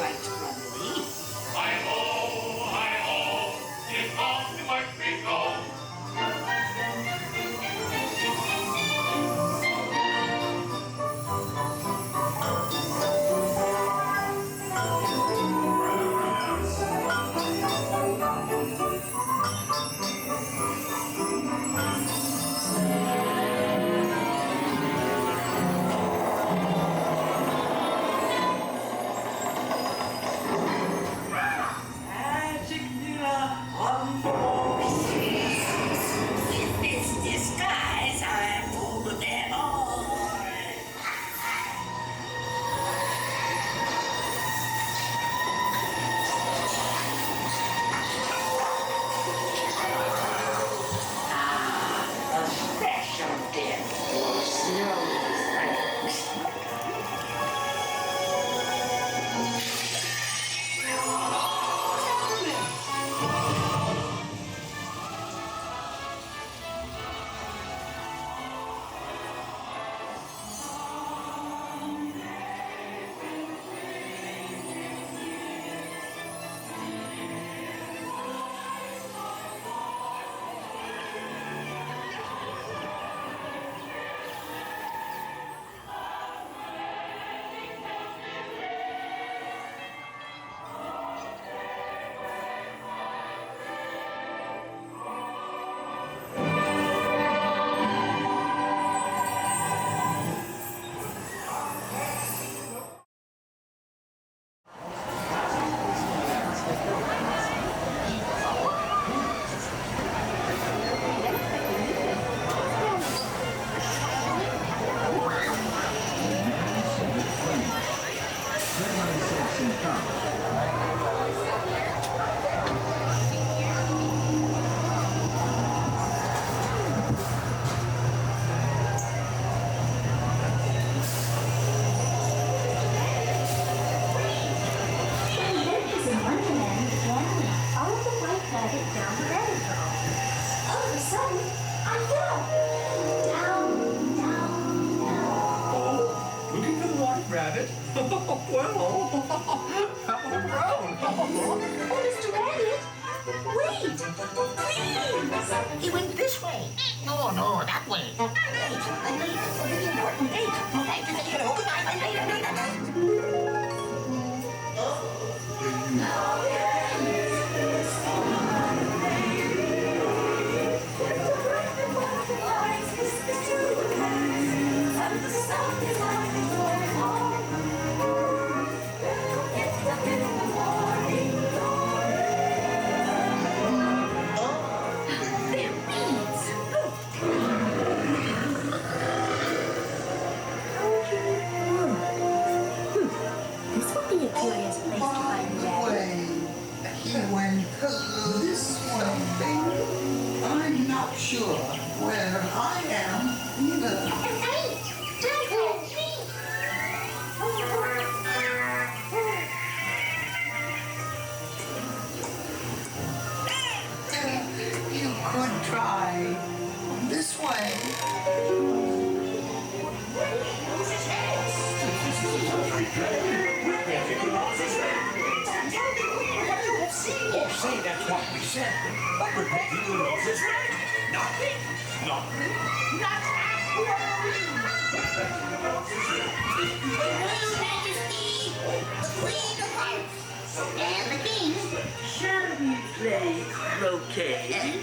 quite friendly. Hi-ho, if on the work we go.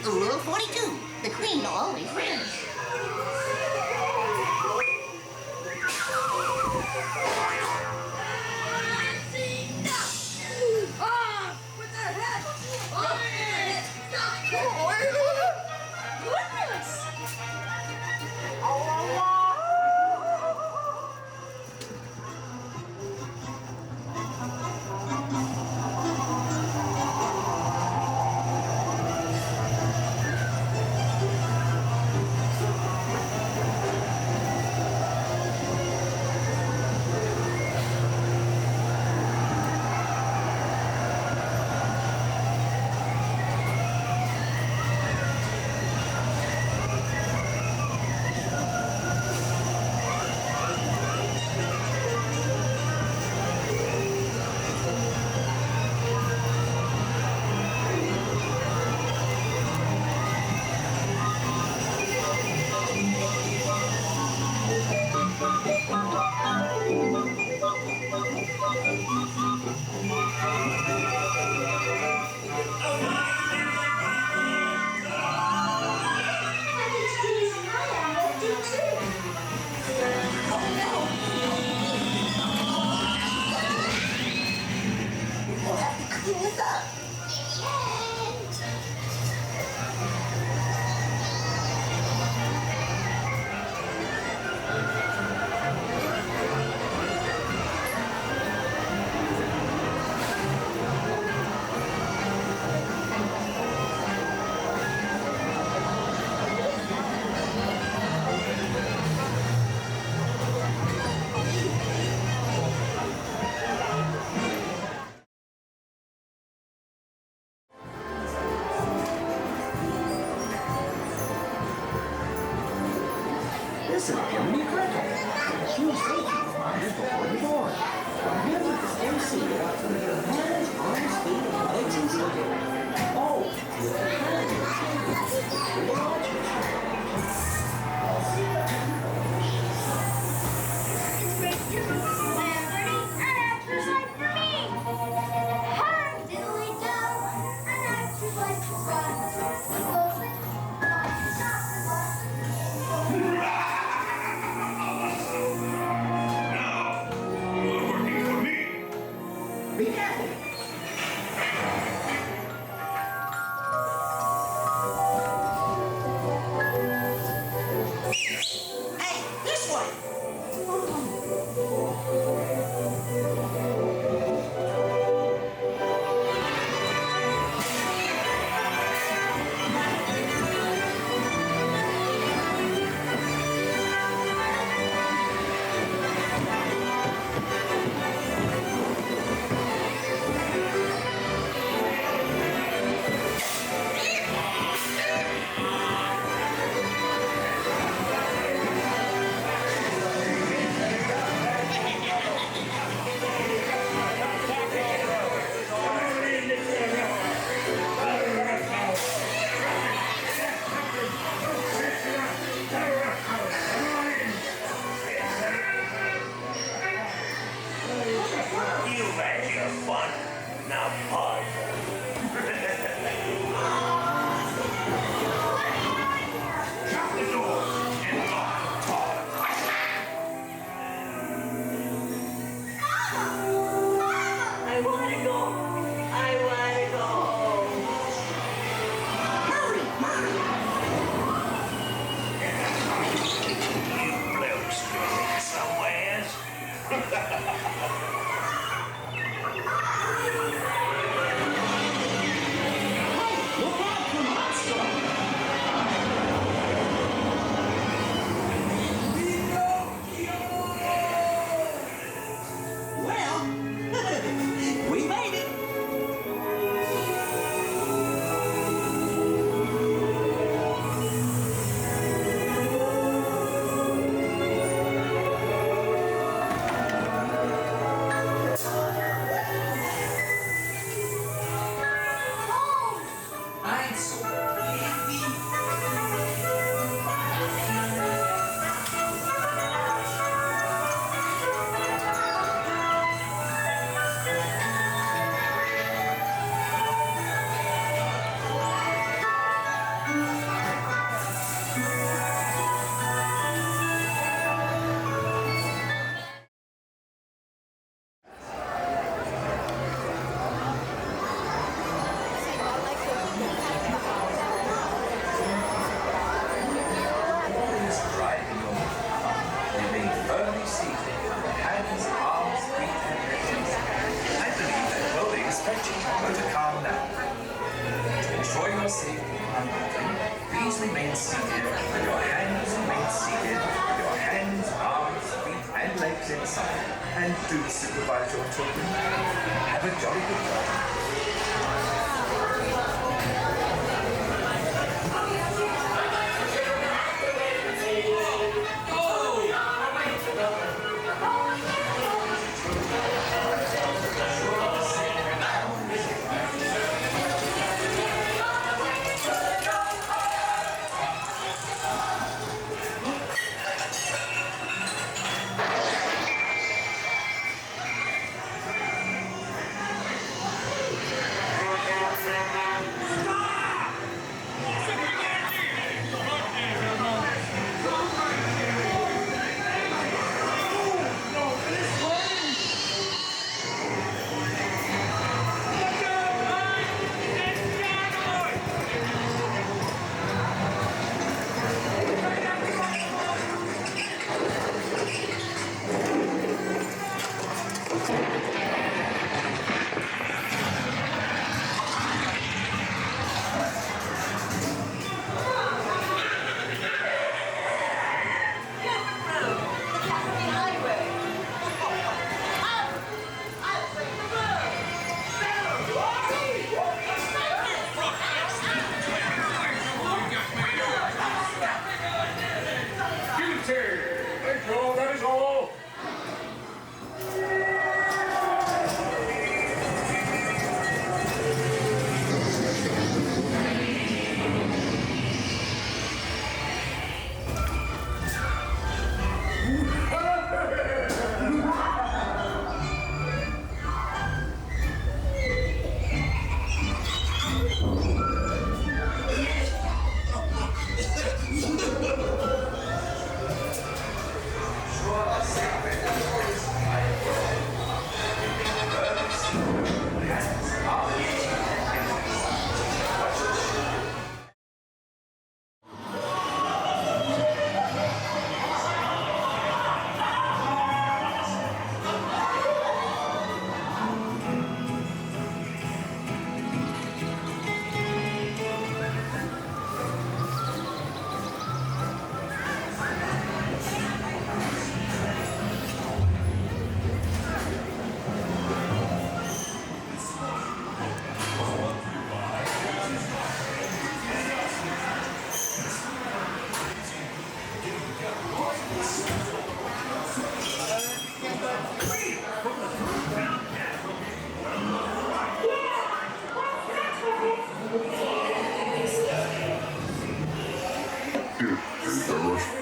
Rule 42. The queen always wins. What the heck? You've had your fun. Now pause. Shut the door and lock Todd. I want to go. I want to go. Hurry, Mom. You little stupid somewheres. Look out for monster. Well, we made it. I'm so happy. Always driving your car, remain firmly seated on the hands, arms, feet, and legs. I believe that holding is stretching motor car now. To ensure your safety and unbuckling, please remain seated with your hands arms, feet, and legs inside. And do supervise your children. Have a jolly good time. That is all.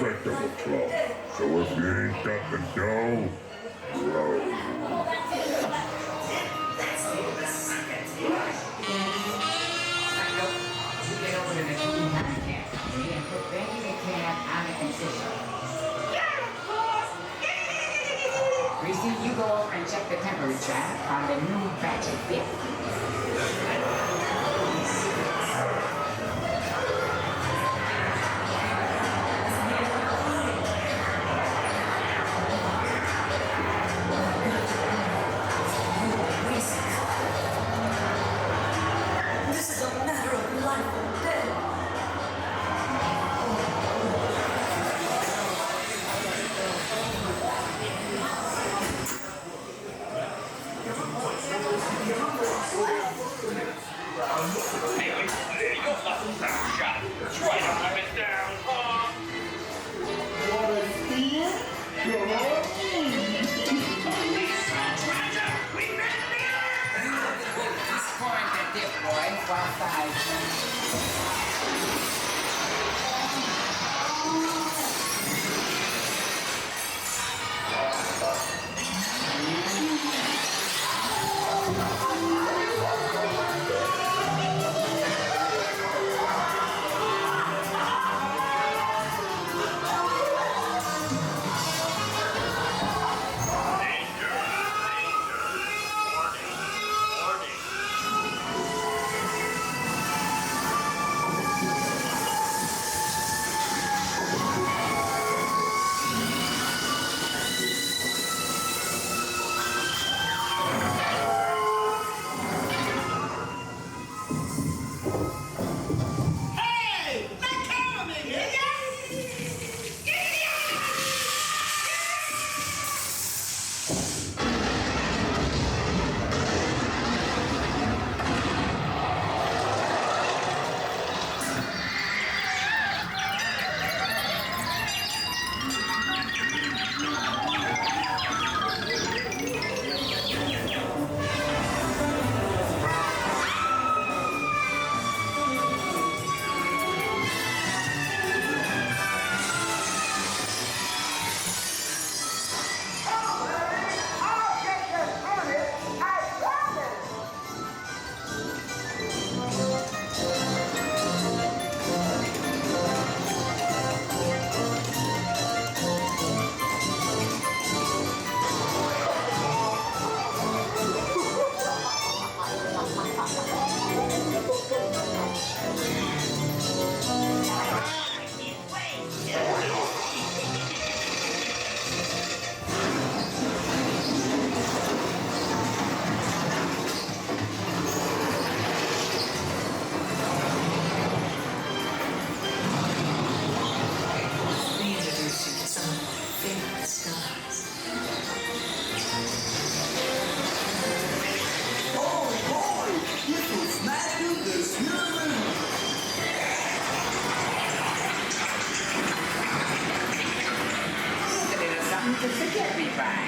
respectable club. So if you ain't got the dough, roll. Daisy, you go over and check the temperature on the new batch of beer. This is a matter of life or death. Hey, you're not that shot. Try to run it down, huh? Treasure! We made Just pouring the dip, boy, while five. To forget me by.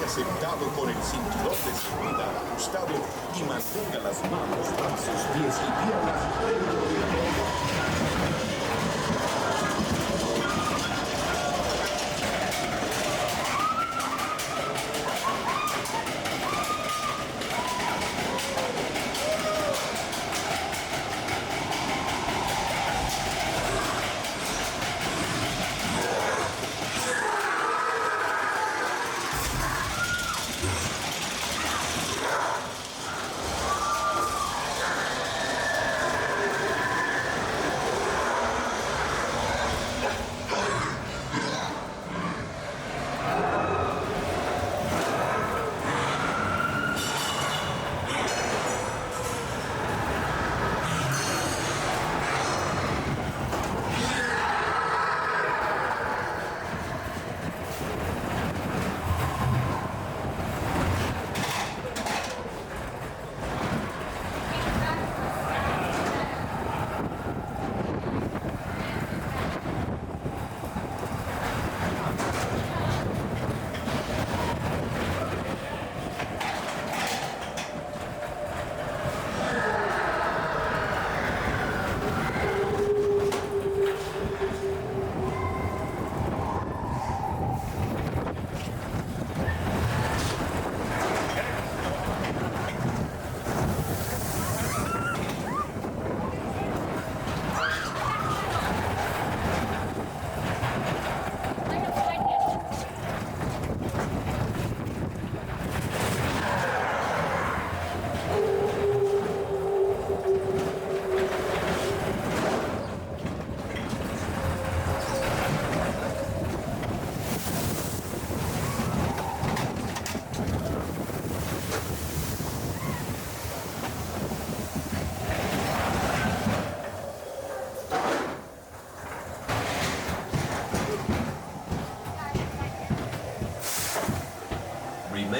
Sentado con el cinturón de seguridad ajustado y mantenga las manos, brazos, pies y piernas.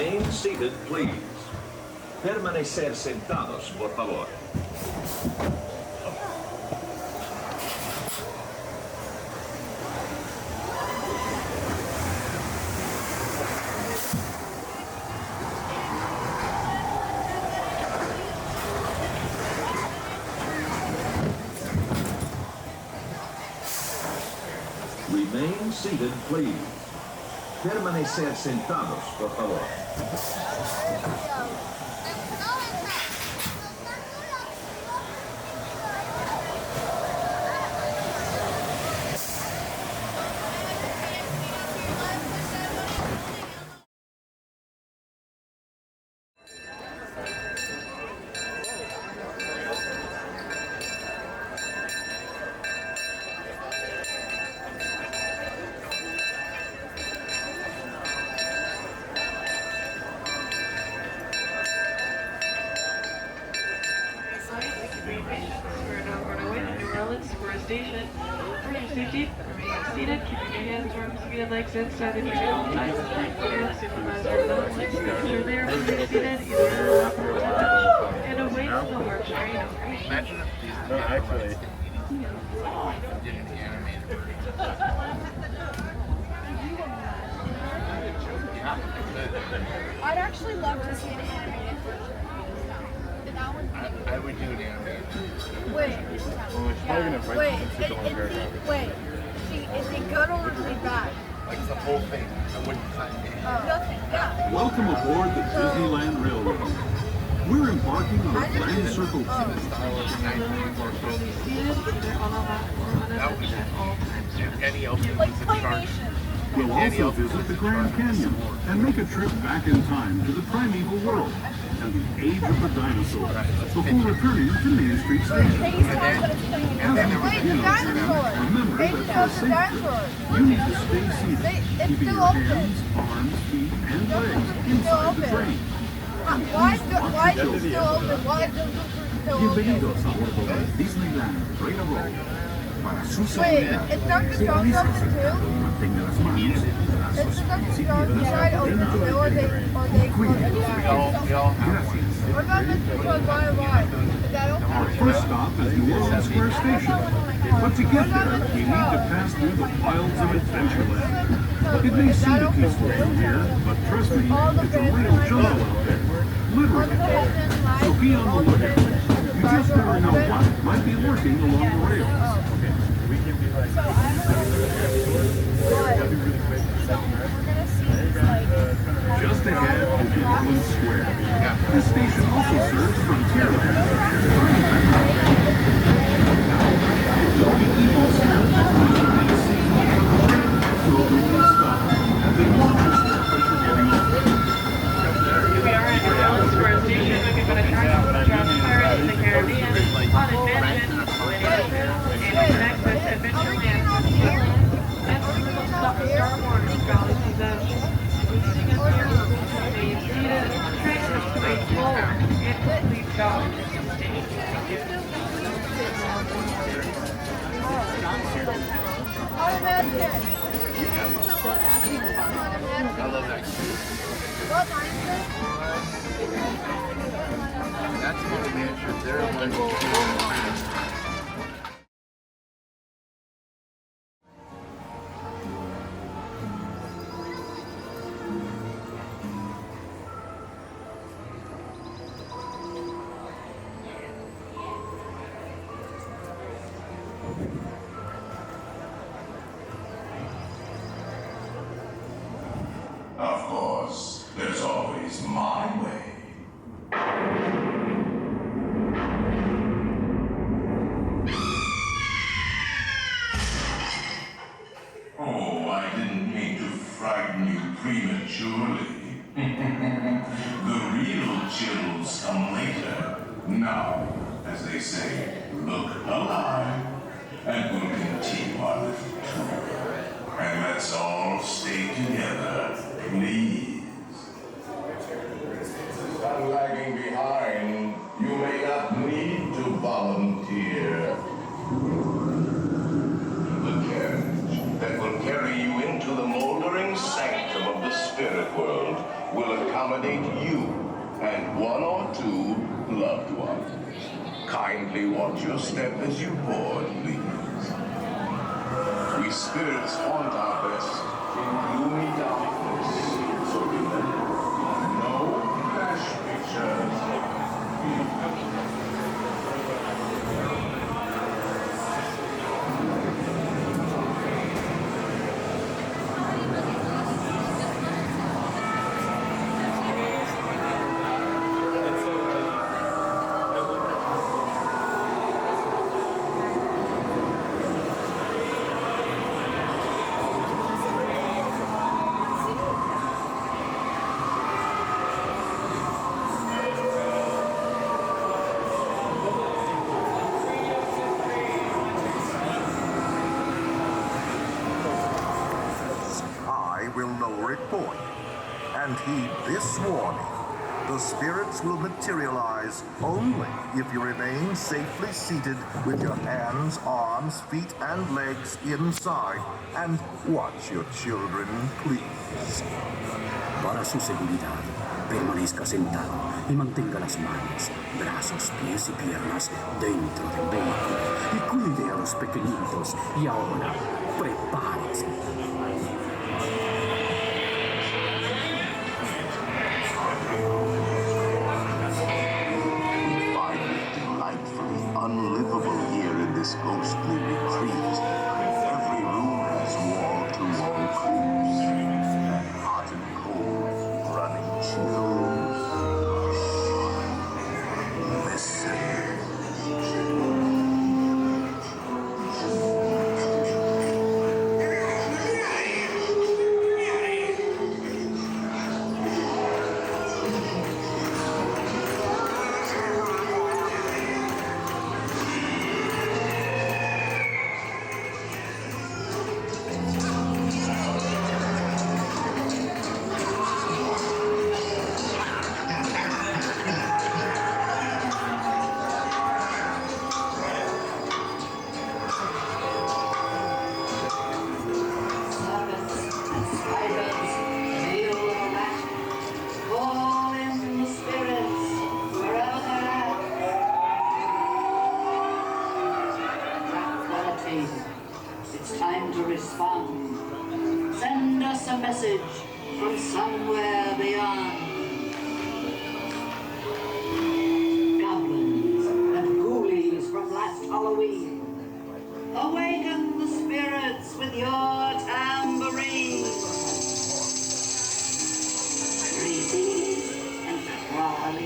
Remain seated, please. Permanecer sentados, por favor. Remain seated, please. Permanecer sentados, por favor. Station. For your safety, remain seated, keeping your hands, arms, feet, and legs inside the train at all times. And supervisor level legs are there, remain seated, either in the locker or lounge, and away from the hard train. Imagine if these actually. didn't animate it. I'd actually love to see an animated version. I would do an animated. Wait. Wait. Is it good or is it bad? Like the whole thing. I wouldn't cut it. Nothing. Yeah. Welcome aboard the Disneyland Railroad. We're embarking on a grand circle cruise. Any else Like claymation. We'll also visit the Grand Canyon and make a trip back in time to the primeval world and the age of the dinosaurs before returning to Main Street Station. Wait, the dinosaur. Remember that for a safe trip, you need to stay seated, keeping your hands, arms, feet, and legs inside the train. Why is it still open? Why is it still open? Bienvenidos a bordo de Disneyland Railroad. Para su Wait, seguridad, it's Dr. sea Jones open necesario too? que mantenga las manos tras It's sus Dr. Jones side open too, or they close it down? Gracias. What about Mr. Jones Why? Is that open? Our first stop is New Orleans Square Station. But to get there, we need to pass through the wilds of Adventureland. It may seem peaceful from here, but trust me, it's a real jungle out there. Literally. So be on the lookout. You just never know what might be lurking along the rails. Just ahead is New Orleans Square. This station also serves Frontierland and We are at New Orleans Square Station, looking for the attractions from Pirates of the Caribbean, on Invention, Millennium, and access to Adventureland, and we stop at Star Wars, Galaxy's Edge. Visiting us here, remain seated, train is to a full and complete stop at the station. Thank you. Automatic. I love that. What? That's one of the answers. They're one. Of course, there's always my way. Oh, I didn't mean to frighten you prematurely. The real chills come later. Now, as they say, look alive, and we'll continue our little tour. And let's all stay together, please. Stop lagging behind. You may not need to volunteer. The carriage that will carry you into the moldering sanctum of the spirit world will accommodate you and one or two loved ones. Kindly watch your step as you board, please. We spirits haunt our best in gloomy darkness. So remember, no flash pictures. Report and heed this warning. The spirits will materialize only if you remain safely seated with your hands, arms, feet, and legs inside. And watch your children, please. Para su seguridad, permanezca sentado y mantenga las manos, brazos, pies y piernas dentro del vehículo y cuide a los pequeñitos. Y ahora, prepárese. Unlivable here in this ghostly retreat. Every room has wall-to-wall creeps, and hot and cold running chills. Listen.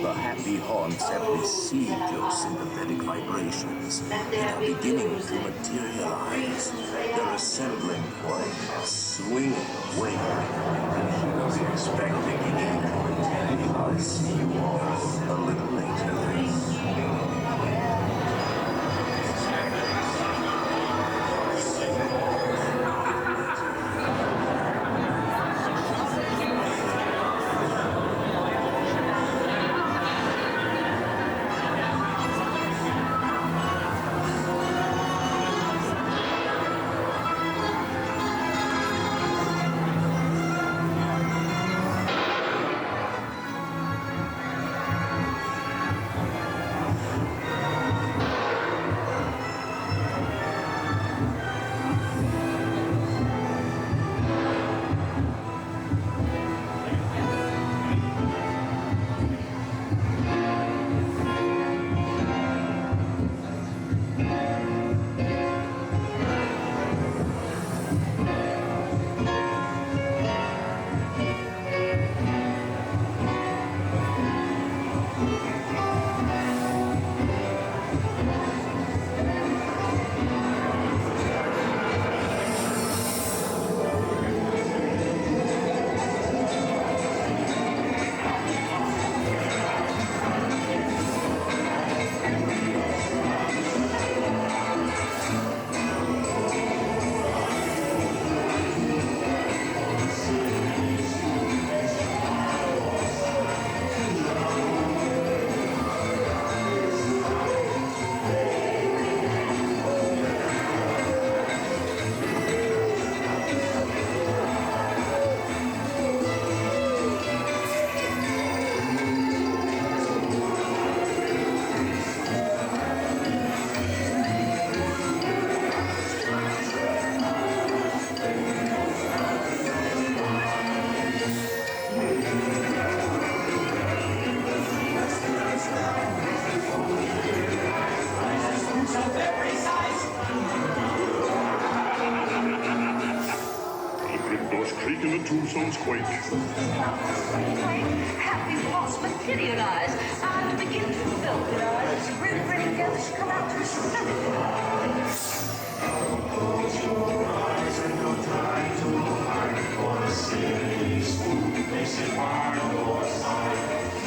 The happy haunts have received your sympathetic vibrations and are beginning to materialize. They're assembling for a swinging wake. She was expecting you. I'll see you all a little later. shaking the tombstones quake. Happy lost materialize and begin to vulcanize. Ready girls come out to Close your eyes and no time to hide. For the city's food makes it hard on your side.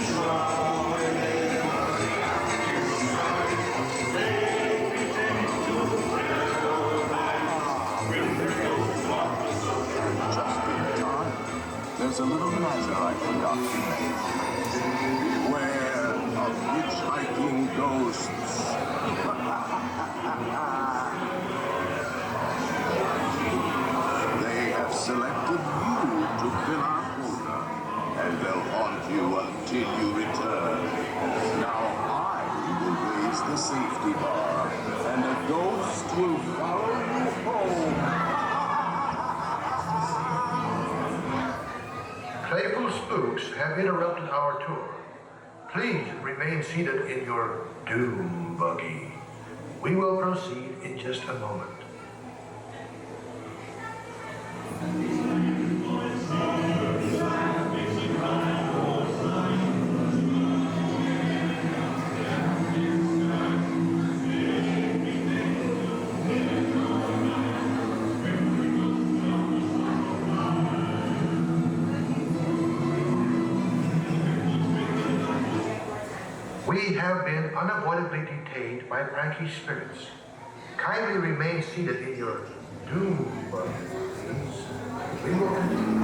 Drown in the outside. Everything to Just in time. There's a little measure I forgot to make. Beware of hitchhiking ghosts. They have selected you to fill our quota, and they'll haunt you until you return. Now I will raise the safety bar, and a ghost will follow you home. Playful spooks have interrupted our tour. Please remain seated in your doom buggy. We will proceed in just a moment. We have been unavoidably detained by pranky spirits. Kindly remain seated in your doom buggy, please. We will continue.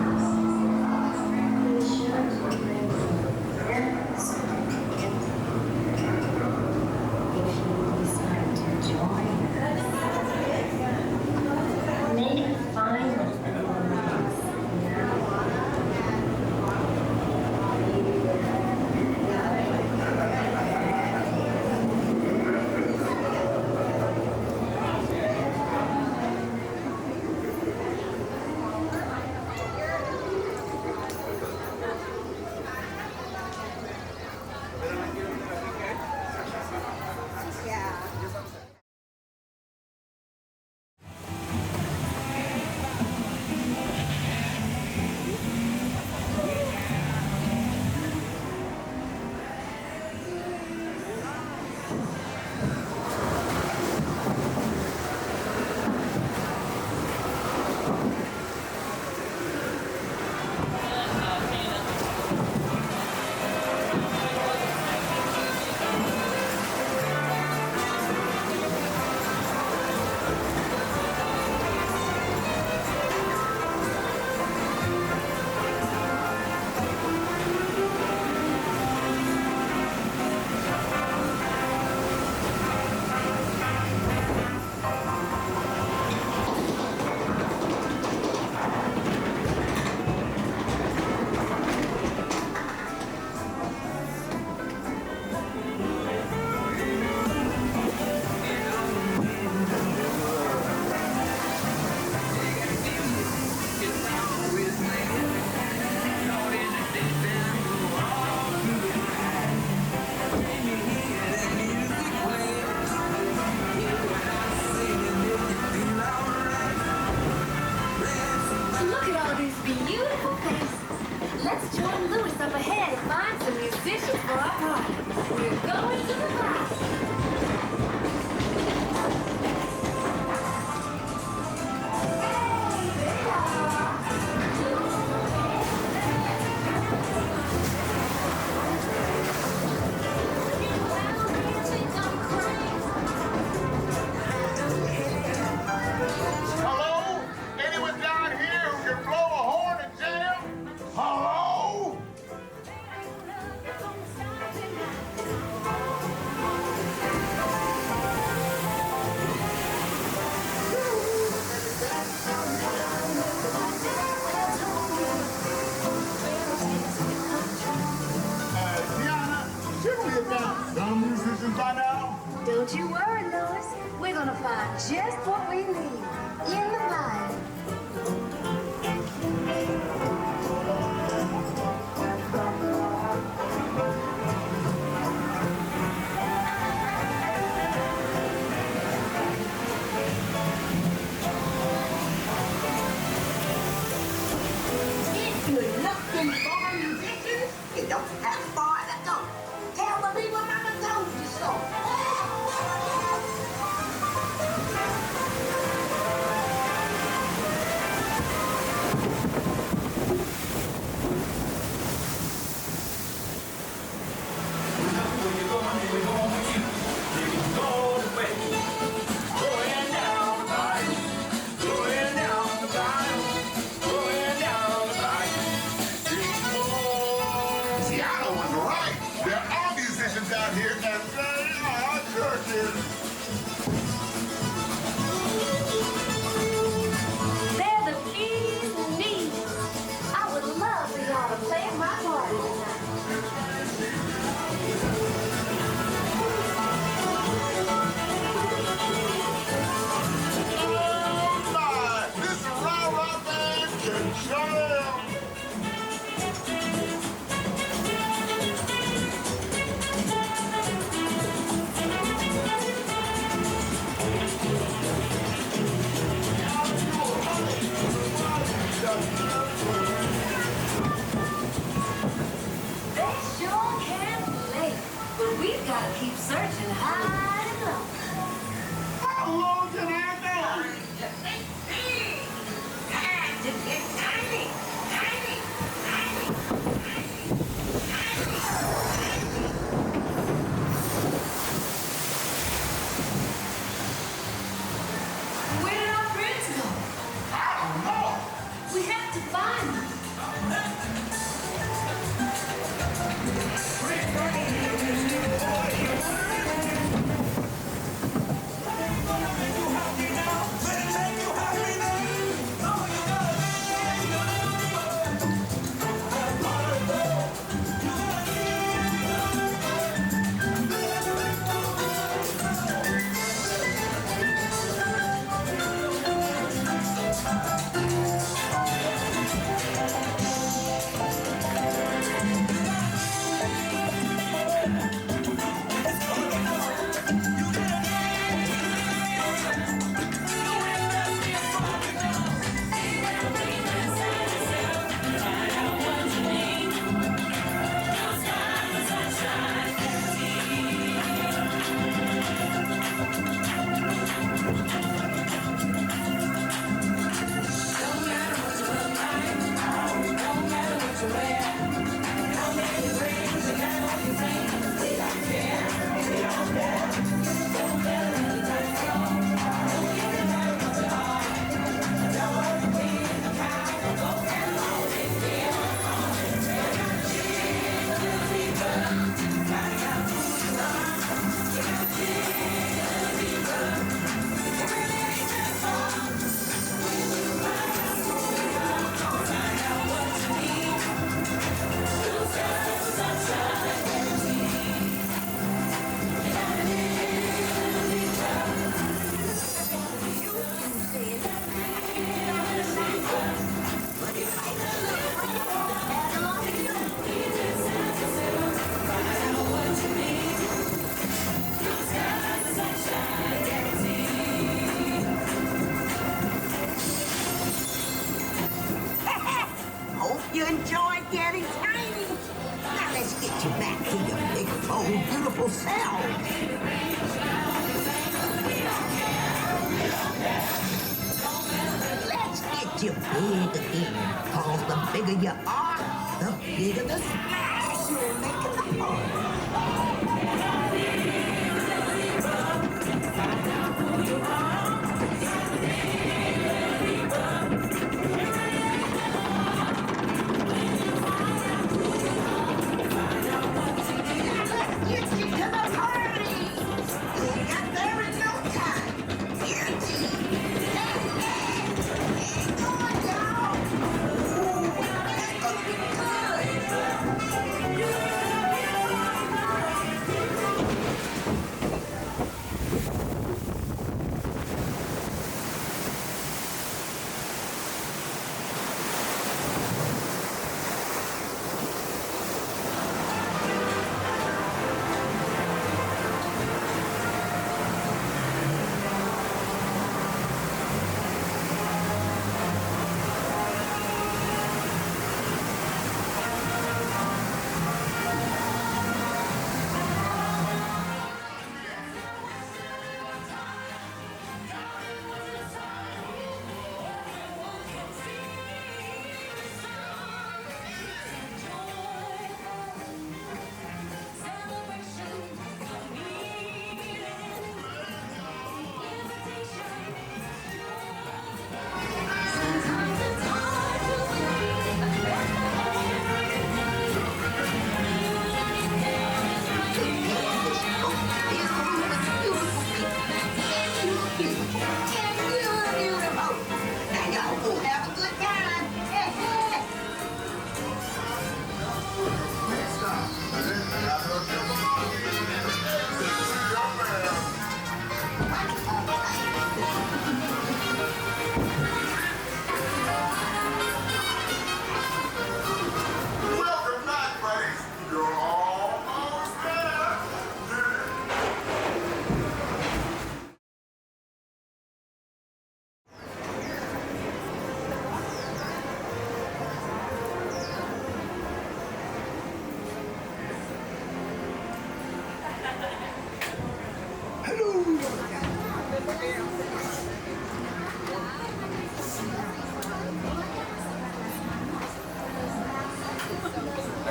Don't you worry, Lois. We're gonna find just what we need in the Bayou. them foreign musicians, you don't have far to go. Tell the people Mama told you so. Tiana was right. There are musicians out here, and they are churches. They're the keys and knees. I would love for y'all to play at my party tonight. Oh my! This rah-rah band can jam. They sure can play, but we've got to keep searching high and low. How long can I go? Where did our friends go? I don't know. We have to find them. You enjoyed getting tiny. Now let's get you back to your big, bold, beautiful self. Let's get you big again. Cause the bigger you are, the bigger the splash you'll make in the party.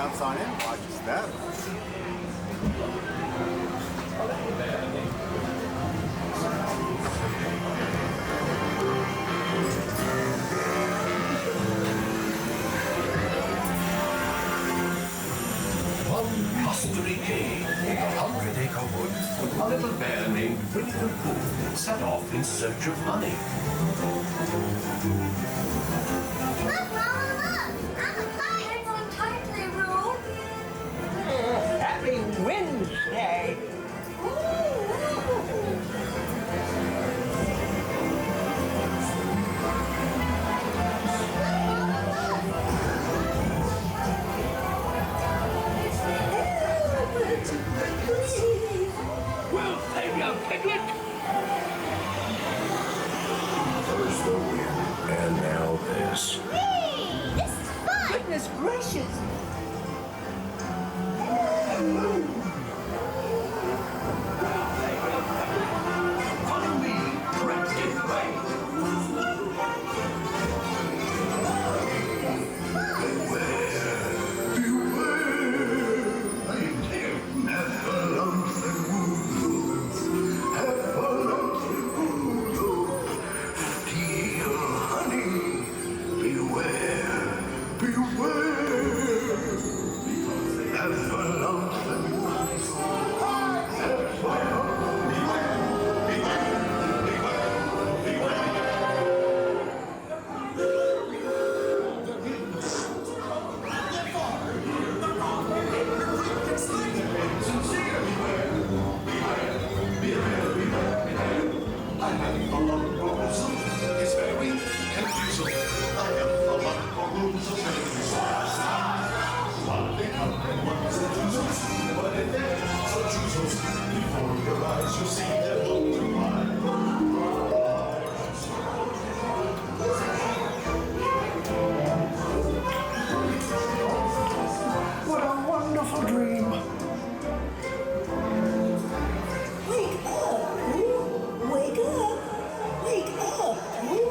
bounce on in, watches that. One mystery day in a 100-acre wood, a little bear named Winnie the Pooh set off in search of honey. Look, Mama, look! I'm a kite! Hang on tightly, Roo! Happy Wednesday! Well, there you Piglet! First the wind, and now this. Hey, this is fun! Goodness gracious! Follow me, directed way. What a wonderful dream! Wake up, Pooh. Wake up. Wake up, Pooh.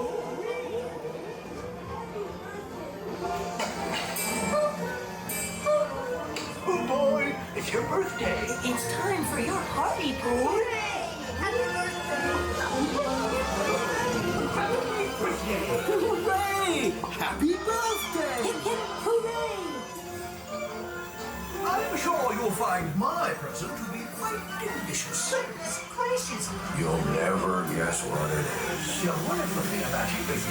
Oh boy, it's your birthday! It's time for your party, Pooh. Hooray! Happy birthday! Hip, hip, hooray! I'm sure you'll find my present to be quite delicious. Goodness gracious! You'll never guess what it is. The wonderful thing about it is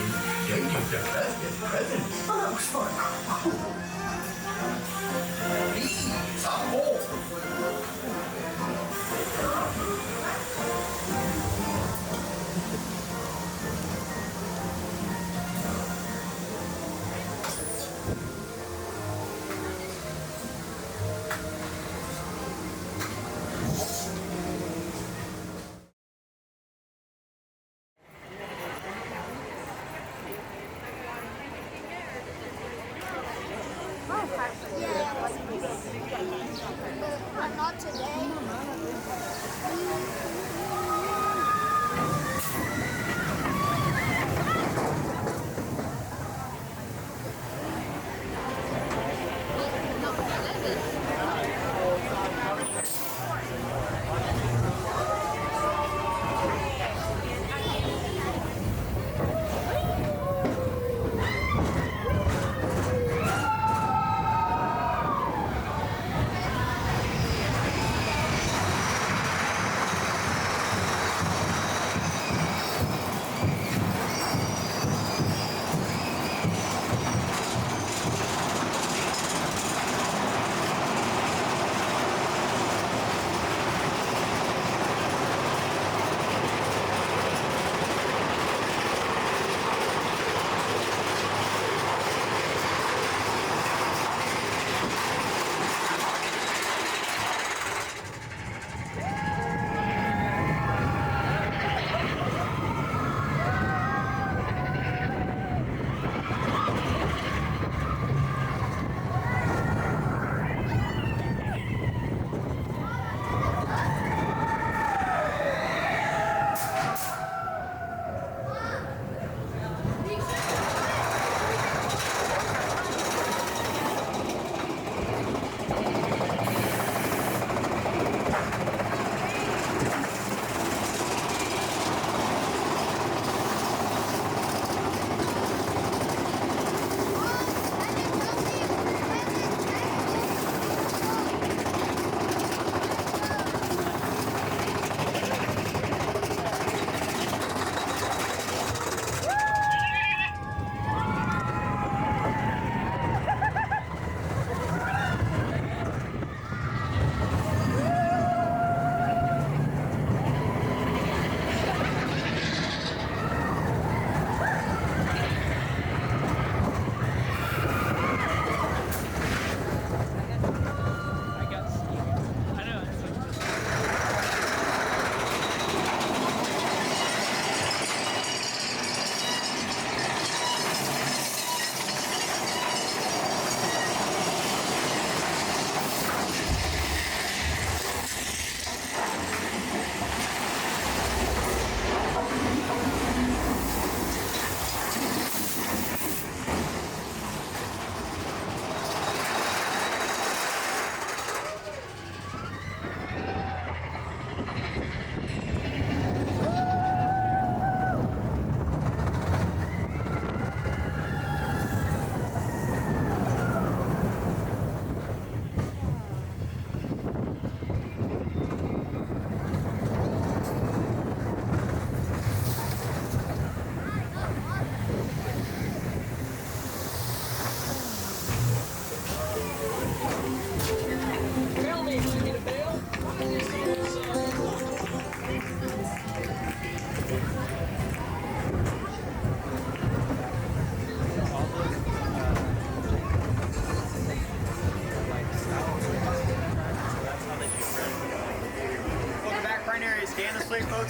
they give the best in presents. Oh, that was fun. These are all. Not today.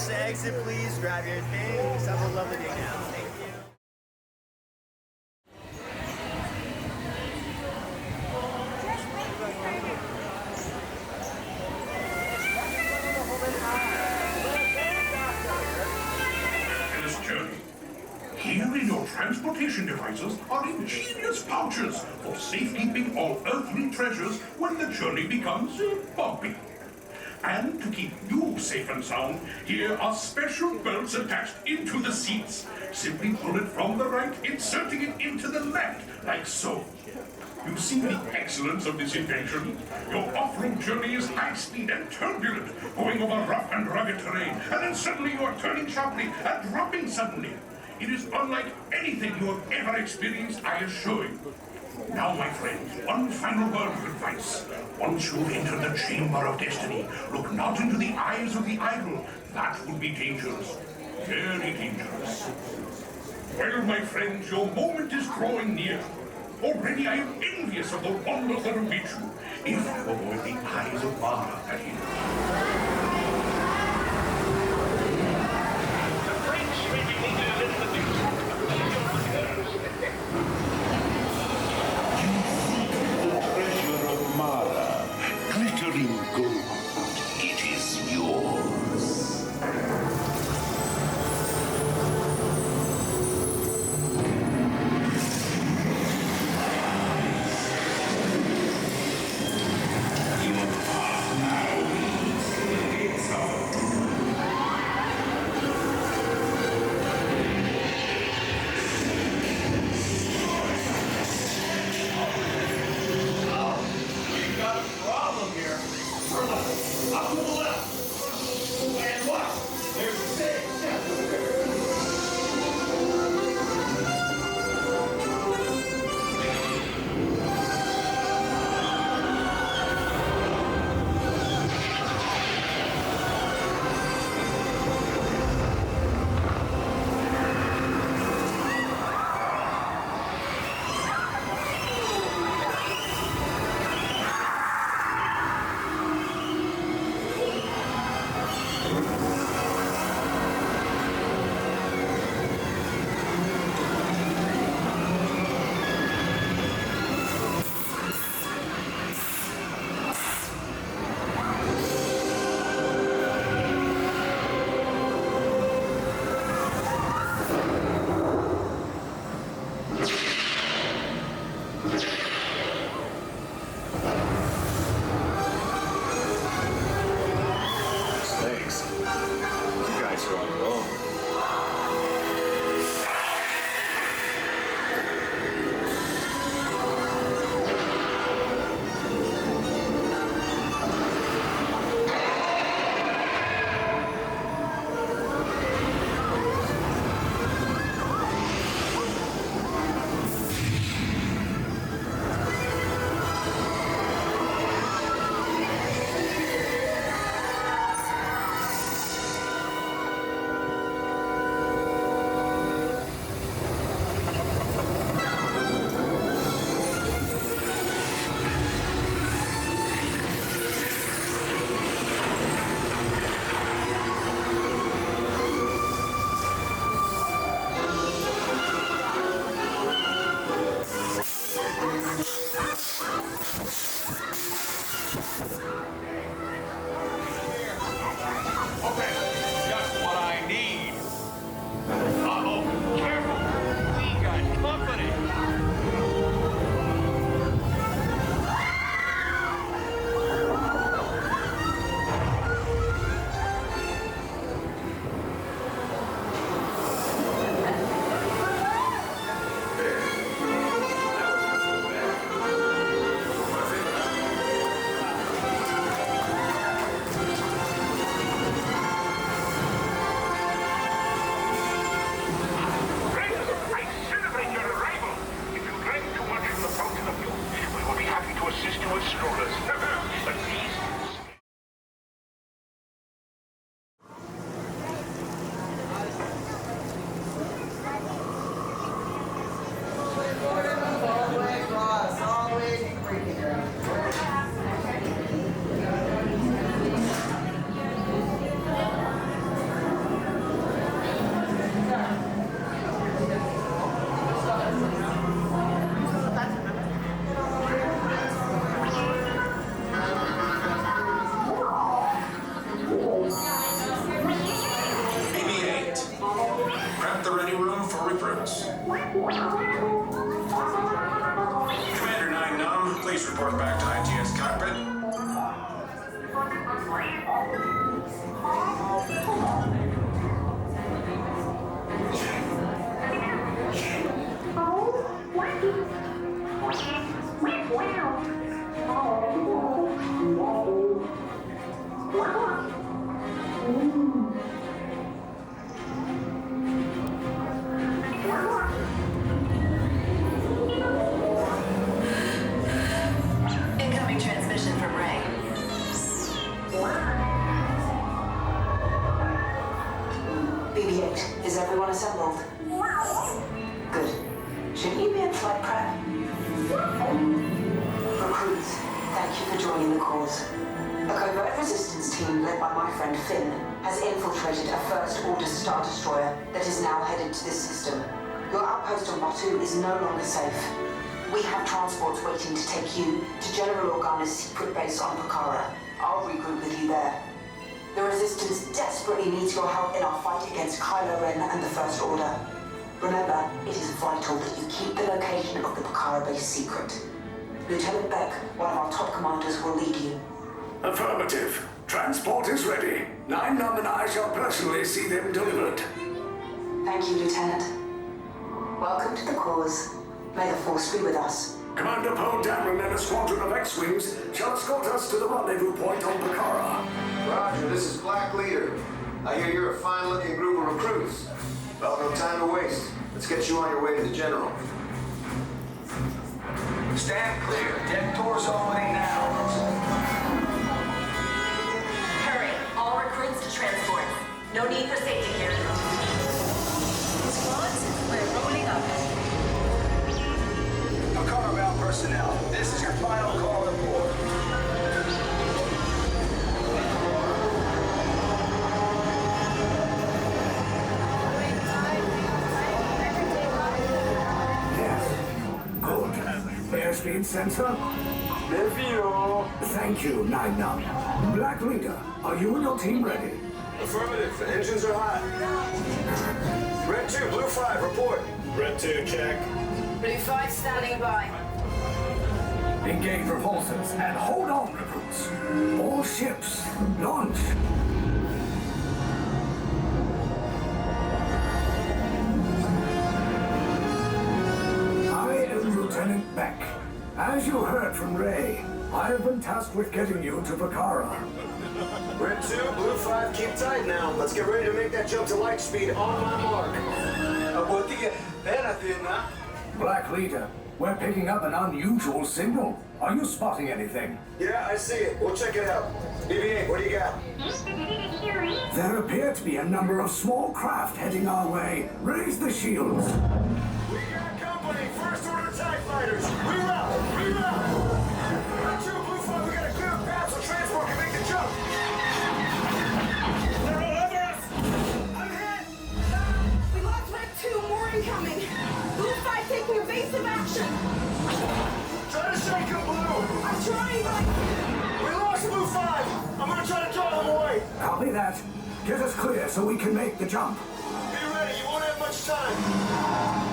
Next exit, please. Grab your things. Have a lovely day now. Thank you. This journey. Here in your transportation devices are ingenious pouches for safekeeping all earthly treasures when the journey becomes bumpy. And to keep you safe and sound, here are special belts attached into the seats. Simply pull it from the right, inserting it into the left, like so. You see the excellence of this invention? Your off-road journey is high-speed and turbulent, going over rough and rugged terrain, and then suddenly you are turning sharply and dropping suddenly. It is unlike anything you have ever experienced, I assure you. Now, my friends, one final word of advice. Once you've entered the chamber of destiny, look not into the eyes of the idol. That would be dangerous. Very dangerous. Well, my friends, your moment is drawing near. Already I am envious of the wonders that await you. If you avoid the eyes of Mara, that is. The French sweeping leaders in the news. Treasure of Mara, glittering gold. It is yours. You are now us. Commander 9-Num, please report back to ITS cockpit. Incoming transmission from Ray. BB-8, is everyone assembled? Good. Shouldn't you be in flight prep? Recruits, thank you for joining the cause. A covert resistance team led by my friend Finn has infiltrated a First Order Star Destroyer that is now headed to this system. Your outpost on Batu is no longer safe. We have transports waiting to take you to General Organa's secret base on Pucara. I'll regroup with you there. The Resistance desperately needs your help in our fight against Kylo Ren and the First Order. Remember, it is vital that you keep the location of the Pucara base secret. Lieutenant Beck, one of our top commanders, will lead you. Affirmative. Transport is ready. 9-Num and I shall personally see them delivered. Thank you, Lieutenant. Welcome to the cause. May the Force be with us. Commander Poe Dameron and a squadron of X-Wings shall escort us to the rendezvous point on Pucara. Roger, this is Black Leader. I hear you're a fine-looking group of recruits. Well, no time to waste. Let's get you on your way to the General. Stand clear. Deck doors opening now. Hurry, all recruits to transport. No need for safety here. Squads, we're rolling up. Pucara-bound personnel, this is your final call report. Airspeed sensor? Review. Thank you, 9-Num. Black Leader, are you and your team ready? Affirmative. The engines are hot. Red 2, Blue 5, report. Red 2, check. Blue 5 standing by. Engage repulsors and hold on, recruits. All ships, launch. Lieutenant Beck, as you heard from Ray, I have been tasked with getting you to Pucara. Red 2, Blue 5, keep tight now. Let's get ready to make that jump to light speed on my mark. Black Leader, we're picking up an unusual signal. Are you spotting anything? Yeah, I see it. We'll check it out. BB-8, what do you got? There appear to be a number of small craft heading our way. Raise the shields. We got company. First Order TIE fighters. Reroute! Reroute! Red 2, Blue 5, we got a clear path so transport can make the jump. They're all over us! I'm hit! We lost Red 2, more incoming. Blue 5 taking evasive action. Try to shake him, Blue! I'm trying, but we lost Blue 5! I'm gonna try to draw them away! Copy that. Get us clear so we can make the jump. Be ready, you won't have much time.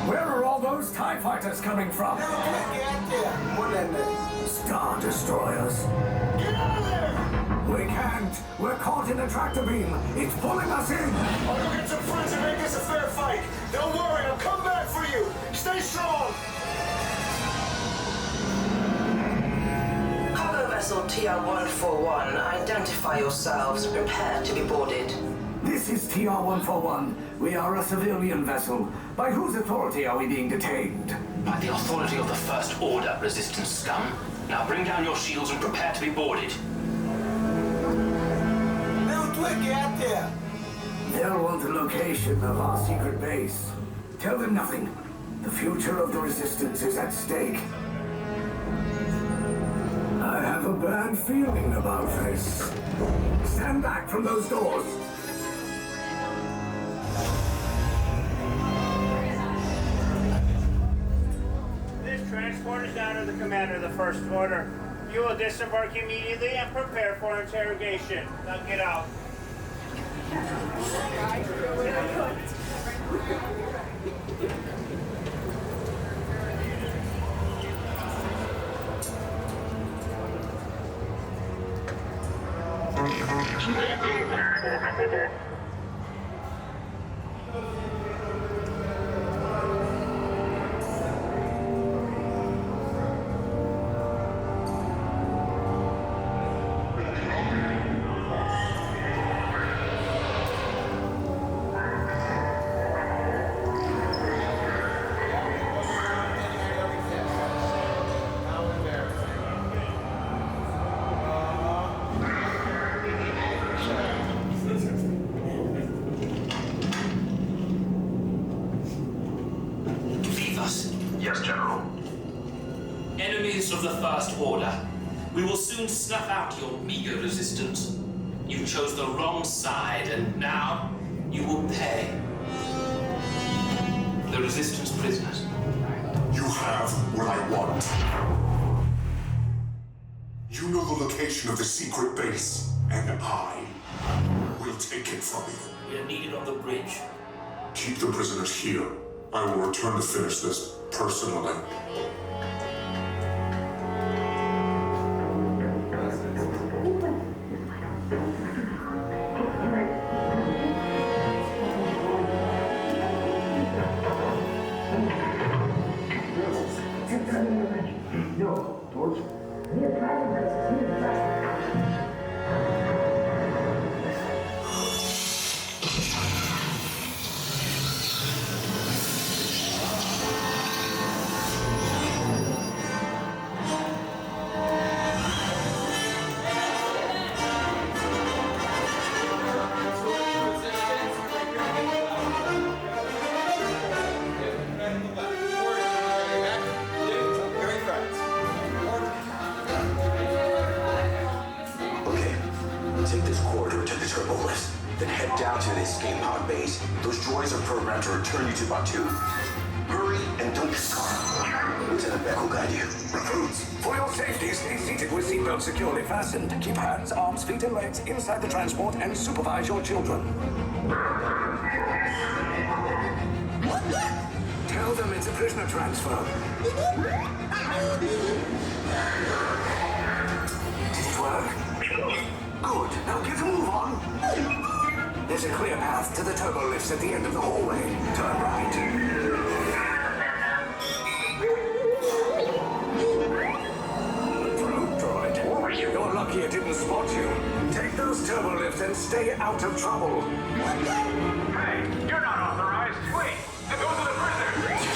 Where are all those TIE fighters coming from? Star Destroyers. Get out of there! We can't. We're caught in a tractor beam. It's pulling us in. I'll go get some friends and make this a fair fight. Don't worry, I'll come back for you. Stay strong. Cargo vessel TR-141, identify yourselves. Prepare to be boarded. This is TR-141. We are a civilian vessel. By whose authority are we being detained? By the authority of the First Order, Resistance scum. Now bring down your shields and prepare to be boarded. They'll want the location of our secret base. Tell them nothing. The future of the Resistance is at stake. I have a bad feeling about this. Stand back from those doors. This transport is under the command of the First Order. You will disembark immediately and prepare for interrogation. Now get out. Yes, General. Enemies of the First Order, we will soon snuff out your meager resistance. You chose the wrong side, and now you will pay. The Resistance prisoners. You have what I want. You know the location of the secret base, and I will take it from you. We are needed on the bridge. Keep the prisoners here. I will return to finish this personally. Return you to Bayou. Hurry and don't get caught. Lieutenant Beck will guide you. Recruits, for your safety, stay seated with seatbelts securely fastened. Keep hands, arms, feet, and legs inside the transport and supervise your children. Tell them it's a prisoner transfer. Did it work? Good. Now get a move on. There's a clear path to the turbo lifts at the end of the hallway. Turn right. Probe droid. You're lucky it didn't spot you. Take those turbo lifts and stay out of trouble. Hey, you're not authorized. Wait, those are the prisoners.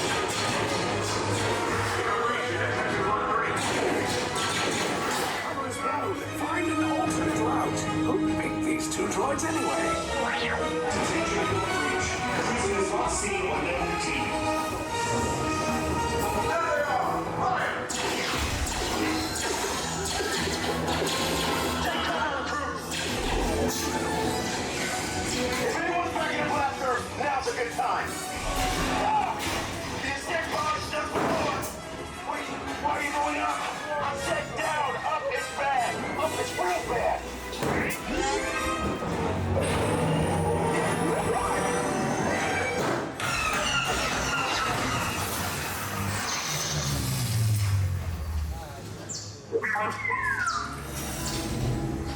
Find an alternate route. Who picked these two droids anyway? If anyone's back in a blaster, now's a good time. The escape pod's just forward. Wait, why are you going up? I said down. Up is bad. Up is real bad.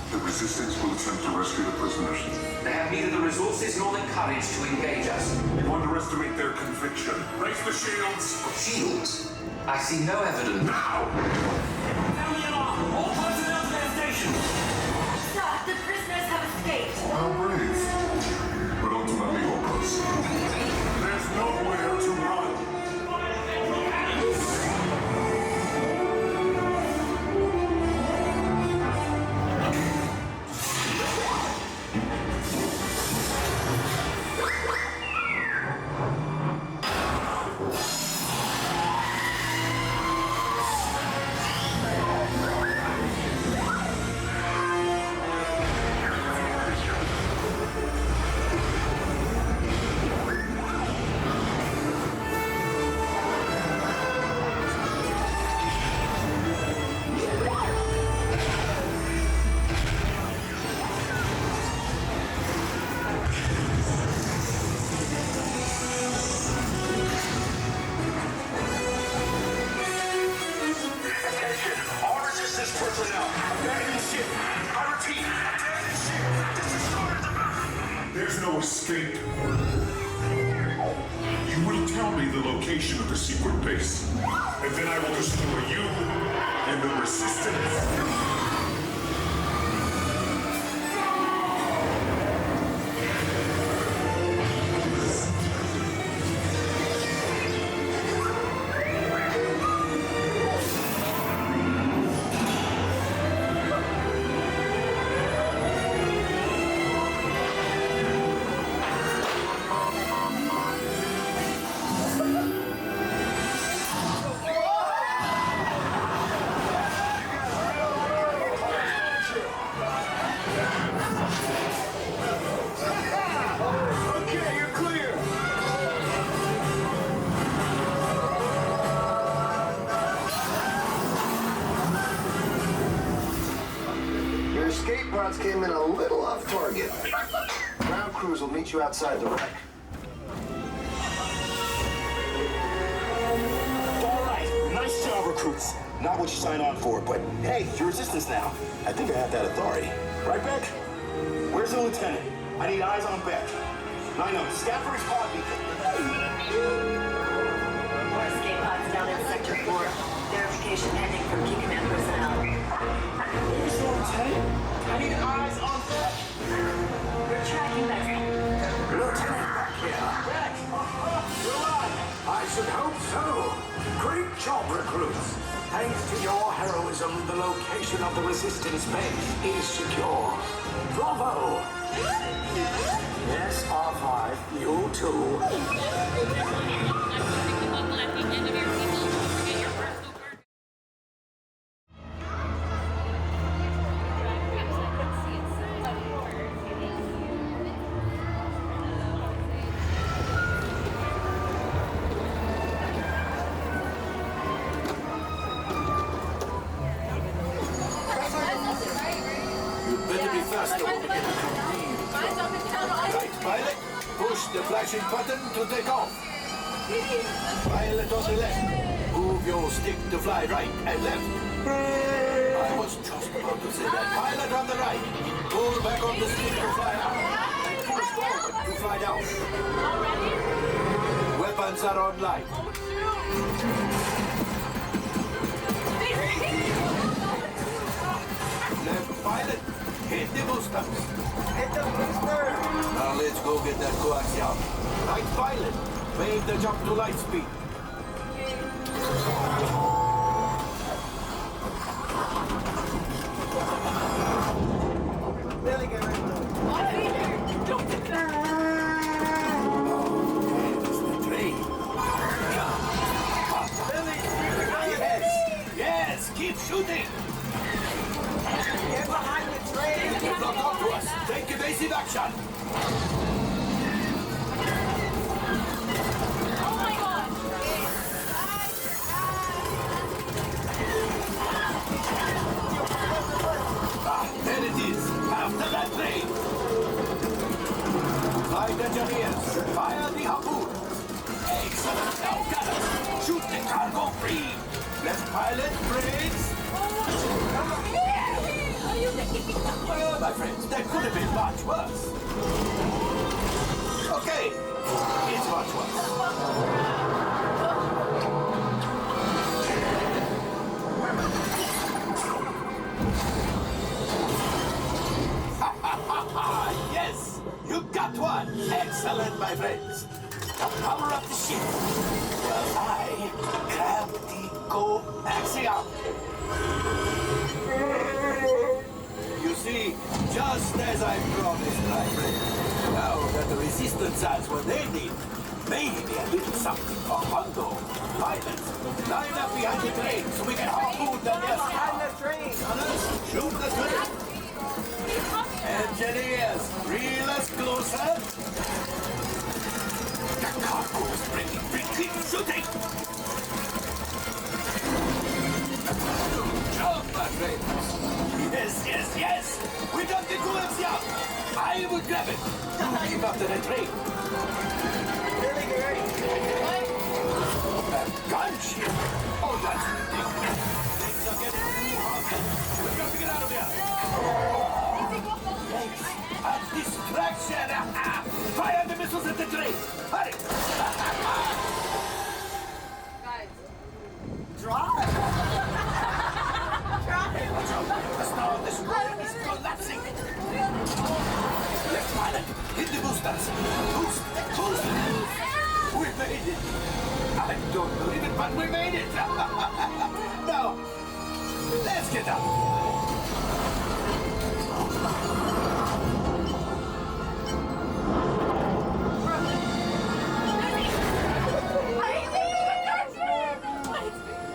The Resistance will attempt to rescue the prisoners. They have neither the resources nor the courage to engage us. You underestimate their conviction. Raise the shields! Shields? I see no evidence. Now! Sound the alarm! All personnel to their stations! Sir, the prisoners have escaped. How brave. But ultimately hopeless. There's nowhere to run. no escape. You will tell me the location of the secret base, and then I will destroy you and the Resistance. Came in a little off target. Ground crews will meet you outside the wreck. All right, nice job, recruits. Not what you signed on for, but hey, you're Resistance now. I think I have that authority. Right, Beck? Where's the lieutenant? I need eyes on Beck. Nino, scan for his pod beacon. More escape pods down in Sector 4. Verification pending from Key Command personnel. Where's the lieutenant? I need eyes on Beck. We're tracking Beck. Lieutenant back here. Beck! You're alive! I should hope so. Great job, recruits. Thanks to your heroism, the location of the Resistance base is secure. Bravo! Yes, R5, you too. The flashing button to take off. Pilot on the left. Move your stick to fly right and left. I was just about to say that. Pilot on the right. Pull back on the stick to fly out. And push forward to fly down. Weapons are online. Left pilot. Hit the boosters. Hit the booster! Now let's go get that coaxium. Right pilot, make the jump to light speed. Really good. Don't get that. It's the train. Yes, yes, keep shooting. Get behind the train! Lock on to us. Take evasive action. Oh my god! There it is. After that train. Flight engineers, fire the harpoon. Excellent. Now, gunners, shoot the cargo free. Left pilot, brakes. Well, my friends, that could have been much worse. Okay, it's much worse. Yes, you got one. Excellent, my friends. Now power up the ship. Well, I grab the coaxium. You see, just as I promised, my friend. Now that the Resistance has what they need, maybe a little something for Hondo. Pilots, line up behind the train so we can harpoon them. Yes, Behind the train! gunners, shoot the train. Engineers, reel us closer. The cargo is breaking. Keep shooting. Good job, my friends. Yes, yes, yes. We got the coaxium. I will grab it. You keep after the train. Really good. A gunship. Oh, that's ridiculous. Things are getting too hot. We've got to get out of here. Thanks. A distraction. everyone. We made it. Now, let's get up.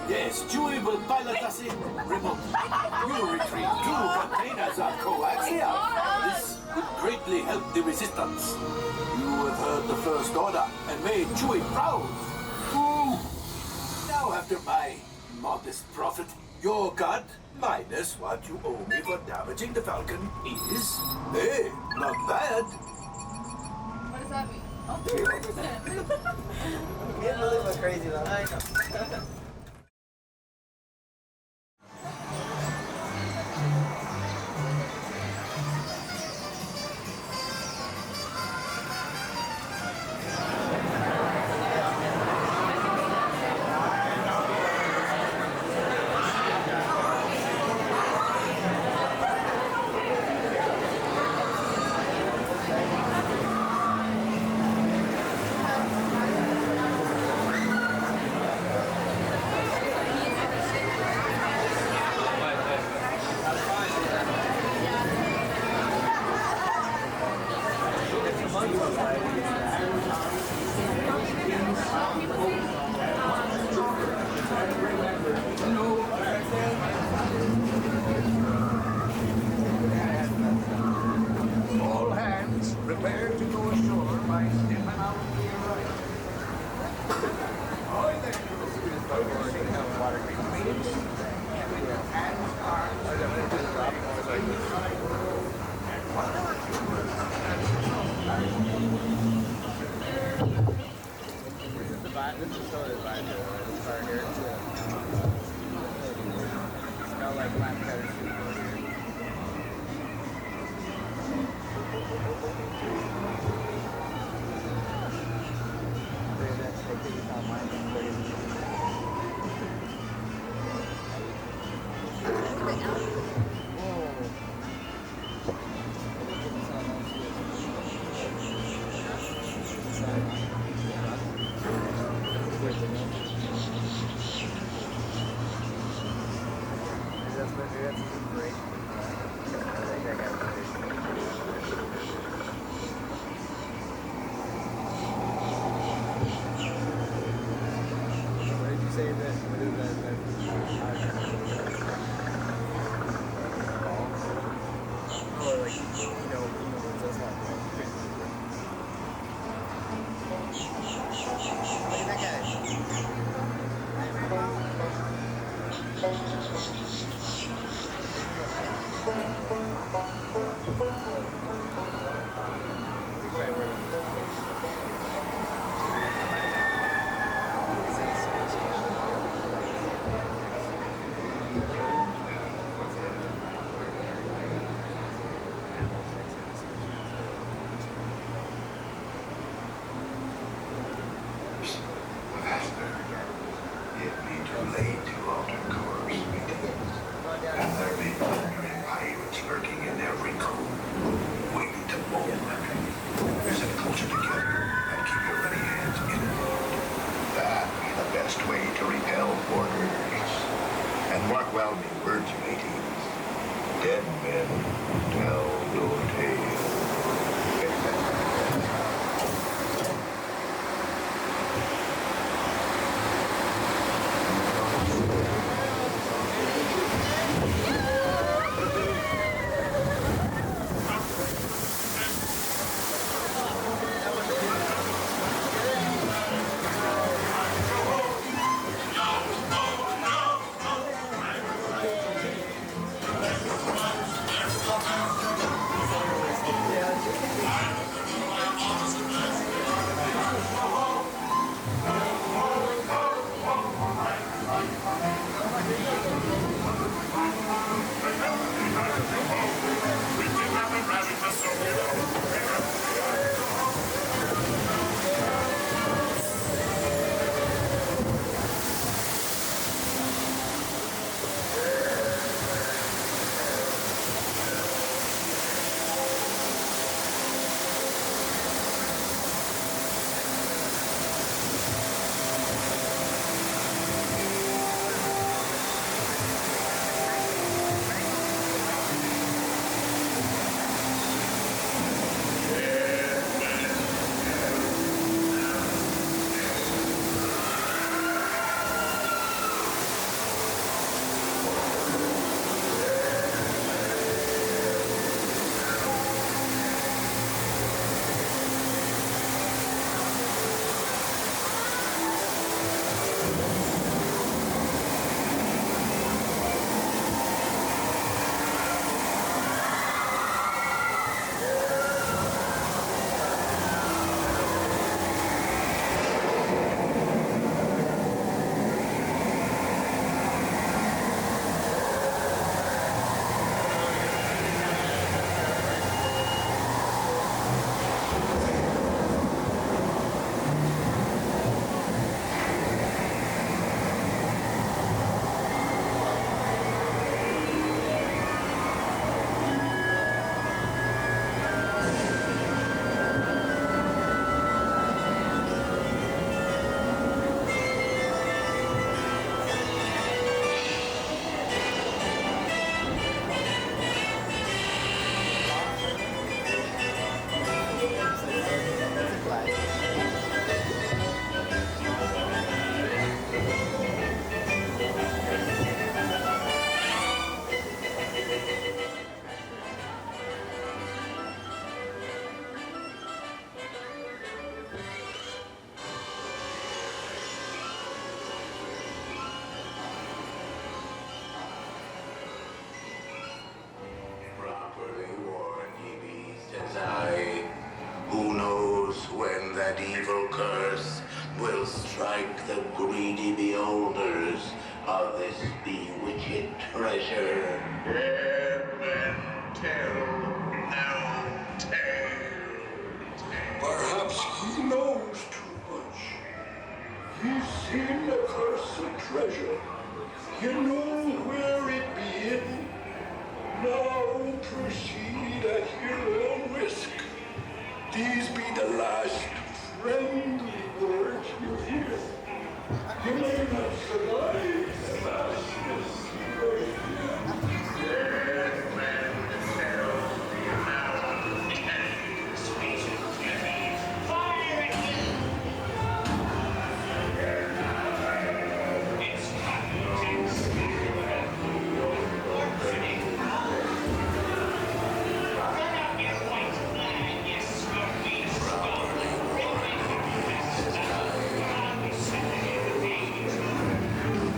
Yes, Chewie will pilot us in remote. You retrieve 2 containers of coaxium. This would greatly help the resistance. You have heard the First Order and made Chewie proud. Ooh. Now, after my modest profit, your cut minus what you owe me for damaging the Falcon is, hey, not bad. What does that mean? Oh, 3%. Can't believe how crazy that is. I know. All hands prepare to go ashore by stepping out of the arrival. Ahoy there, This is so divided. It's hard here to smell like black pepper soup over here. this bewitched treasure. Dead men tell no tale. Perhaps he knows too much. He's seen the cursed treasure. You know where it be hidden. Now proceed at your own risk. These be the last friendly words you hear. You may not survive the last situation. Dead men tell no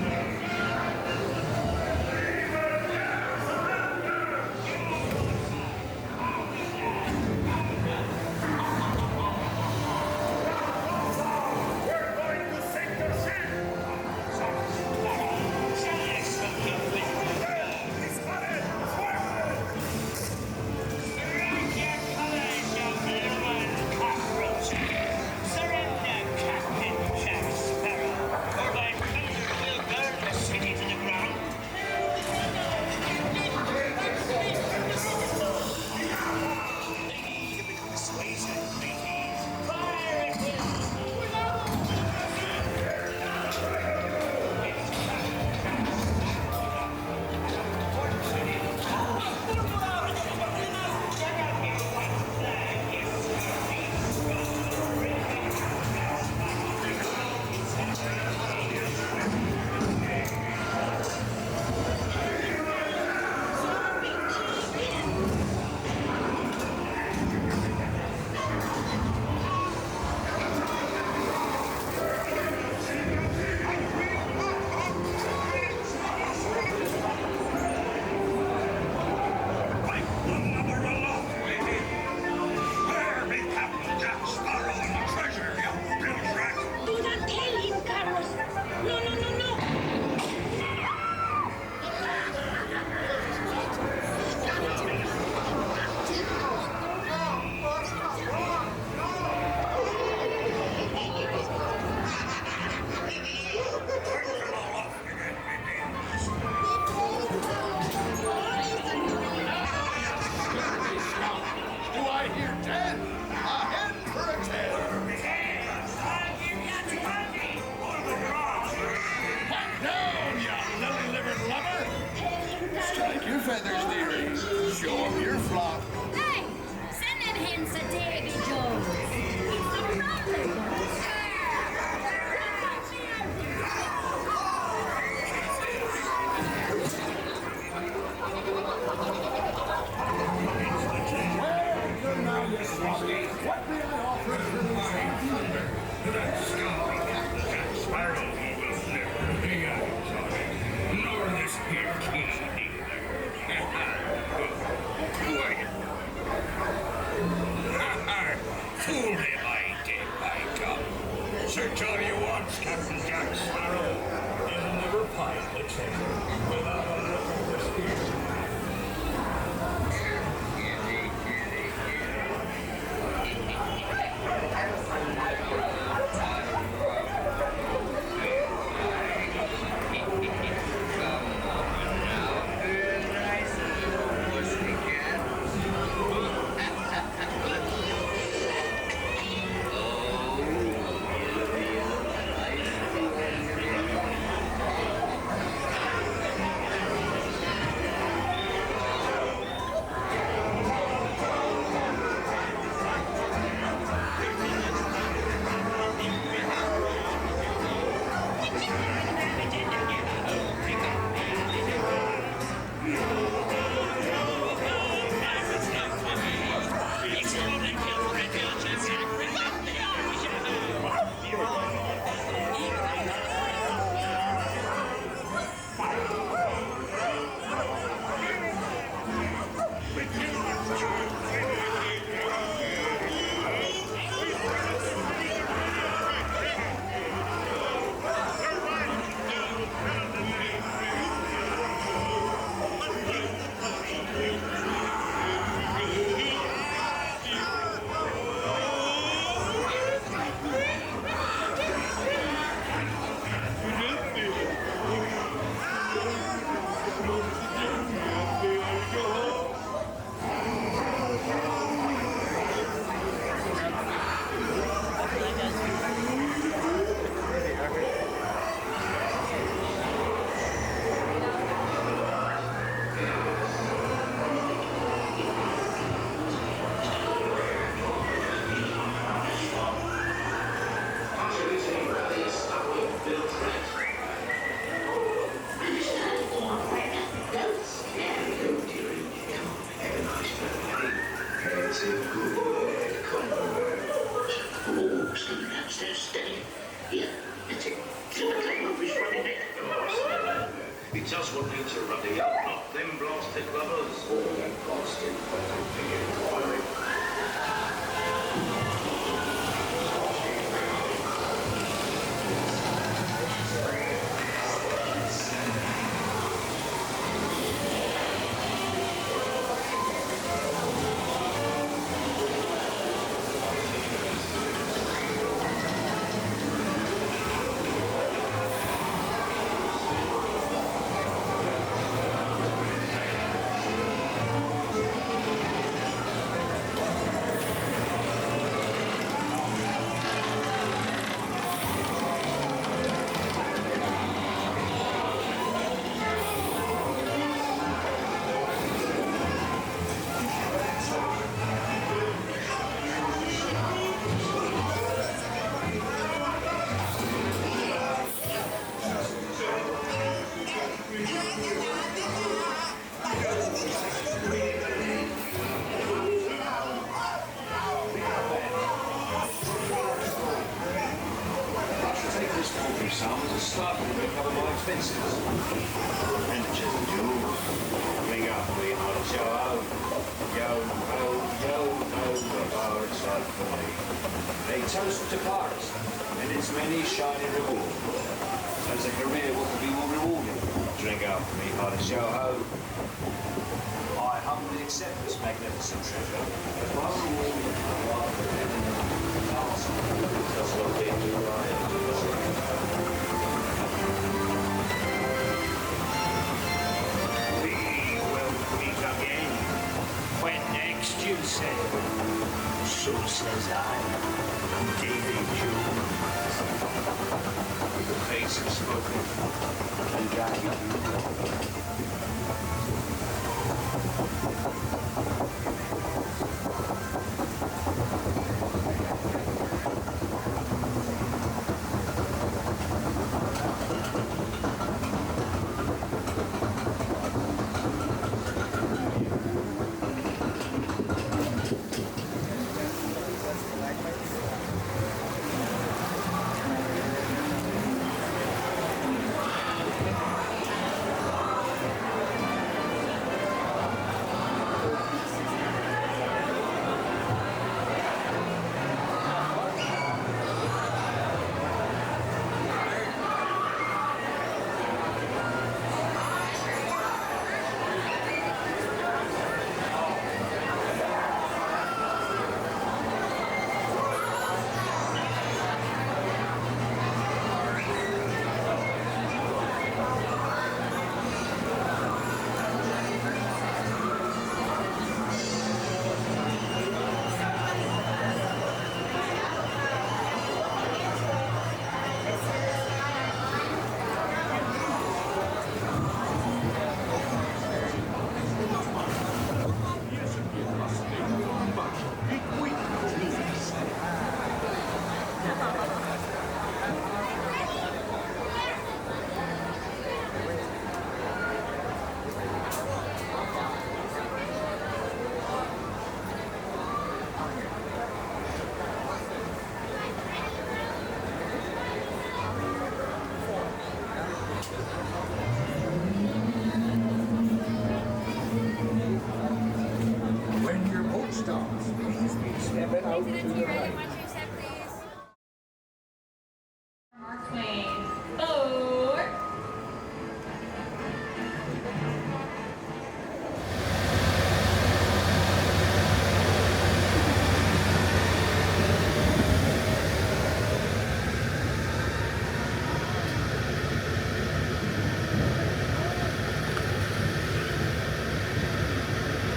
It's us what needs a ruddy up, not them blasted lovers. Or that blasted inquiry.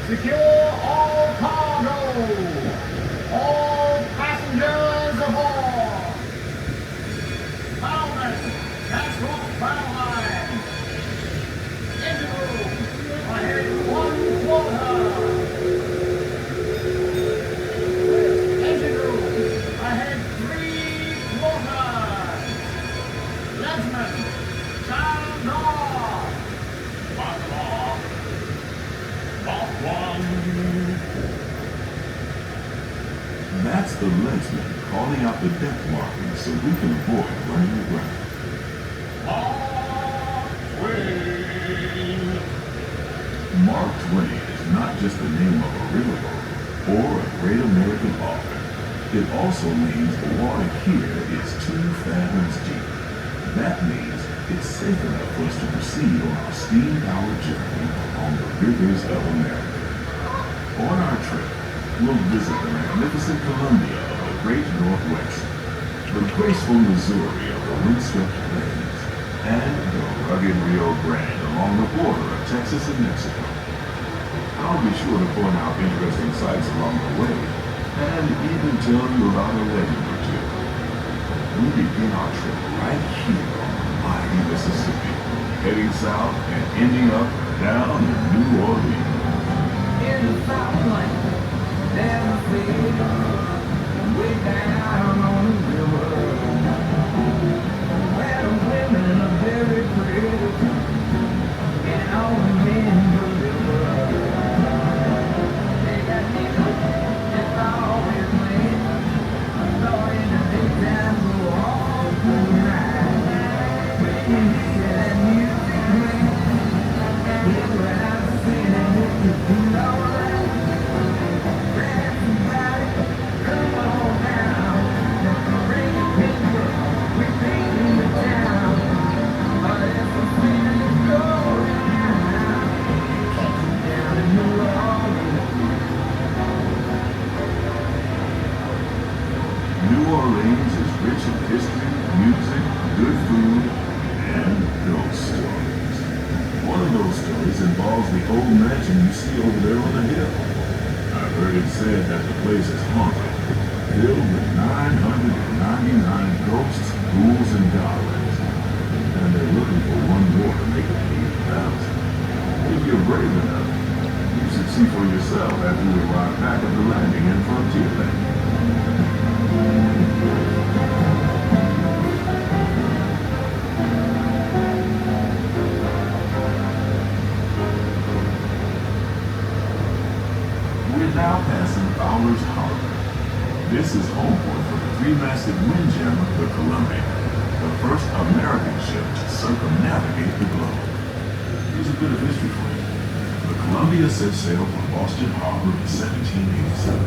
Secure all cargo! All passengers aboard! Falcon, transport battle line! Engine room, ahead 1 quarter! Engine room, ahead 3 quarters! Leadsman, sound off! Mark off! Off 1! That's the leadsman calling out the depth markings so we can avoid running aground. Halfway! Mark Twain is not just the name of a riverboat or a great American author. It also means the water here is 2 fathoms deep. That means it's safe enough for us to proceed on our steam-powered journey on the rivers of America. On our trip, we'll visit the magnificent Columbia of the Great Northwest, the graceful Missouri of the windswept plains, and the rugged Rio Grande along the border of Texas and Mexico. I'll be sure to point out interesting sights along the way, and even tell you about a legend or two. We begin our trip right here on the mighty Mississippi, heading south and ending up down in New Orleans. In the Southland, there's a field way down on the river, where the women are very pretty, and all the men deliver. They got needles, it's always late, so in the daytime go all through the night. When you hear that music play, here's what I'm singing, if you know that. Grab somebody, come on down, bring your people, we paint in the town. Oh, there's some feeling going down, down in New Orleans. New Orleans is rich in history, music, good food, and ghost stories. One of those stories involves the old mansion you see over there on the hill. I've heard it said that the place is haunted, filled with 999 ghosts, ghouls, and goblins. And they're looking for one more to make it 8,000. If you're brave enough, you should see for yourself after we arrive back at the landing in Frontierland. We're now passing Fowler's Harbor. This is homeport for the 3-masted windjammer, the Columbia, the first American ship to circumnavigate the globe. Here's a bit of history for you. The Columbia set sail from Boston Harbor in 1787.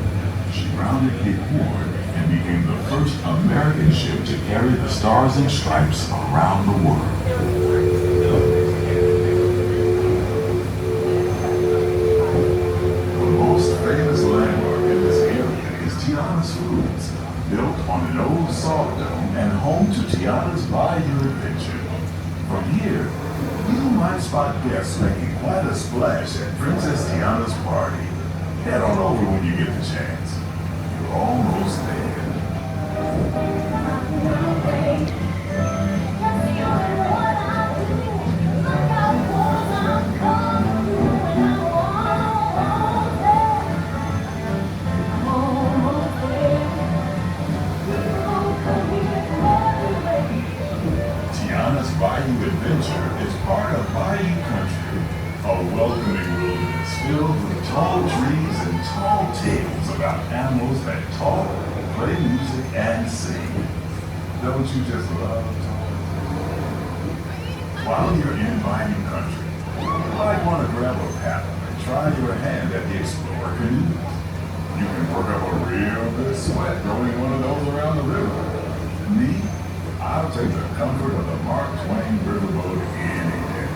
She rounded Cape Horn and became the first American ship to carry the Stars and Stripes around the world. The most famous landmark in this area is Tiana's Foods, built on an old salt dome and home to Tiana's Bayou Adventure. From here, you might spot guests making quite a splash at Princess Tiana's party. Head on over when you get the chance. You're almost there. Tiana's Bayou Adventure is part of Bayou Country, a welcoming wilderness filled with tall trees and tall tales about animals that talk, play music, and sing. Don't you just love talking? While you're in Bayou Country, you might want to grab a paddle and try your hand at the Explorer canoe. You can work up a real good sweat rowing one of those around the river. Me? I'll take the comfort of the Mark Twain Riverboat any day.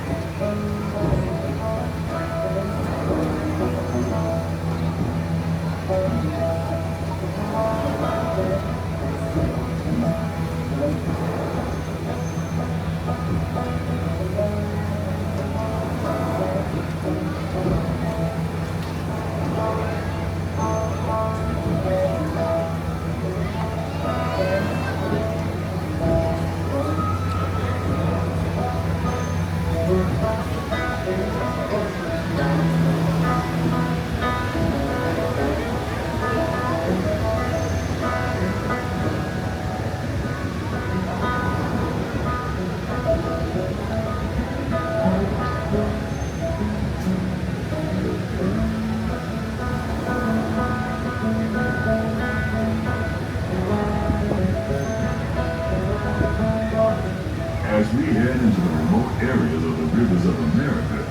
As we head into the remote areas of the rivers of America,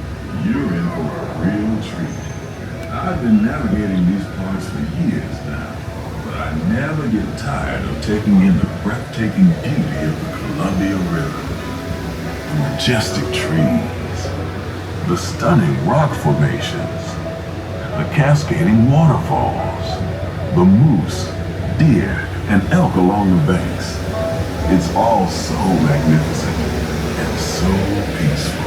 you're in for a real treat. I've been navigating these parts for years now, but I never get tired of taking in the breathtaking beauty of the Columbia River. The majestic trees, the stunning rock formations, the cascading waterfalls, the moose, deer, and elk along the banks. It's all so magnificent and so peaceful.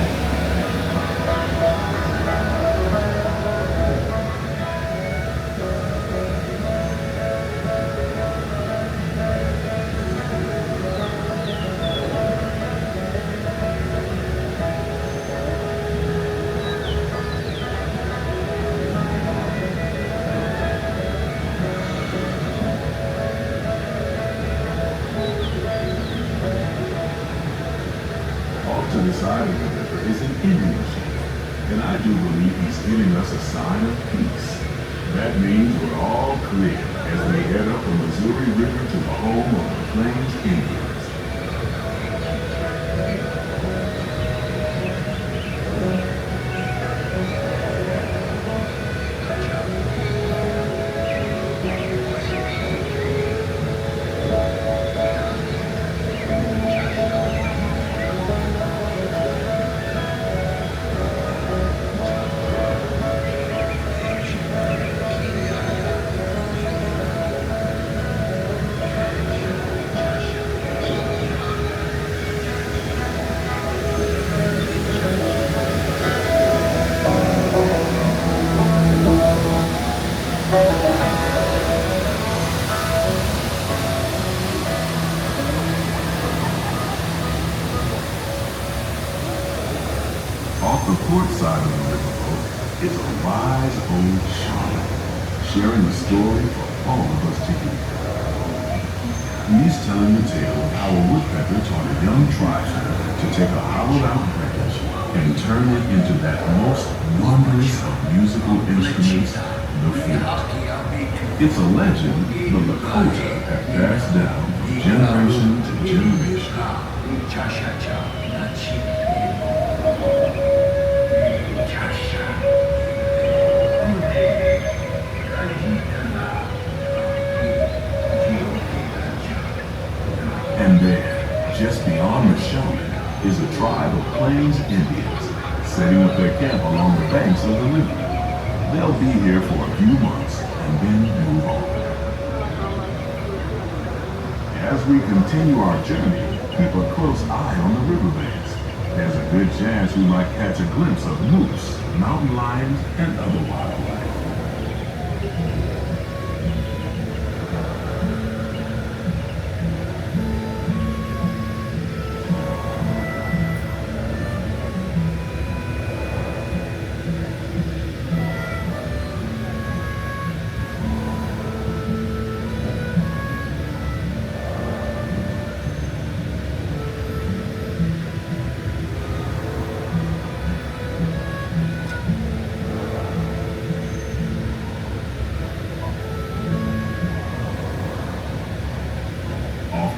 To the side of the river is an Indian chief, and I do believe he's giving us a sign of peace. That means we're all clear as we head up the Missouri River to the home of the Plains Indians. Off the port side of the riverboat is a wise old shaman, sharing a story for all of us to hear. He's telling the tale of how a woodpecker taught a young tribesman to take a hollowed-out branch and turn it into that most wondrous of musical instruments, the flute. It's a legend the Lakota have passed down from generation to generation. And there, just beyond the shaman, is a tribe of Plains Indians setting up their camp along the banks of the river. They'll be here for a few months and then move on. As we continue our journey, keep a close eye on the riverbanks. There's a good chance we might catch a glimpse of moose, mountain lions, and other wildlife.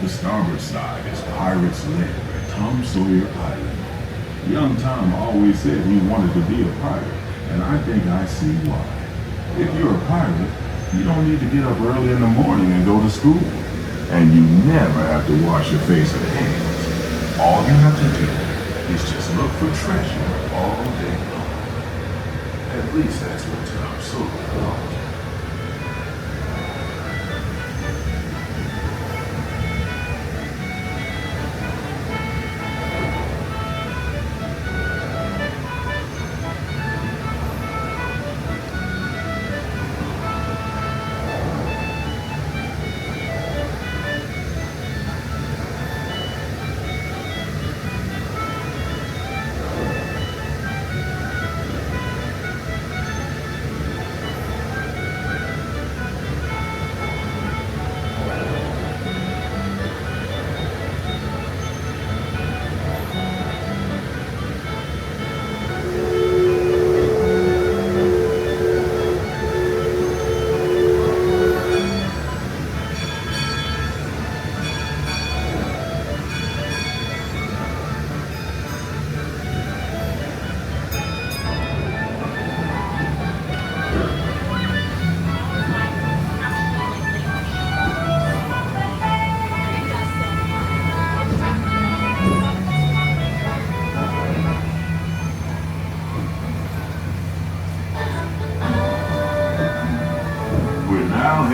The starboard side is Pirate's Lair at Tom Sawyer Island. Young Tom always said he wanted to be a pirate, and I think I see why. If you're a pirate, you don't need to get up early in the morning and go to school. And you never have to wash your face or hands. All you have to do is just look for treasure all day long. At least that's what Tom Sawyer thought.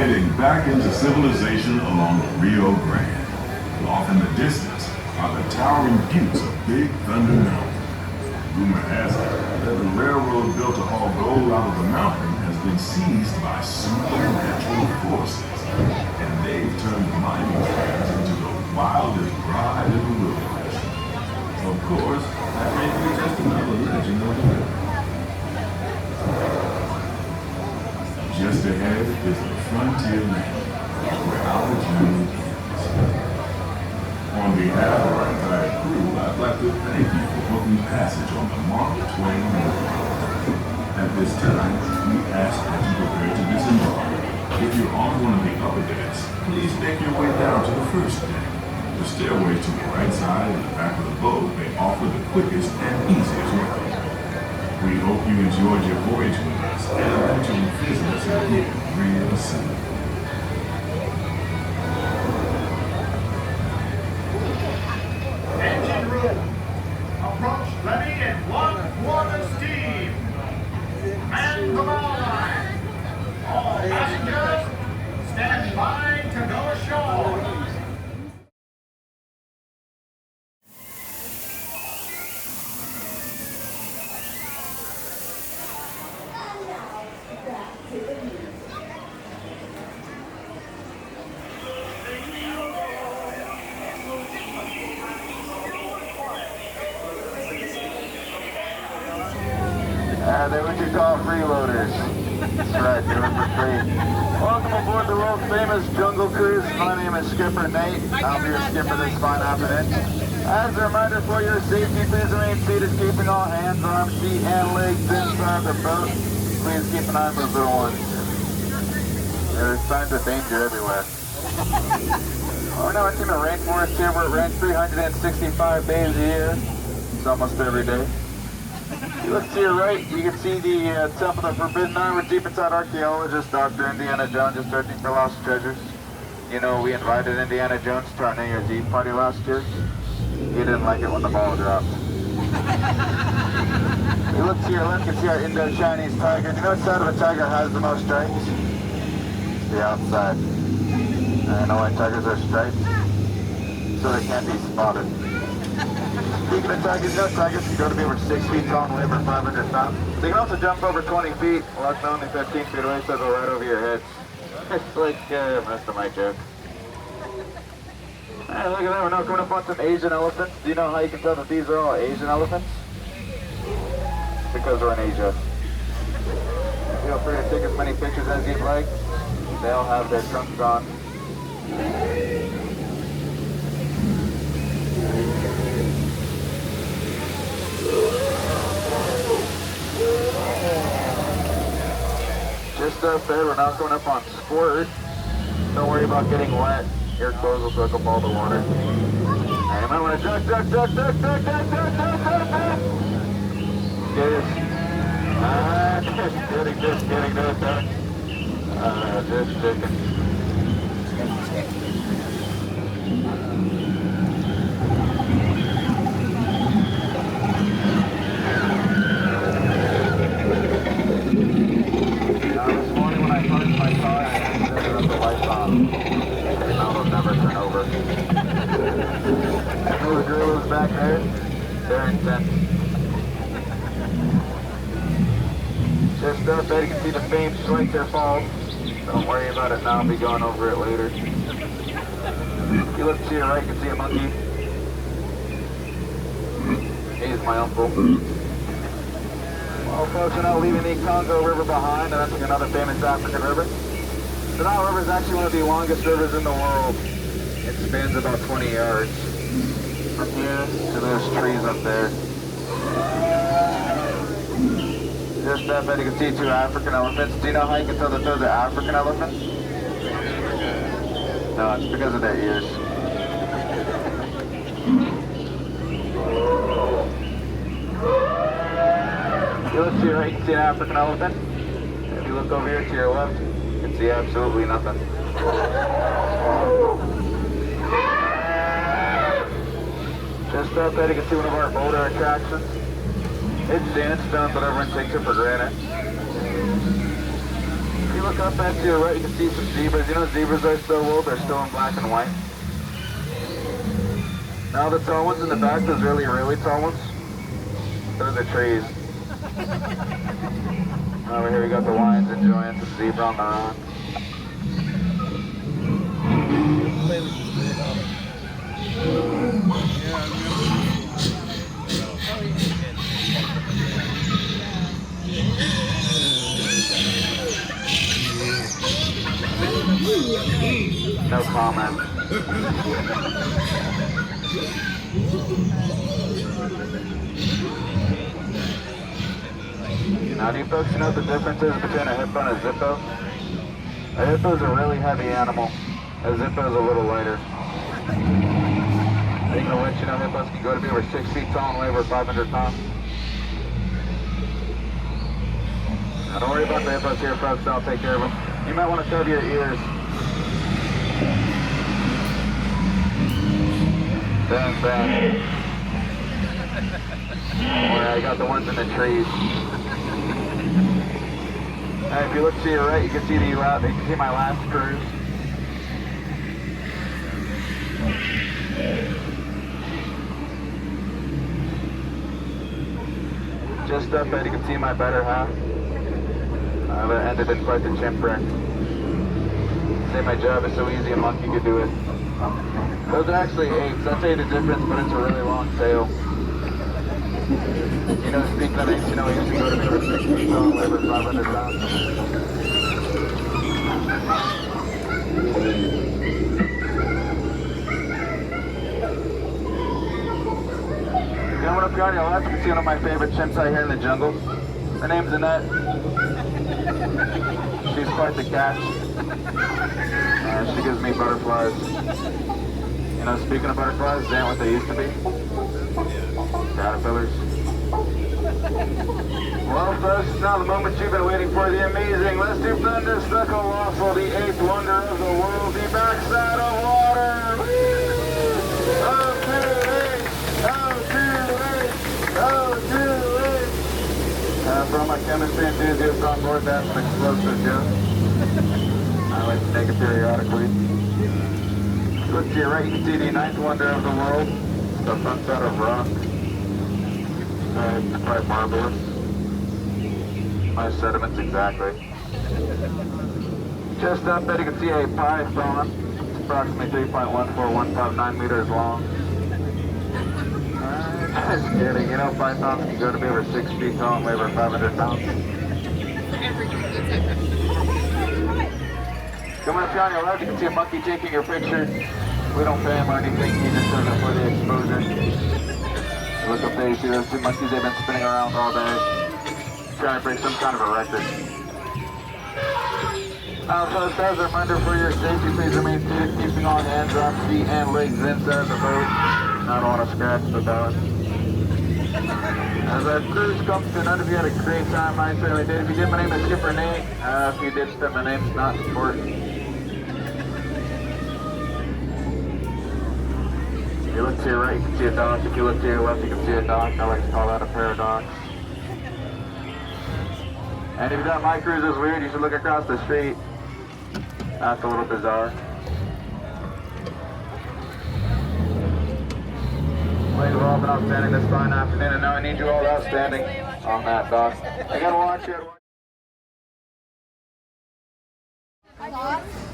heading back into civilization along the Rio Grande. Off in the distance are the towering buttes of Big Thunder Mountain. Rumor has it that the railroad built to haul gold out of the mountain has been seized by supernatural forces, and they've turned the mining claims into the wildest ride in the wilderness. Of course, that may be just another legend of the river. Just ahead is the frontier land, where our journey ends. On behalf of our entire crew, I'd like to thank you for booking passage on the Twain. At this time, we ask that you prepare to disembark. If you're on one of the upper decks, please make your way down to the first deck. The stairway to the right side and the back of the boat may offer the quickest and easiest way. We hope you enjoyed your voyage with us and that you'll visit us again real soon. Engine room. Approach ready at 1 quarter steam. Man the bow line. All passengers, stand by to go ashore. They're what you call freeloaders. That's right, do it for free. Welcome aboard the world famous Jungle Cruise. My name is Skipper Nate. I'll be your skipper this fine afternoon. As a reminder for your safety, please remain seated, keeping all hands, arms, feet, and legs inside the boat. Please keep an eye on those little ones. There's signs of danger everywhere. Oh no, it's in the rainforest here. We're at range 365 days a year. It's almost every day. You look to your right, you can see the Temple of the Forbidden Island. Deep inside, archaeologist Dr. Indiana Jones is searching for lost treasures. You know, we invited Indiana Jones to our New Year's Eve party last year. He didn't like it when the ball dropped. You look to your left, you can see our Indo-Chinese tiger. Do you know what side of a tiger has the most stripes? The outside. I know why tigers are striped? So they can't be spotted. Speaking of tigers, no tigers can go to be over 6 feet tall and weigh over 500 pounds. They can also jump over 20 feet, while it's only 15 feet away, so they'll right over your head. It's like most of my joke. Hey, look at that, we're now coming up on some Asian elephants. Do you know how you can tell that these are all Asian elephants? Because we're in Asia. Feel free to take as many pictures as you'd like. They all have their trunks on. Just up there, we're now coming up on Squirt. Don't worry about getting wet. Your clothes will soak up all the water. And you might want to duck. Get it. Just kidding, duck. Just chicken. Those gorillas back there, they're intense. Just up there, you can see the famed Schweitzer Falls. Don't worry about it now, I'll be going over it later. If you look to your right, you can see a monkey. He's my uncle. Well, folks, we're now leaving the Congo River behind, and that's another famous African river. The Nile River is actually one of the longest rivers in the world. It spans about 20 yards. From here to those trees up there. Just up there you can see 2 African elephants. Do you know how you can tell that those are African elephants? No, it's because of their ears. If you look to your right, you can see an African elephant. If you look over here to your left, you can see absolutely nothing. Just up there you can see one of our boulder attractions. It's sandstone, but everyone takes it for granted. If you look up and to your right, you can see some zebras. You know zebras are still old, they're still in black and white. Now the tall ones in the back, those really, really tall ones, those are trees. Over here we got the lions enjoying some zebra on the run. No comment. Now, do you folks know what the difference is between a hippo and a zippo? A hippo is a really heavy animal. A zippo is a little lighter. I think let you know hippos can go to be over 6 feet tall and weigh over 500 pounds. Now, don't worry about the hippos here, folks. I'll take care of them. You might want to cover your ears. Bang, bang. Alright, I got the ones in the trees. Alright, if you look to your right, you can see you can see my last cruise. Just up ahead, you can see my better half. That ended in quite the chimp wreck. Say my job is so easy, a monkey could do it. Those are actually apes. I'll tell you the difference, but it's a really long tail. You know, speaking of apes, you know, we used to go to over 6 feet tall and over 500 pounds. Coming up here on your left, you can see one of my favorite chimps out here in the jungle. Her name's Annette. She's quite the cat. She gives me butterflies. You know, speaking of butterflies, they aren't what they used to be. Caterpillars. Well, folks, now the moment you've been waiting for, the amazing. Let's do Thundersuckle Waffle, the 8th wonder of the world, the backside of water. Oh, too late. Oh, too late. Oh, too late. For all my chemistry enthusiasts on board, that's an explosive joke. I like to take it periodically. Look to your right, you can see the 9th wonder of the world, the front side of rock. It's quite marvelous. My sediments exactly. Just up there you can see a python. It's approximately 3.14159 meters long. Just kidding, you know pythons can go to be over 6 feet tall and weigh over 500 pounds. Coming up here on your left, you can see a monkey taking your picture. We don't pay him or anything, he just does it for the exposure. Look up there, you see those two monkeys, they've been spinning around all day, trying to break some kind of a record. Folks, as a reminder for your safety, please remain seated, keeping all hands on feet and legs inside the boat. I don't want to scratch the boat. As our cruise comes to an end, if you had a great time, I certainly did. If you did, my name is Skipper Nate. If you did, my name's not important. If you look to your right, you can see a dock. If you look to your left, you can see a dock. I like to call that a paradox. And if you thought my cruise is weird, you should look across the street. That's a little bizarre. Well, you've all been outstanding this fine afternoon, and now I need you all outstanding on that dock. I gotta watch it.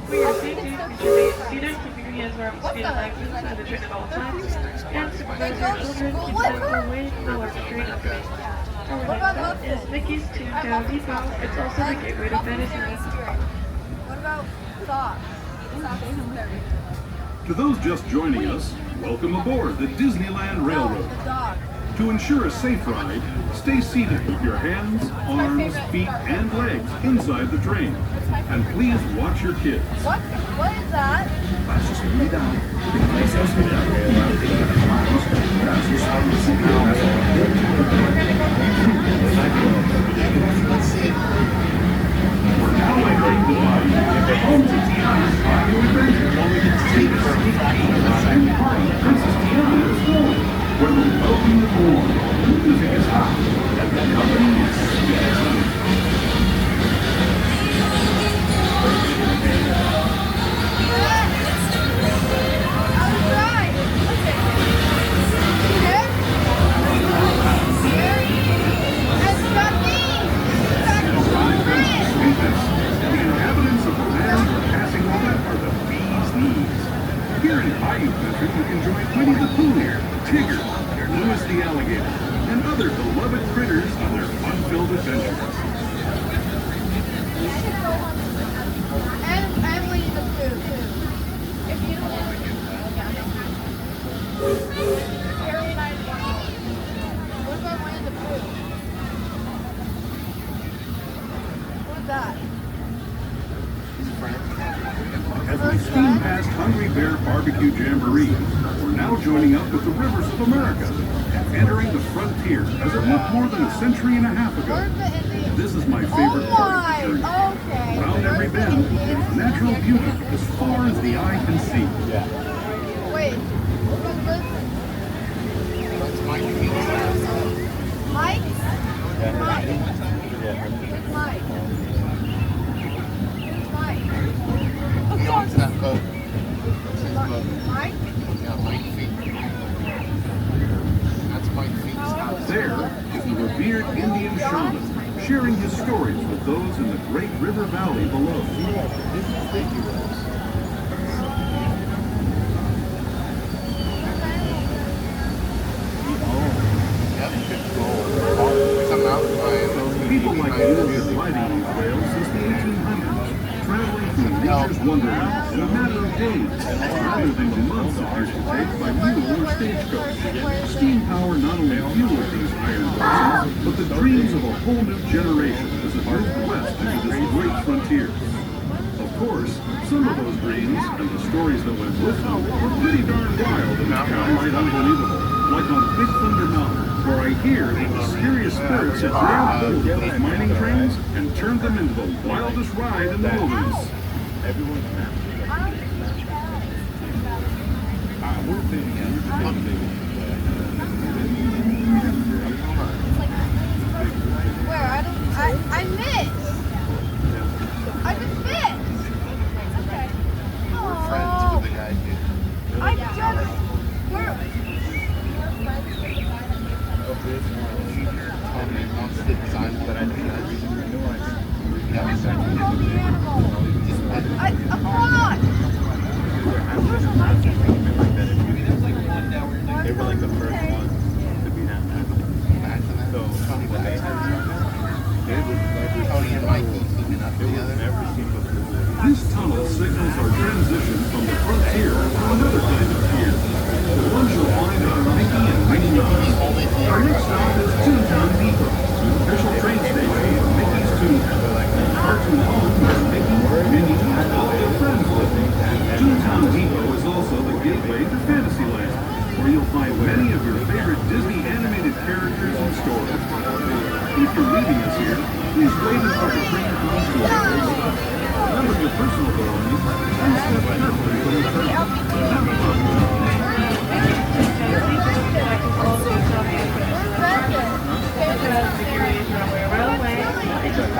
For your safety, please remain seated, keeping your hands around the speed of legs inside the train at all times, and supervise your children, keep them away from the large train underneath. Our next stop is Mickey's Toontown Depot. It's also the gateway to Fantasyland. What about socks? To those just joining us, welcome aboard the Disneyland Railroad. To ensure a safe ride, stay seated with your hands, arms, feet, and legs inside the train. And please watch your kids. What is that? We're now entering the Bayou, home to Tiana's Bayou Adventure. Take us to the second part of Princess Tiana's story, where the welcome is warm, the music is hot, and the company is sweet. beloved critters on their fun-filled adventures. And Winnie the Pooh, too. If you don't want to get Very nice one. What about Winnie the Pooh? What's that? As we steam past Hungry Bear Barbecue Jamboree, we're now joining up with the rivers of America and entering the frontier as it looked more than a century and a half ago. This is my favorite part of the journey. Around every bend, there's natural beauty as far as the eye can see. Wait, That's Mike. Mike? Yeah. Mike. Yeah. Mike. Mike. No, it's that boat. It's his boat. Mike? Yeah, Mike Feet. That's Mike Feet's house. There is the revered Indian shaman, sharing his stories with those in the great river valley below. People like you have been riding these rails since the 1800s, traveling through nature's wonderland in a matter of days, rather than the months it used to take by mule or stagecoach. Steam power not only fueled these iron horses, but the dreams of a whole new generation as it moved west into this great frontier. Of course, some of those dreams and the stories that went with them were pretty darn wild and downright unbelievable, like on Big Thunder Mountain, where I hear the mysterious spirits have grabbed hold of those mining trains and turned them into the wildest ride in the wilderness. Everyone's Where? I missed. I just missed. Okay. We're friends with the guy here. I just. Where? Tommy wants the design that I did. They were like the first ones to be that. Imagine that. So Tony was Tony and Mikey teaming up together. This tunnel signals our transition from the frontier to another kind of tier. The one you'll find on Mickey and Winnie Mouse. Our next stop is Toontown Depot, the official train station of Mickey's Toontown. Cartoon home where Mickey, Minnie, and all their friends live. Toontown Depot is also the gateway to Fantasyland, where you'll find many of your favorite Disney animated characters and stories. If you're leaving us here, please wait until the train comes to a close. Remember your personal belongings and step carefully from the train. Have fun.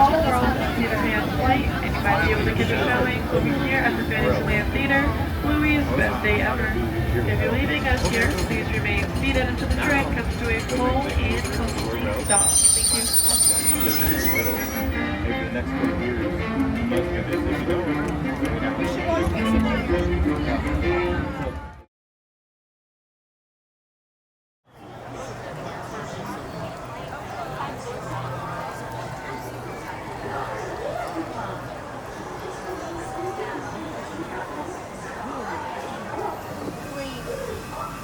All the world Peter Pan's flight, and you might be able to get a showing over here at the Fantasyland Theater. Louie's best day ever. If you're leaving us here, please remain seated until the train comes to a full and complete stop. Thank you. Maybe the next 4 years, most of it is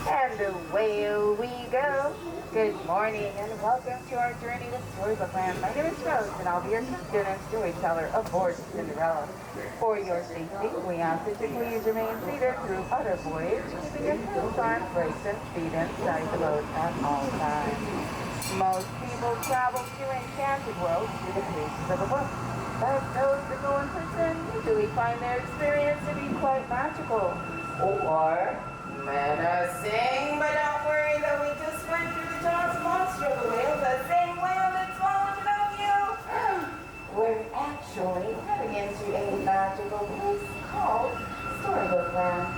And away we go. Good morning and welcome to our journey to Storybook Land. My name is Rose and I'll be your student storyteller aboard Cinderella. For your safety, we ask that you please remain seated throughout our voyage, keeping your heels, arms, legs, and feet inside the boat at all times. Most people travel to Enchanted world through the pages of a book. But those that go in person usually find their experience to be quite magical. Or menacing, but don't worry though, we just went through the jaws monster of the whale, the same whale that swallowed Pinocchio. We're actually heading into a magical place called Storybook Land.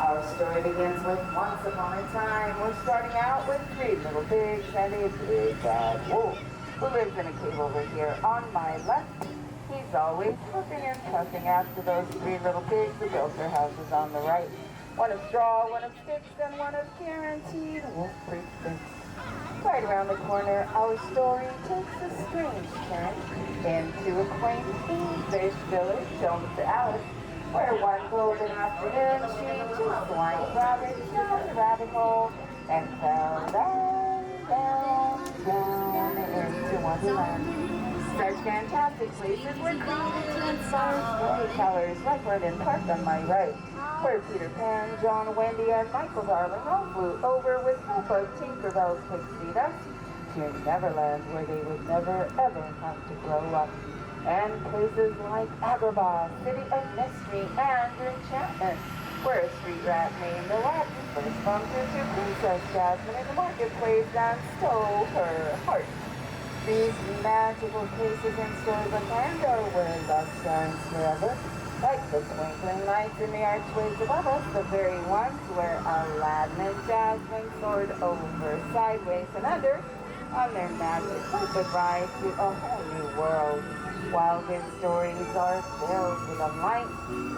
Our story begins with once upon a time. We're starting out with 3 little pigs and a big bad wolf who lives in a cave over here on my left. He's always puffing and puffing after those 3 little pigs who built their houses on the right. One of straw, one of sticks, and one of guaranteed wolf-proof sticks. Right around the corner, our story takes a strange turn into a quaint fish village home to Alice, where one golden afternoon she just like rabbits down the rabbit hole and fell down into Wonderland. Such fantastic places were created to inspire storytellers like right in park on my right, where Peter Pan, John, Wendy, and Michael Darling all flew over with help of Tinkerbell's pixie dust to Neverland, where they would never ever have to grow up. And places like Agrabah, City of Mystery, and Enchantment, where a street rat named Aladdin first bumped into Princess Jasmine in the marketplace and stole her heart. These magical places in Storybook Land are where love shines forever, like the twinkling lights in the archways above us, the very ones where Aladdin and Jasmine soared over, sideways, and under on their magic carpet ride to a whole new world. While his stories are filled with a light,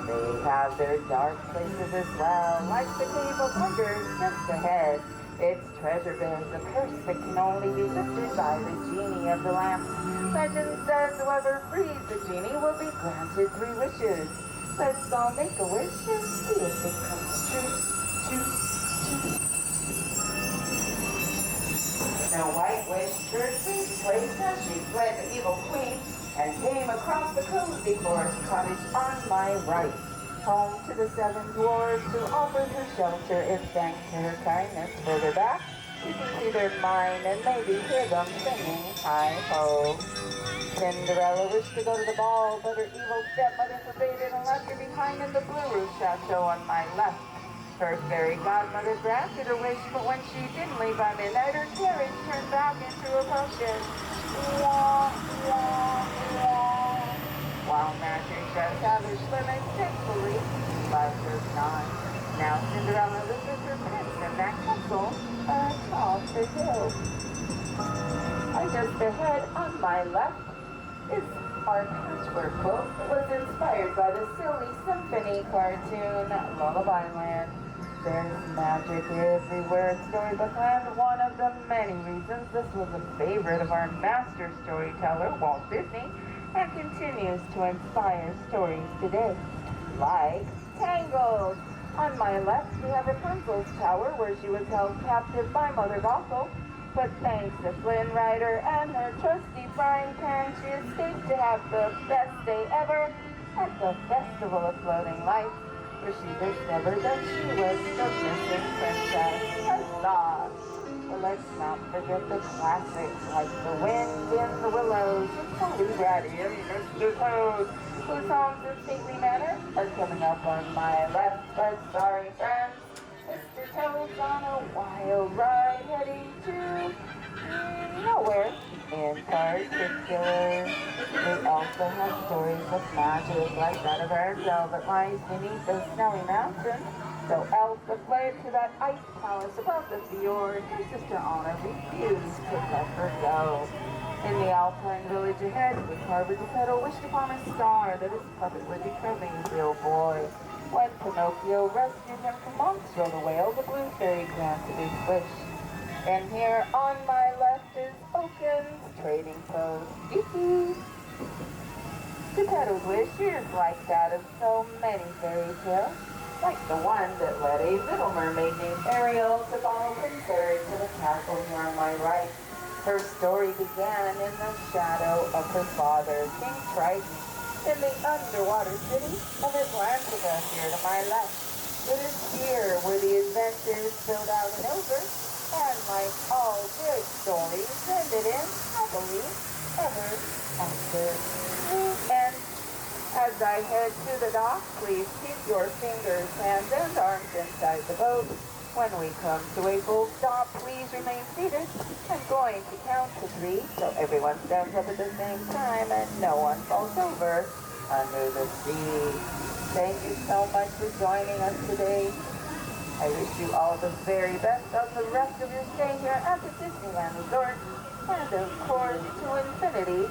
they have their dark places as well, like the Cave of Wonders just ahead. Its treasure bears a curse that can only be lifted by the genie of the lamp. Legend says whoever frees the genie will be granted 3 wishes. Let's all make a wish and see if it comes true. Snow White wished for a safe place as she fled the evil queen and came across the cozy forest cottage on my right, home to the 7 dwarves who offered her shelter in thanks to her kindness. Further back, you can see their mine and maybe hear them singing hi-ho. Cinderella wished to go to the ball, but her evil stepmother forbade it and left her behind in the Blue Roof Chateau on my left. Her fairy godmother granted her wish, but when she didn't leave by midnight, her carriage turned back into a pumpkin. Wah, wah, wah. While Magic does have her swimming thankfully, life does not. Now Cinderella lives with her prince in that castle atop the hill. Just ahead on my left is our patchwork book. It was inspired by the silly symphony cartoon Lullaby Land. There's magic everywhere at Storybook Land. One of the many reasons this was a favorite of our master storyteller, Walt Disney, and continues to inspire stories today, like Tangled. On my left, we have Rapunzel's tower, where she was held captive by Mother Gothel, but thanks to Flynn Rider and her trusty frying pan, she escaped to have the best day ever at the Festival of Floating Lights, where she discovered that she was the missing princess. Huzzah! But let's not forget the classics like The Wind in the Willows, Polly Ratty and Mr. Toad, whose songs in stately manner are coming up on my left. But sorry friends, Mr. Toad's on a wild ride heading to nowhere in particular. We also have stories of magic like that of Ariel that lies beneath the snowy mountains. So Elsa fled to that ice palace above the fjord. Her sister Anna refused to let her go. In the Alpine village ahead, the carver Geppetto wished upon a star that his puppet would become a real boy. When Pinocchio rescued him from Monstro the whale, the blue fairy granted his wish. And here on my left is Oaken's trading post. Geppetto's wish is like that of so many fairy tales, like the one that led a little mermaid named Ariel to follow Prince Eric to the castle here on my right. Her story began in the shadow of her father, King Triton, in the underwater city of Atlantica here to my left. It is here where the adventures spilled out and over, and like all good stories, ended in happily ever after. And as I head to the dock, please keep your fingers, hands, and arms inside the boat. When we come to a full stop, please remain seated. I'm going to count to 3 so everyone stands up at the same time and no one falls over under the sea. Thank you so much for joining us today. I wish you all the very best of the rest of your stay here at the Disneyland Resort, and of course to infinity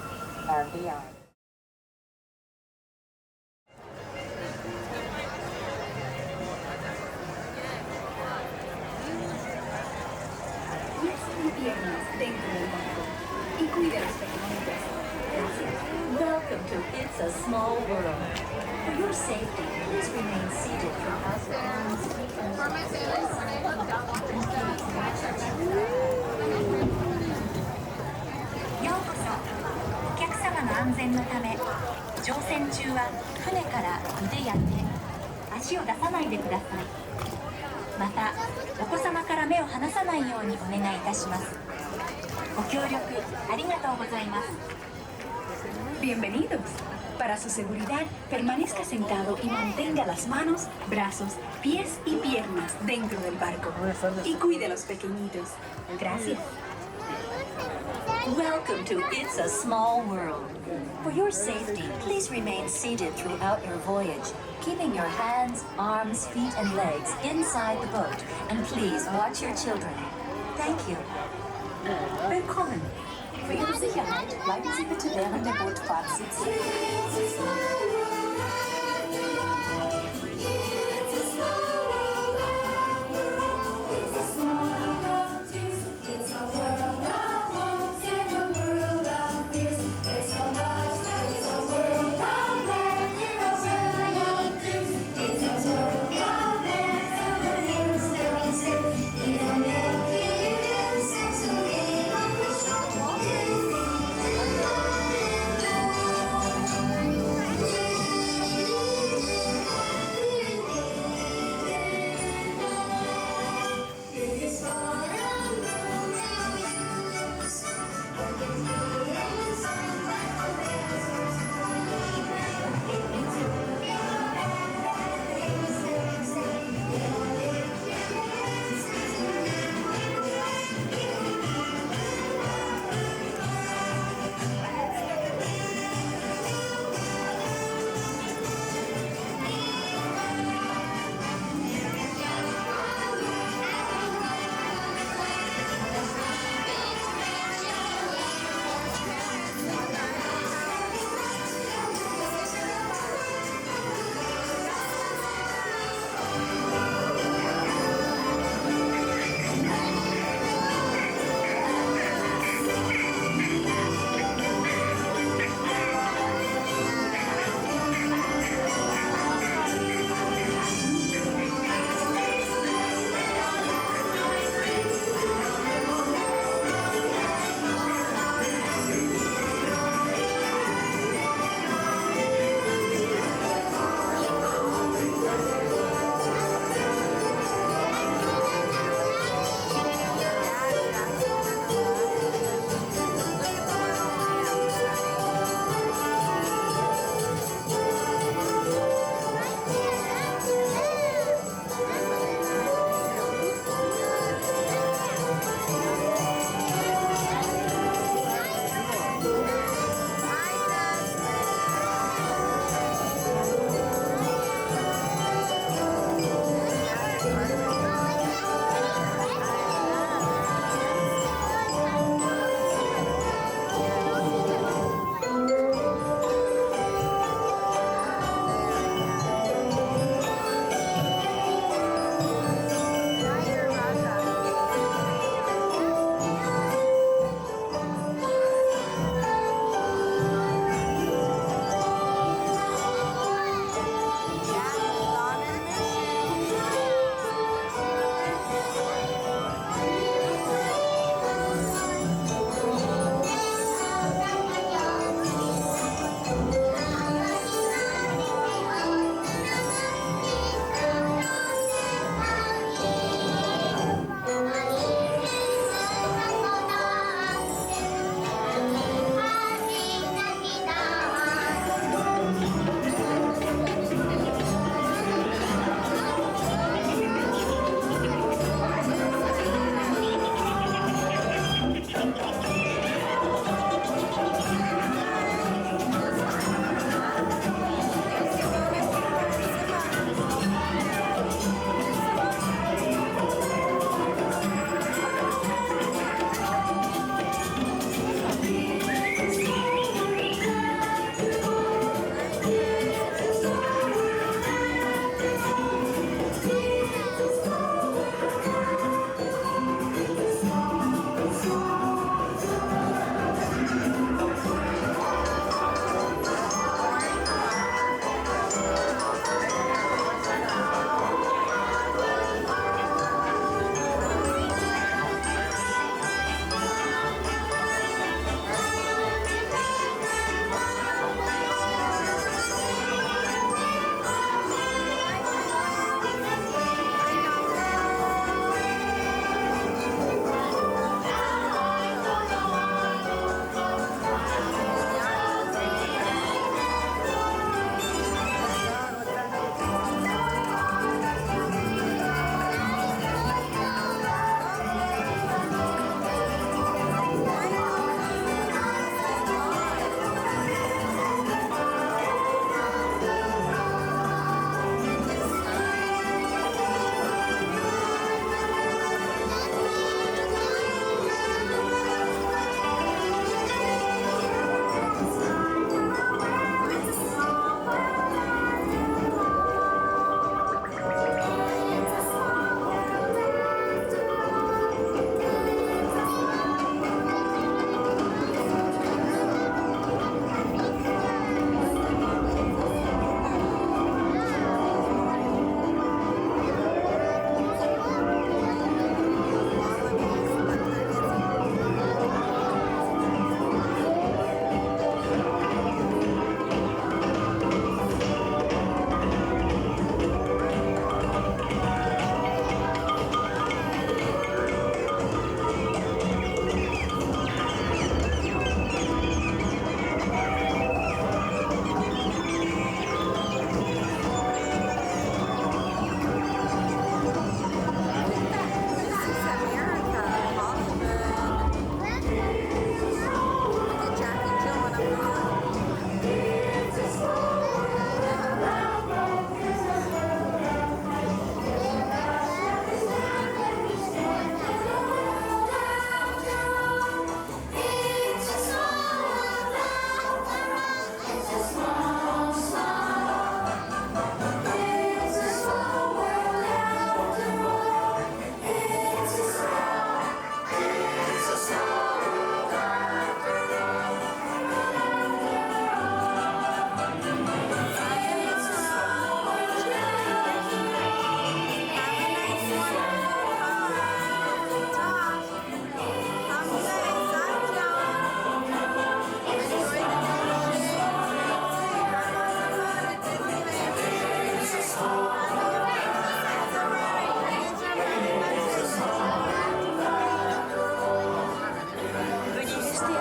and beyond. Be Welcome to It's a Small World. For your safety, please remain seated throughout theようこそ。お客様の安全のため、乗船中は船から腕や手、足を出さないでください。また、お子様から目を離さないようにお願いいたします。ご協力ありがとうございます。Bienvenidos. Para su seguridad, permanezca sentado y mantenga las manos, brazos, pies y piernas dentro del barco. Y cuide a los pequeñitos. Gracias. Welcome to It's a Small World. For your safety, please remain seated throughout your voyage, keeping your hands, arms, feet, and legs inside the boat. And please watch your children. Thank you. Willkommen. Für Ihre Sicherheit bleiben Sie bitte während der Bootfahrt sitzen.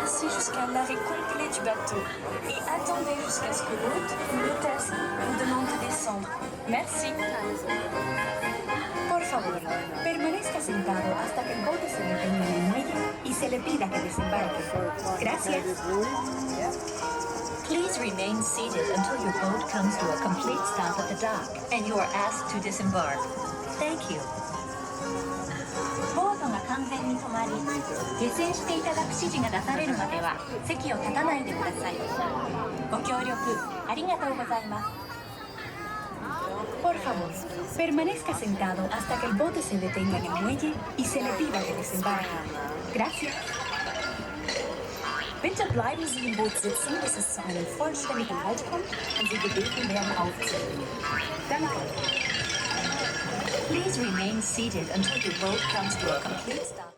Merci jusqu'à l'arrêt complet du bateau. Et attendez jusqu'à ce que l'hôte ou l'hôtesse vous demande de descendre. Merci. Por favor, permanezca sentado hasta que el bote se detenga en el muelle y se le pida que desembarque. Gracias. Please remain seated until your boat comes to a complete stop at the dock and you are asked to disembark. Thank you. ボートが完全に止まり、下船していただく指示が出されるまでは席を立たないでください。ご協力ありがとうございます。Por favor, permanezca sentado hasta que el bote se detenga en el muelle y se le pida que desembarque. Gracias. Bitte bleiben Sie im Boot sitzen, bis es zu einem vollständigen Halt kommt und Sie gebeten werden aufzuspringen. Danke. Please remain seated until your boat comes to a complete stop.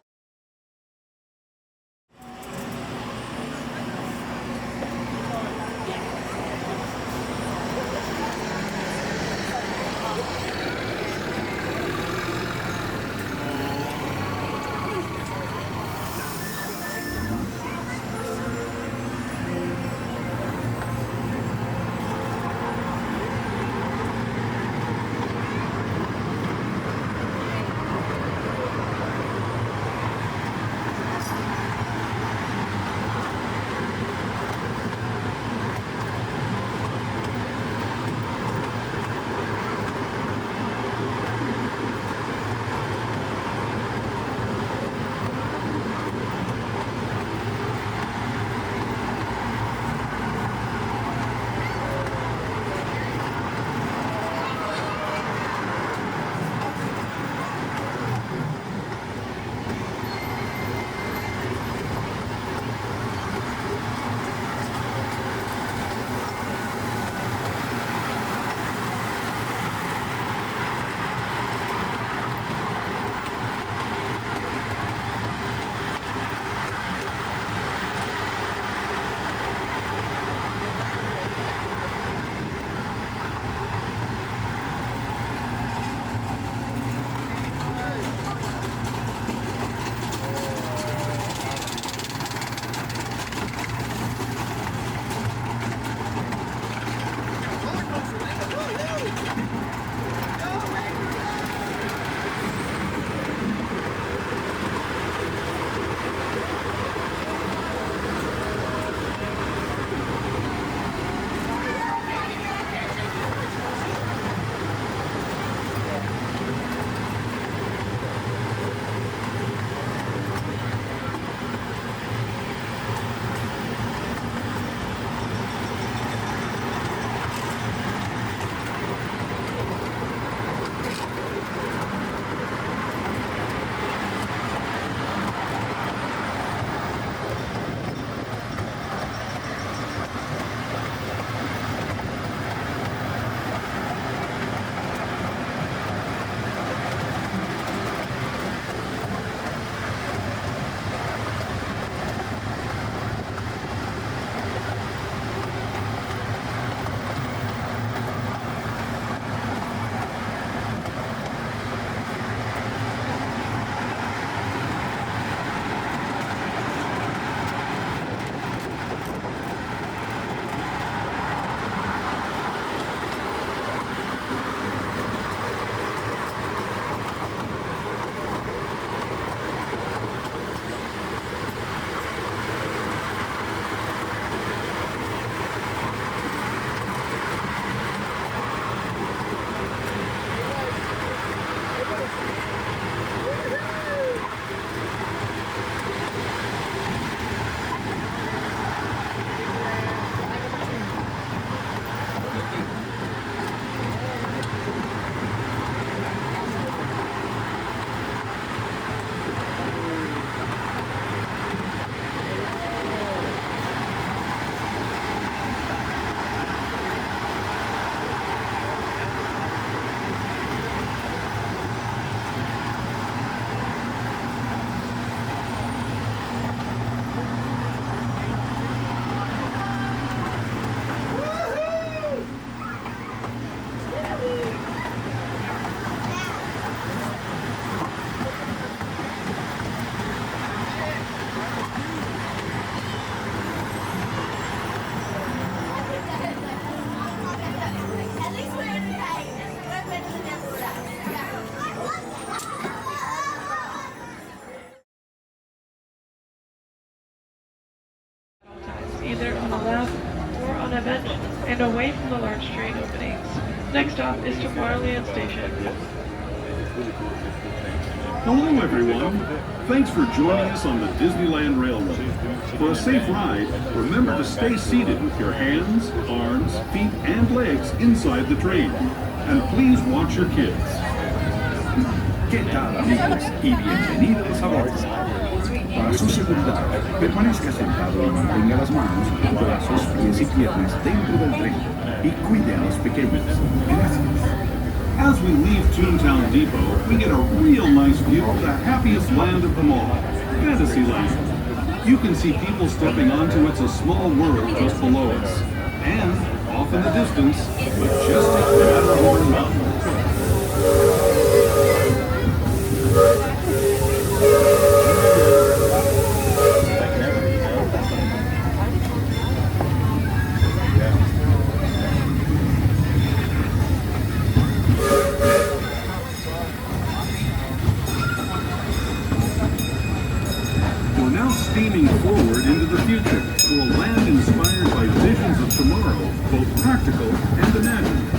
either on a lap or on a bench and away from the large train openings. Next stop is Tomorrowland Station. Hello everyone! Thanks for joining us on the Disneyland Railroad. For a safe ride, remember to stay seated with your hands, arms, feet, and legs inside the train. And please watch your kids. ¿Qué tal, amigos? Y bienvenidos a bordo. Para su seguridad, permanezca sentado y mantenga las manos, brazos, pies y piernas dentro del tren. Y cuide a los pequeños. Gracias. As we leave Toontown Depot, we get a real nice view of the happiest land of them all, Fantasyland. You can see people stepping onto It's a Small World just below us. And, off in the distance, majestic Matterhorn Mountains. Steaming forward into the future to a land inspired by visions of tomorrow, both practical and imagined.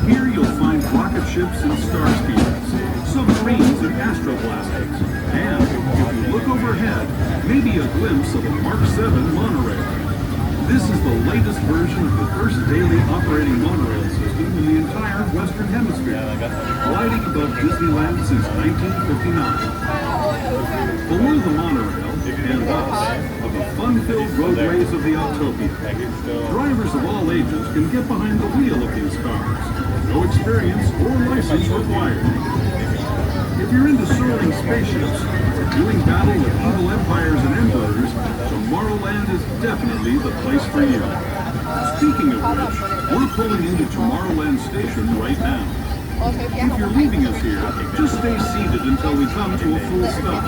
Here you'll find rocket ships and star speeders, submarines and astroblasters, and if you look overhead, maybe a glimpse of a Mark 7 monorail. This is the latest version of the first daily operating monorail system in the entire Western Hemisphere, gliding above Disneyland since 1959. Below the monorail, and us, are the fun-filled roadways of the Autopia. Drivers of all ages can get behind the wheel of these cars. No experience or license required. If you're into soaring spaceships or doing battle with evil empires and emperors, Tomorrowland is definitely the place for you. Speaking of which, we're pulling into Tomorrowland Station right now. If you're leaving us here, just stay seated until we come to a full stop.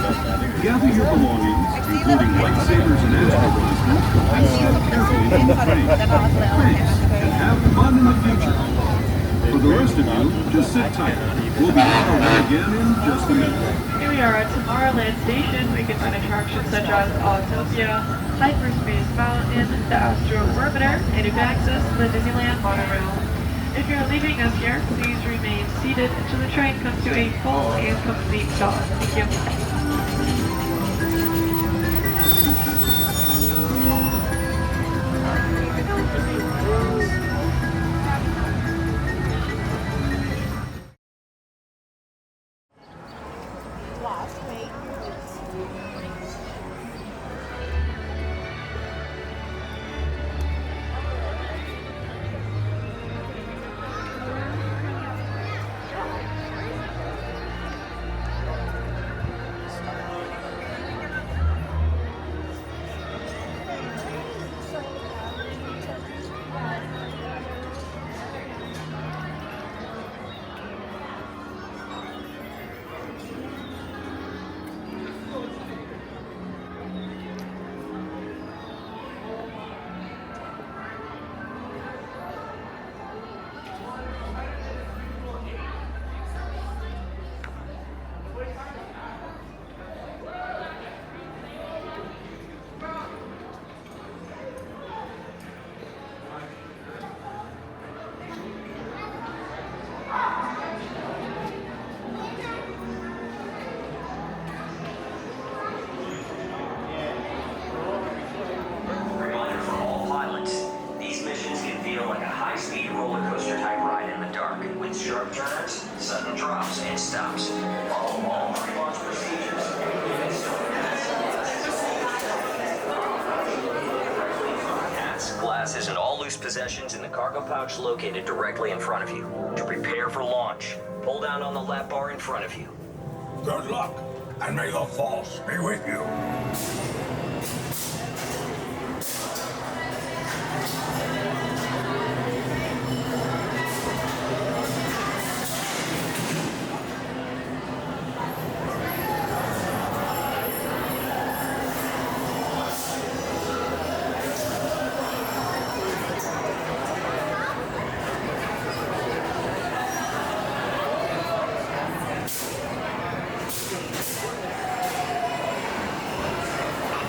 Gather your belongings, including lightsabers and astroblasters, and step carefully from the train. Thanks, and have fun in the future. For the rest of you, just sit tight. We'll be on our way again in just a minute. Here we are at Tomorrowland Station. We can find attractions such as Autopia, Hyperspace Mountain, the Astro Orbitor, and you can access the Disneyland Monorail. If you're leaving us here, please remain seated until the train comes to a full and complete stop. Thank you. Sharp turns, sudden drops, and stops. Follow all pre-launch procedures. Hats, glasses, and all loose possessions in the cargo pouch located directly in front of you. To prepare for launch, pull down on the lap bar in front of you. Good luck, and may the Force be with you.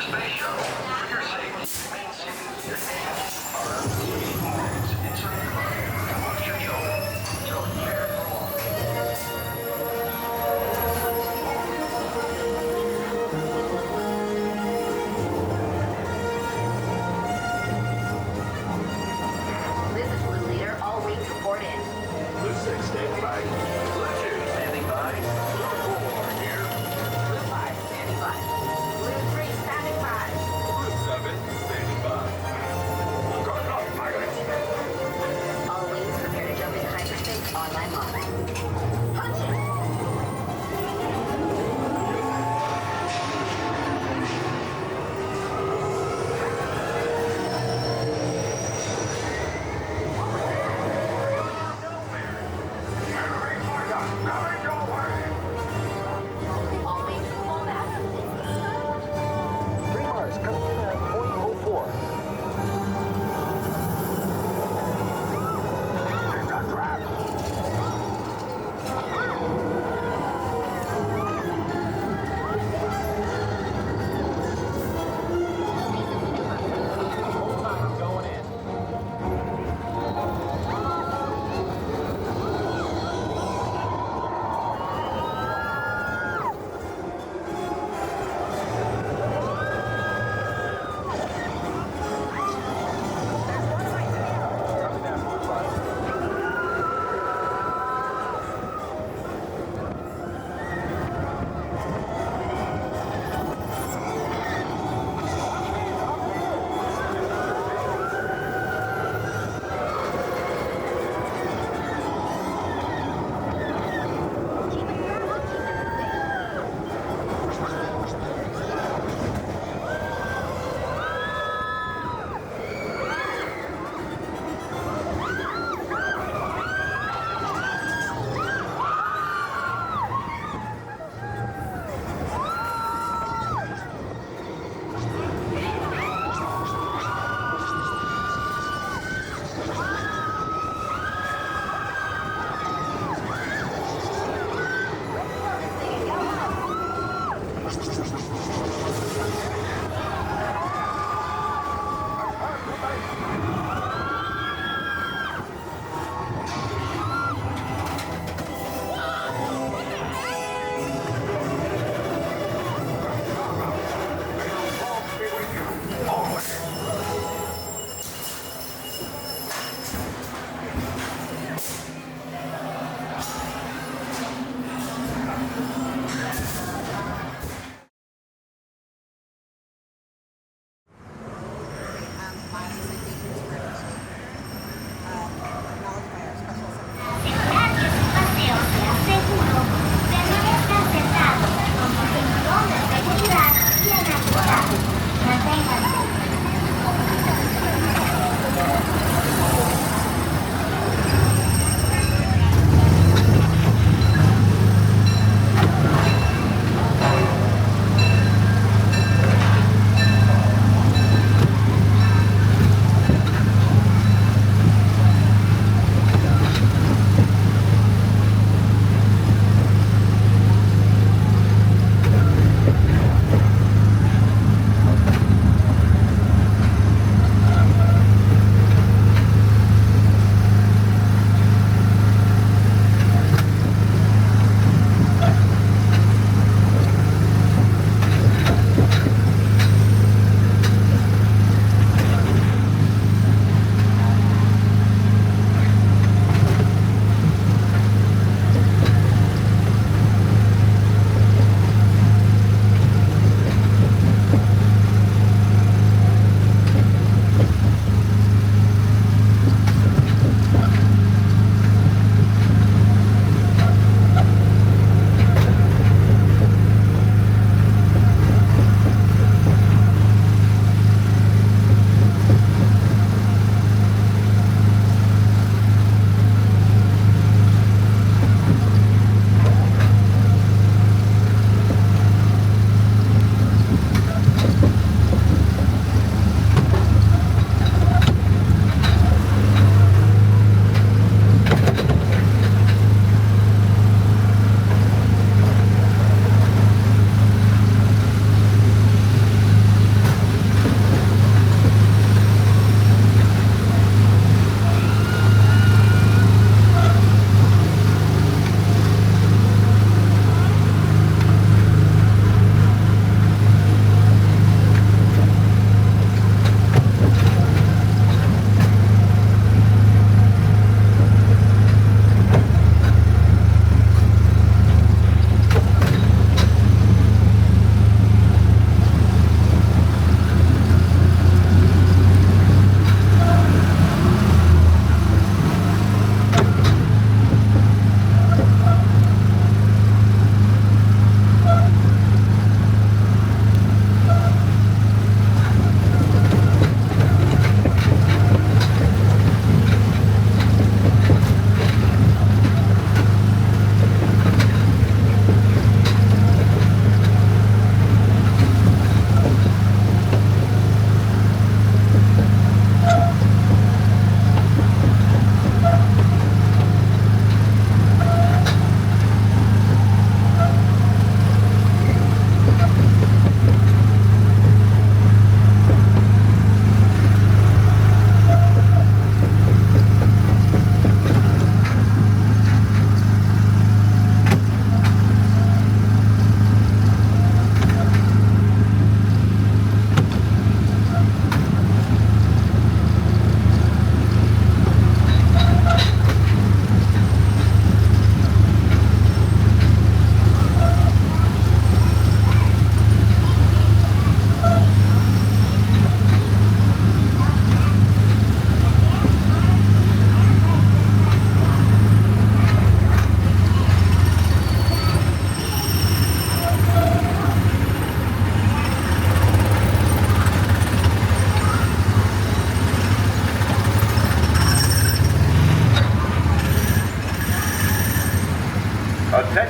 Space Shuttle.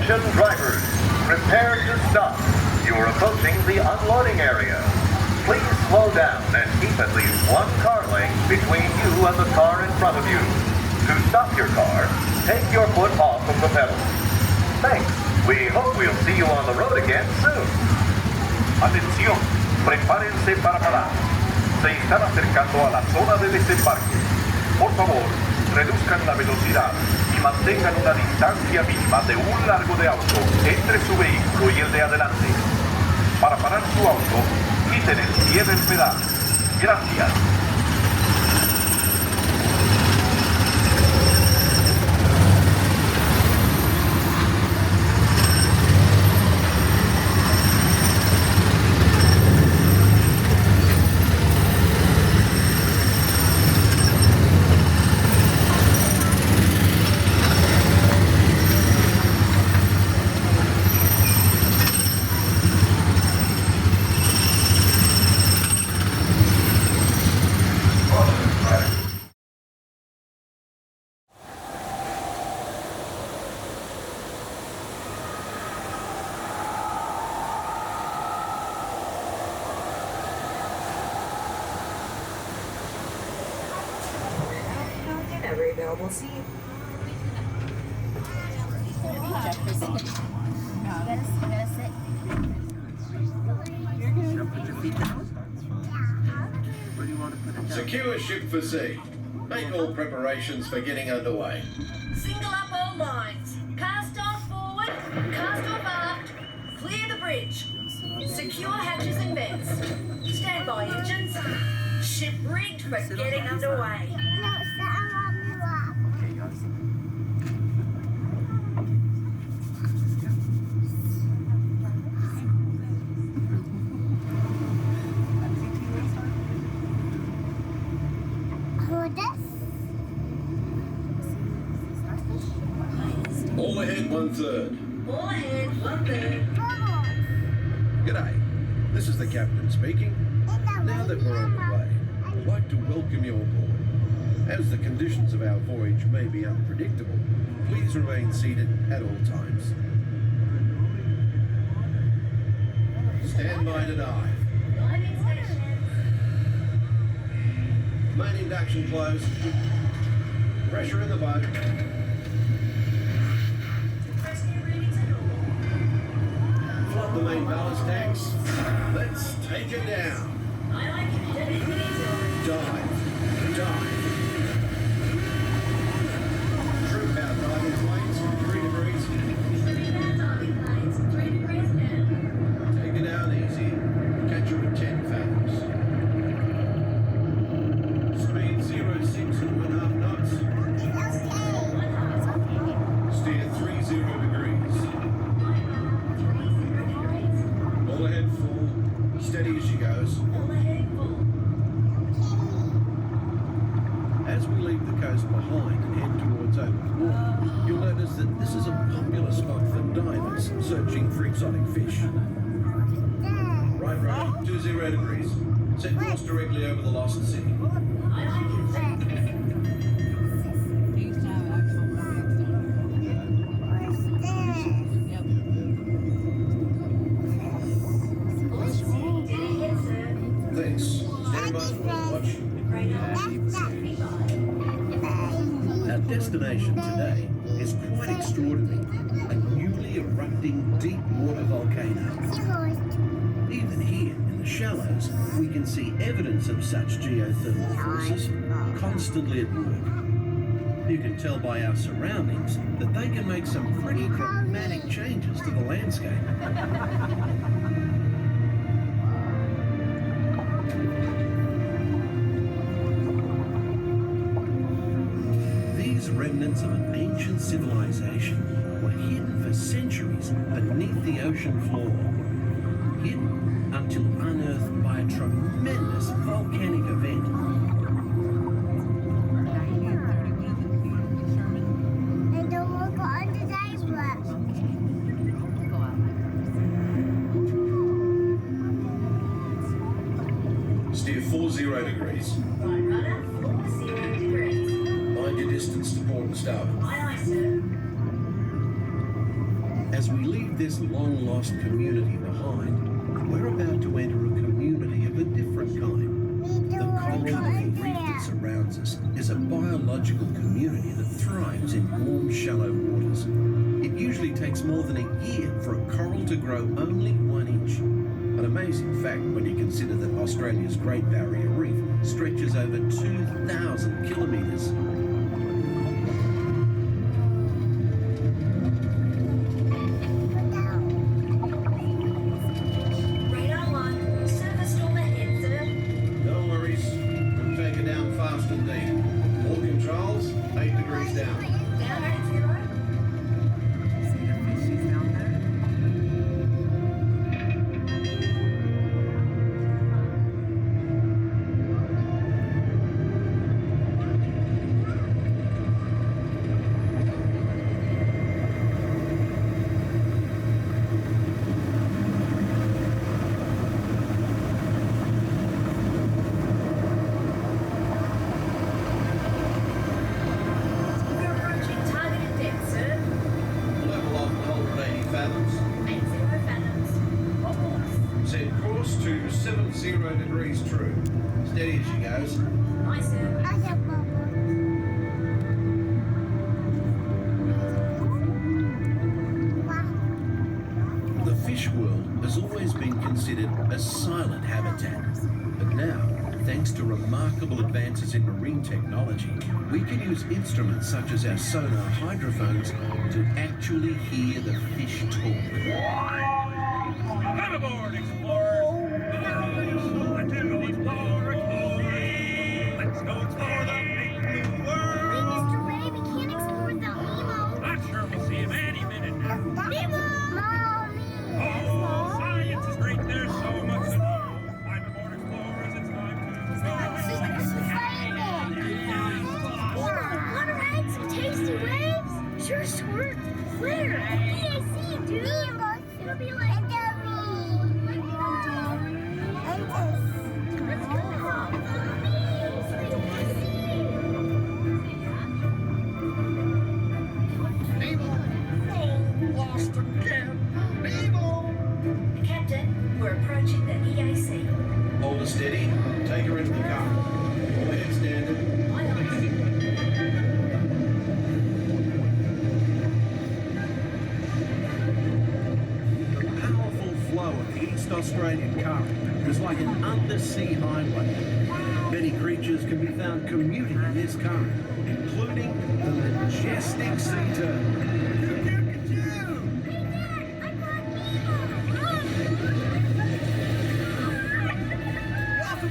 Attention drivers, prepare to stop. You are approaching the unloading area. Please slow down and keep at least one car length between you and the car in front of you. To stop your car, take your foot off of the pedal. Thanks. We hope we'll see you on the road again soon. Atención, prepárense para parar. Se están acercando a la zona de desembarque. Por favor, reduzcan la velocidad y mantengan una distancia mínima de un largo de auto entre su vehículo y el de adelante. Para parar su auto, quiten el pie del pedal. Gracias. Every available seat. Secure ship for sea. Make all preparations for getting underway. Single up all lines. Cast off forward, cast off aft. Clear the bridge. Secure hatches and vents. Stand by engines. Ship rigged for getting underway. All ahead, 1/3. All ahead, 1/3. G'day. This is the captain speaking. Now that we're on the way, I'd like to welcome you aboard. As the conditions of our voyage may be unpredictable, please remain seated at all times. Stand by to dive. Main induction closed. Pressure in the boat. Flood the main ballast tanks. Let's take it down. Dive. True power diving planes, 3 degrees. Take it down easy. Catch you at 10 fathoms. Speed 06.5 knots. Steer 30 degrees. All ahead full. Steady as she goes. As we leave the coast behind and head towards open water, you'll notice that this is a popular spot for divers searching for exotic fish. Right, 20 degrees. Set course directly over the lost city. Thanks. Stand by for watch. Our destination today is quite extraordinary. A newly erupting deep water volcano. Even here in the shallows, we can see evidence of such geothermal forces constantly at work. You can tell by our surroundings that they can make some pretty dramatic changes to the landscape. Remnants of an ancient civilization were hidden for centuries beneath the ocean floor. Hidden until unearthed by a tremendous volcanic event. Steer 40 degrees. Mind your distance to port and starboard. Aye, aye, sir. As we leave this long-lost community behind, we're about to enter a community of a different kind. The coral reef that surrounds us is a biological community that thrives in warm, shallow waters. It usually takes more than a year for a coral to grow only 1 inch. An amazing fact when you consider that Australia's Great Barrier Reef stretches over 2,000 kilometres. Advances in marine technology, we can use instruments such as our sonar hydrophones to actually hear the fish talk. Come aboard, explorers! Let's go explore, Let's go explore the big blue world! Wait, Mr. Ray, we can't explore without Nemo! I'm sure we'll see him any minute now. Nemo! Mommy! Oh, science is great, there's so much to know! I'm aboard explorers, it's time to... Wanna ride some tasty waves? Sure. Where? E.A.C, dude. It'll be like Nemo! Oh, lost again! Nemo! Captain, we're approaching the E.A.C. Hold her steady. Take her into the car. All hands standard. The powerful flow of the East Australian current is like an undersea highway. Many creatures can be found commuting in this current, including the majestic sea turtle.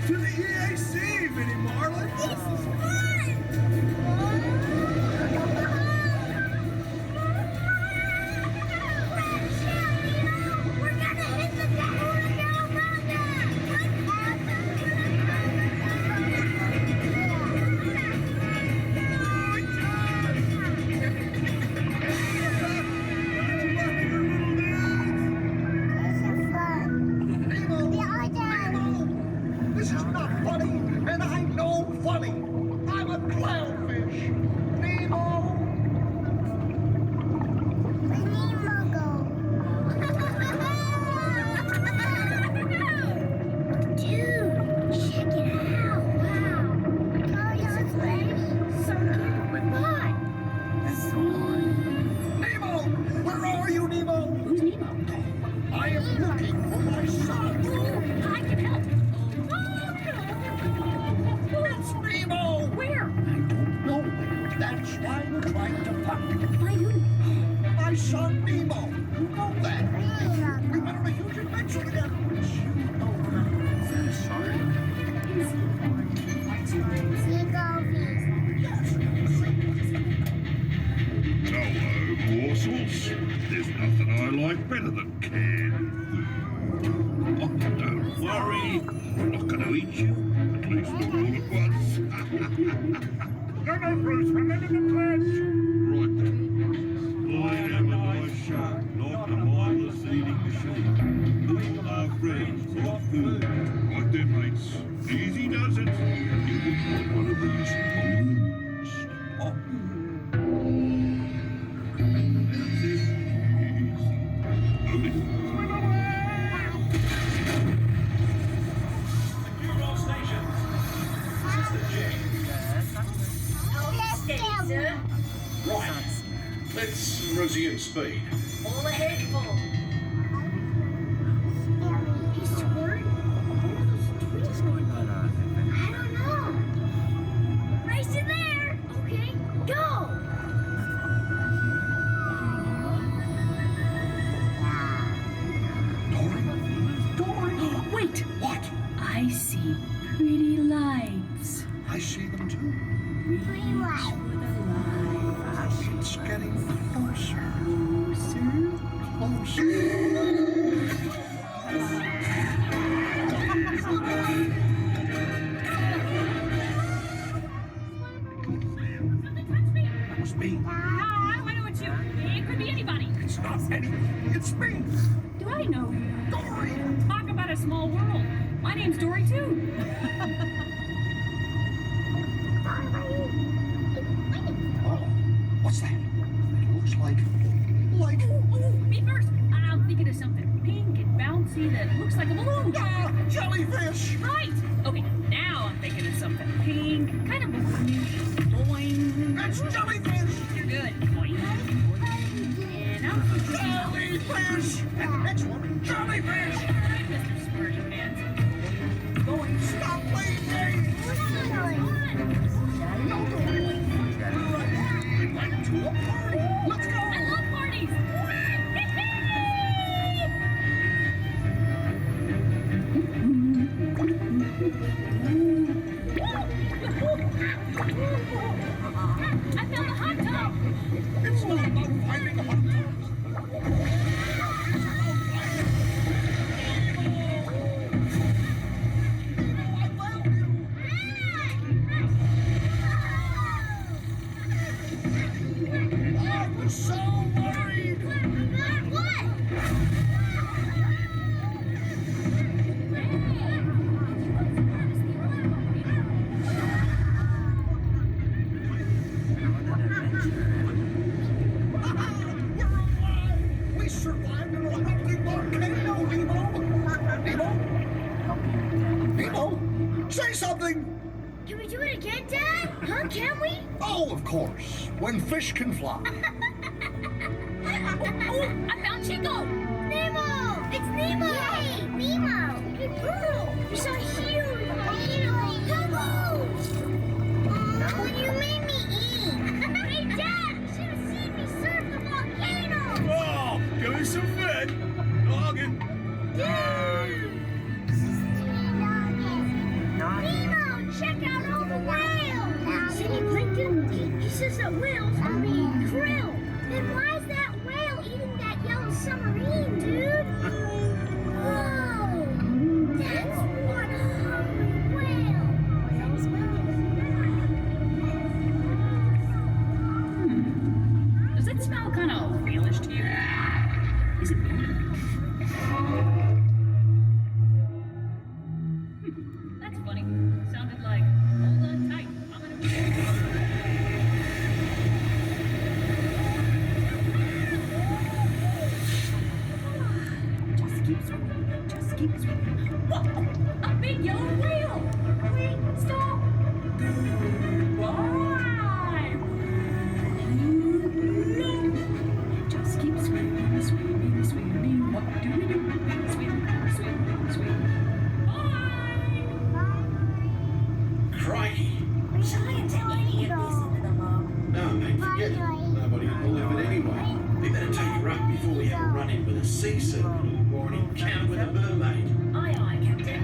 To the E.A.C, Minnie Marlin! This is fun! We're gonna hit the This is not funny, and I know funny. I'm a clownfish. Nemo! Where'd Nemo go? Dude, check it out. Wow. Oh, it's ready. Something with what? Nemo! Where are you, Nemo? Who's Nemo? I am looking for my son. I can help. It's Nemo! Where? I don't know. That's why we're trying to find him. Bayou. My son Nemo. You know that. We went on a huge adventure together. Sorry. Hello, morsels. There's nothing I like better than canned food. Oh, don't worry. I'm not going to eat you. At least not all at once. No, Bruce. Remember the pledge. Right then. I am a nice shark, not a mindless eating machine. All our friends are food. Right then, mates. Easy does it. You want one of these balloons? Oh. That's it. Easy. Steady, sir. Right. Let's resume speed. All ahead full. He's scored? I don't know. Race in there. Okay, go. Dory! Wait! What? I see pretty lights. I see them too. Pretty light. It's getting closer. Closer. That was me. I know it's you. It could be anybody. It's not anything. It's me. Do I know you? Dory. Talk about a small world. My name's Dory Toon. Oh, what's that? It looks like. Me first. I'm thinking of something pink and bouncy that looks like a balloon. Ah, jellyfish. Right. Okay, now I'm thinking of something pink, kind of balloony. Boing. That's jellyfish. You're good. Boing. And I'm thinking jellyfish. And next one, jellyfish. Mr. Smarty Pants. Going. Stop waiting. No, Dory. We'd like to a party. Let's go. I love parties. I found a hot tub. It's not about finding a hot tub. I was so worried. We survived an erupting volcano, Nemo! Nemo! Say something! Can we do it again, Dad? Huh? Can we? Oh, of course. When fish can fly. Oh, I found Chico. Nemo! It's Nemo! Yay! Nemo! Good girl! You saw a huge volcano! Oh, you made me eat! Hey, Dad! You should have seen me surf the volcano! Oh, give me some fit. Noggin. Nemo! Check out all the whales! See any plankton? He says that whales are being krill. Then why is that whale eating that yellow submarine, dude? Whoa! That's one hungry whale! Does it smell kind of whalish to you? Is it me? That's funny. Sounded like, hold on tight. I'm gonna be Just keep swimming. Whoa! A big yellow whale! Wait, stop! Why? Just keep swimming, swimming, swimming. What do we do? Swim, swim, swim. Crikey. Shall I take any of this into the log? No, mate, forget it. Nobody will believe it anyway. We better take her up before we have a run-in with a sea serpent or an encounter with a mermaid. Aye, aye, Captain.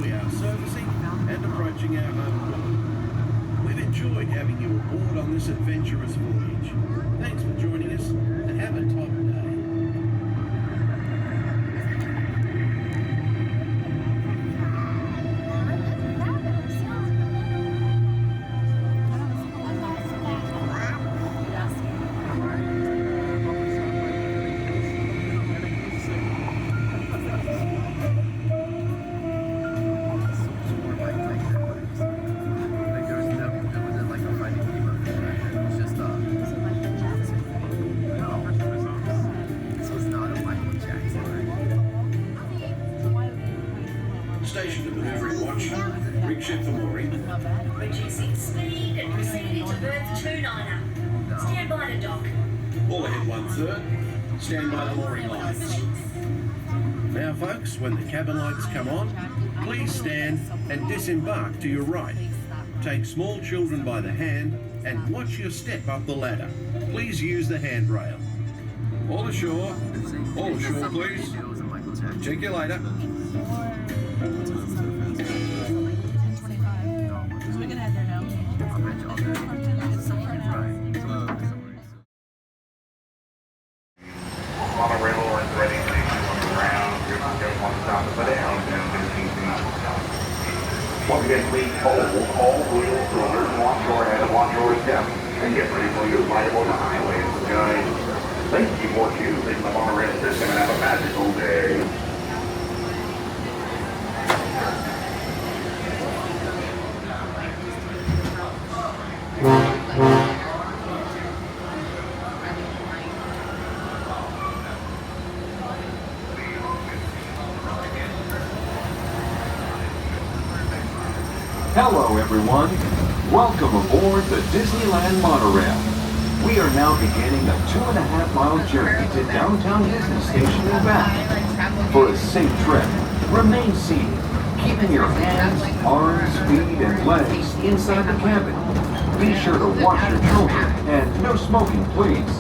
We are servicing and approaching our home port. We've enjoyed having you aboard on this adventurous voyage. Thanks for joining us and have a top day. station to maneuvering watch. Rig ship for mooring. Reducing speed and proceeding to berth 29er. Stand by to dock. All ahead 1/3. Stand by the mooring lines. Now folks, when the cabin lights come on, please stand and disembark to your right. Take small children by the hand and watch your step up the ladder. Please use the handrail. All ashore. All ashore, please. Check you later. Monorail is ready to on the ground. You're going to want to stop it down. Once again, please hold all wheel cylinders, watch your head, watch your step, and get ready for your flight aboard the highways. Guys, thank you for choosing the monorail system and have a magical day. Hello everyone, welcome aboard the Disneyland Monorail. We are now beginning a 2.5-mile journey to downtown Disney Station and back. For a safe trip, remain seated, keeping your hands, arms, feet, and legs inside the cabin. Be sure to wash your children and no smoking, please.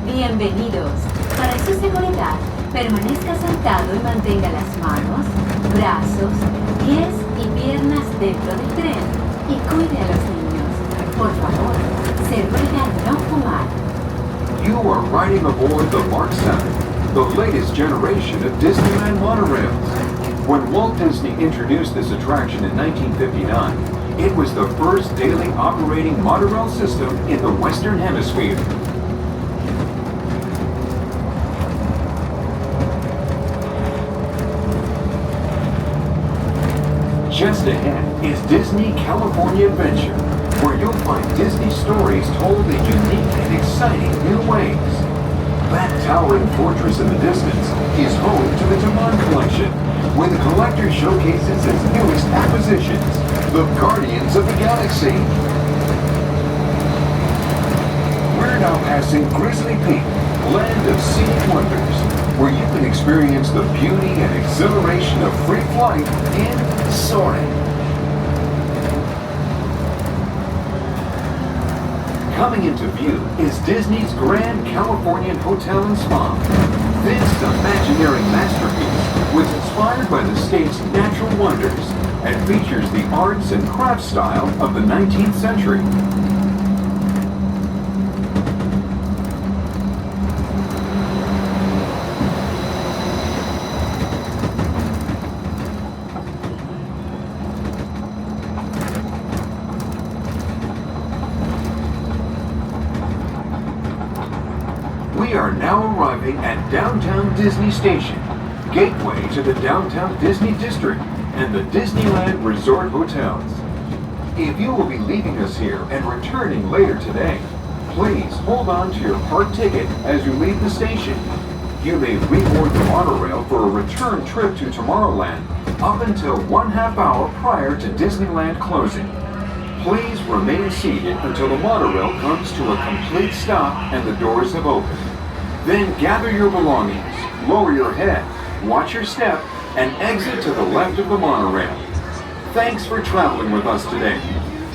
Bienvenidos. Para su seguridad, permanezca sentado y mantenga las manos, brazos, pies y piernas dentro del tren y cuide a los niños. Por favor, ser vulgar, no fumar. You are riding aboard the Mark 7, the latest generation of Disneyland monorails. When Walt Disney introduced this attraction in 1959, it was the first daily operating monorail system in the Western Hemisphere. Just ahead is Disney California Adventure, where you'll find Disney stories told in unique and exciting new ways. That towering fortress in the distance is home to the Toon collection, where the collector showcases its newest acquisitions, the Guardians of the Galaxy. We're now passing Grizzly Peak, land of scenic wonders, where you can experience the beauty and exhilaration of free flight in soaring. Coming into view is Disney's Grand Californian Hotel and Spa. This imaginary masterpiece was inspired by the state's natural wonders and features the arts and crafts style of the 19th century. We are now arriving at Downtown Disney Station, gateway to the Downtown Disney District and the Disneyland Resort Hotels. If you will be leaving us here and returning later today, please hold on to your park ticket as you leave the station. You may reboard the monorail for a return trip to Tomorrowland up until 1/2 hour prior to Disneyland closing. Please remain seated until the monorail comes to a complete stop and the doors have opened. Then gather your belongings, lower your head, watch your step, and exit to the left of the monorail. Thanks for traveling with us today,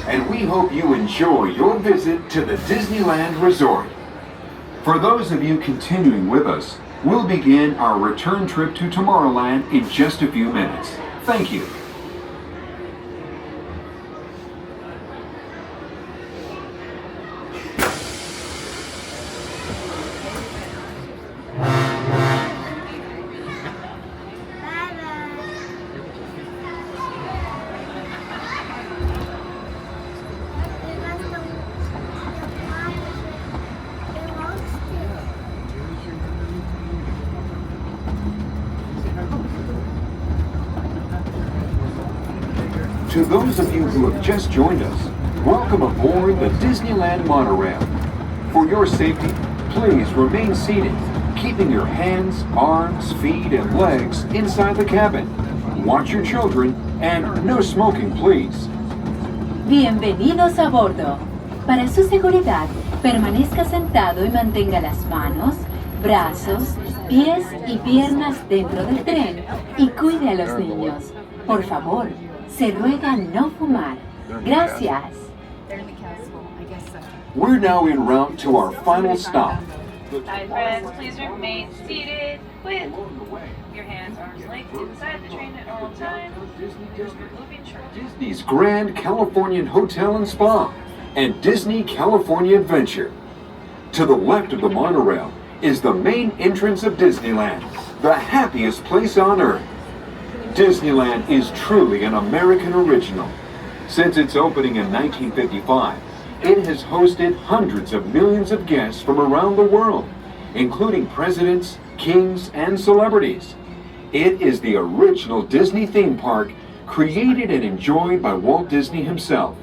and we hope you enjoy your visit to the Disneyland Resort. For those of you continuing with us, we'll begin our return trip to Tomorrowland in just a few minutes. Thank you. To those of you who have just joined us, welcome aboard the Disneyland Monorail. For your safety, please remain seated, keeping your hands, arms, feet, and legs inside the cabin. Watch your children, and no smoking, please. Bienvenidos a bordo. Para su seguridad, permanezca sentado y mantenga las manos, brazos, pies y piernas dentro del tren y cuide a los niños. Por favor, se ruega no fumar. Gracias. We're now en route to our final stop. Hi friends, please remain seated with your hands, arms, legs inside the train at all times. Moving short. Disney's Grand Californian Hotel and Spa and Disney California Adventure. To the left of the monorail is the main entrance of Disneyland, the happiest place on earth. Disneyland is truly an American original. Since its opening in 1955, it has hosted hundreds of millions of guests from around the world, including presidents, kings, and celebrities. It is the original Disney theme park created and enjoyed by Walt Disney himself.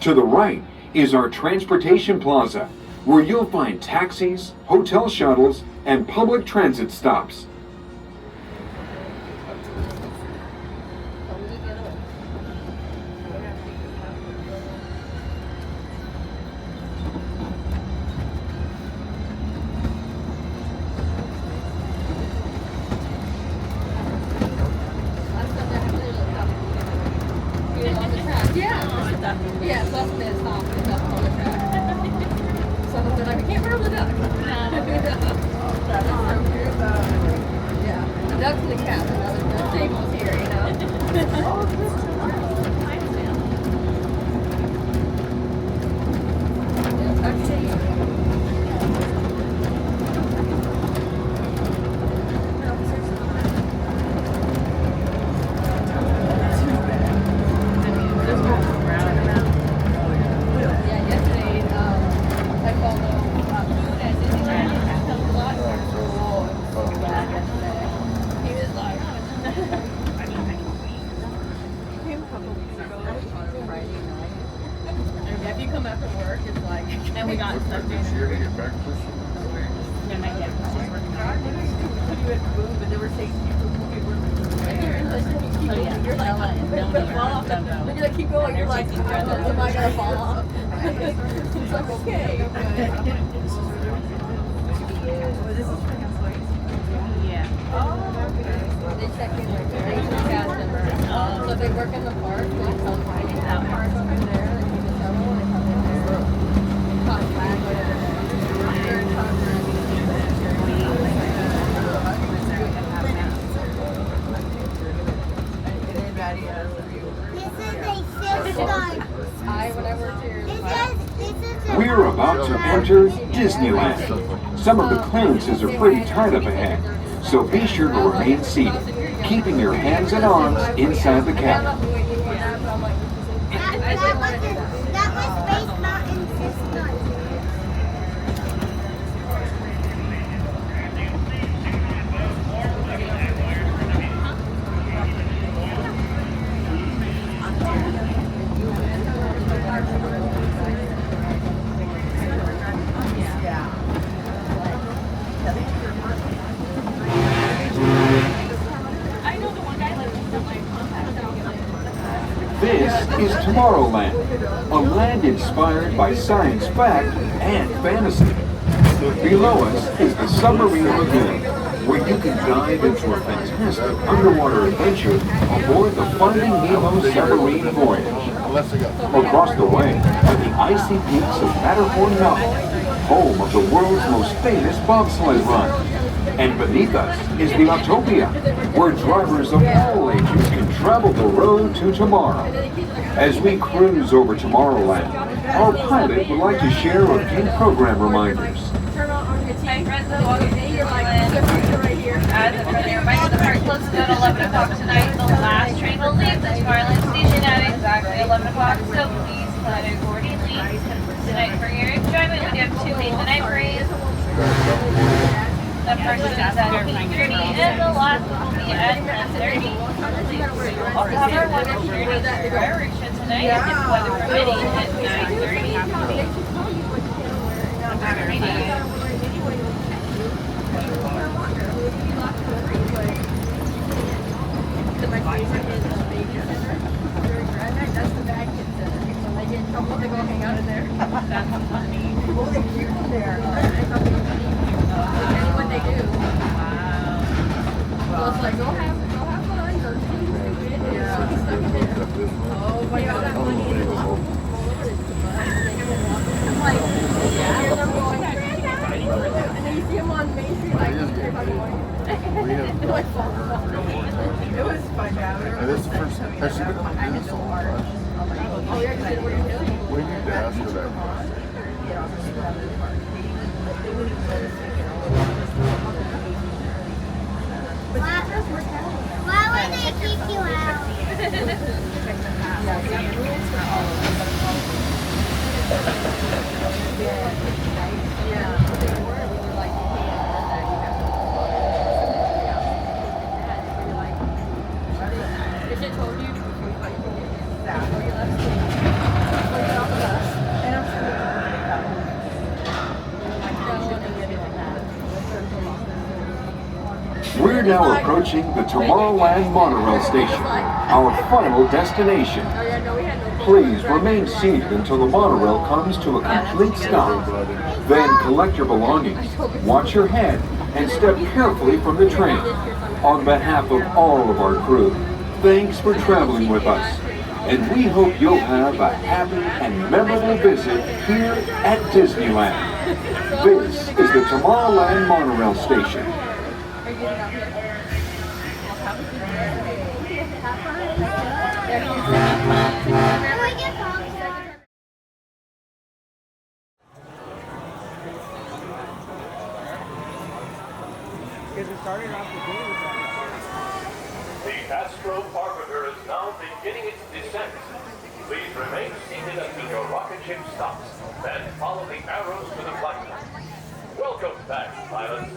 To the right is our transportation plaza, where you'll find taxis, hotel shuttles, and public transit stops. Yeah, plus this off and up on the track. So they're like, I can't remember the duck. Yeah, the ducks and the cats, another tables here, you know. If you come after work, it's like, and we got stuck doing it. No, not yet. Put you at Pooh, but they were saying you're like, fall off. Then you're like, keep going. You're like, am I gonna fall off? It's like, okay. Yeah. They check in like their cast members. So if they work in the park, they tell them finding that park over there. We're about to enter Disneyland. Some of the clearances are pretty tight up ahead, so be sure to remain seated, keeping your hands and arms inside the cabin. That was Space Mountain System. This is Tomorrowland, a land inspired by science fact and fantasy. Below us is the Submarine Lagoon, where you can dive into a fantastic underwater adventure aboard the Finding Nemo submarine Voyage. Across the way are the icy peaks of Matterhorn Mountain, home of the world's most famous bobsled run. And beneath us is the Autopia, where drivers of all ages can travel the road to tomorrow. As we cruise over Tomorrowland, our pilot would like to share a few program reminders. Hi friends of Wonderland. As a friendly reminder, the park closes at 11 o'clock tonight. The last train will leave the Tomorrowland station at exactly 11 o'clock, so please plan accordingly. Tonight for your enjoyment, we do have 2 late night parades. The first is at 8:30 and the last one will be at 10:30. Also have our wonderful fireworks show tonight, if weather permitting, at 9:30. That's the bad kids center. So they get in trouble, they go hang out in there. That's funny. Oh, they keep them there. Depending what they do. Wow. So it's like, go have fun, go do stupid. Yeah. Oh, but you all that money in the I'm like, here's them going, and then you see them on Main Street, like, everybody going. It like falls off. It was fun, yeah. And this is the first. Has she been on this so much? Oh, yeah, because what are you doing? We need to ask her that. Why would they keep you out? We're now approaching the Tomorrowland Monorail station, our final destination. Please remain seated until the monorail comes to a complete stop. Then collect your belongings, watch your head, and step carefully from the train. On behalf of all of our crew, thanks for traveling with us. And we hope you'll have a happy and memorable visit here at Disneyland. This is the Tomorrowland Monorail station. The Astro Orbitor is now beginning its descent. Please remain seated until your rocket ship stops. Then follow the arrows to the flight. Welcome back, pilots.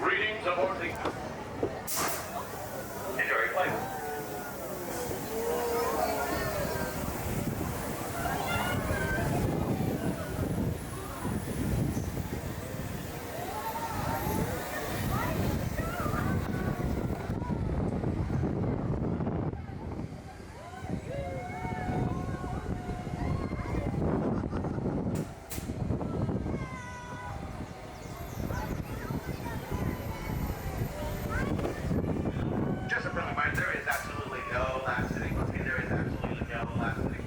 Greetings aboard the... Enjoy your flight. Just a friendly reminder, there is absolutely no last sitting. Once again, there is absolutely no last sitting.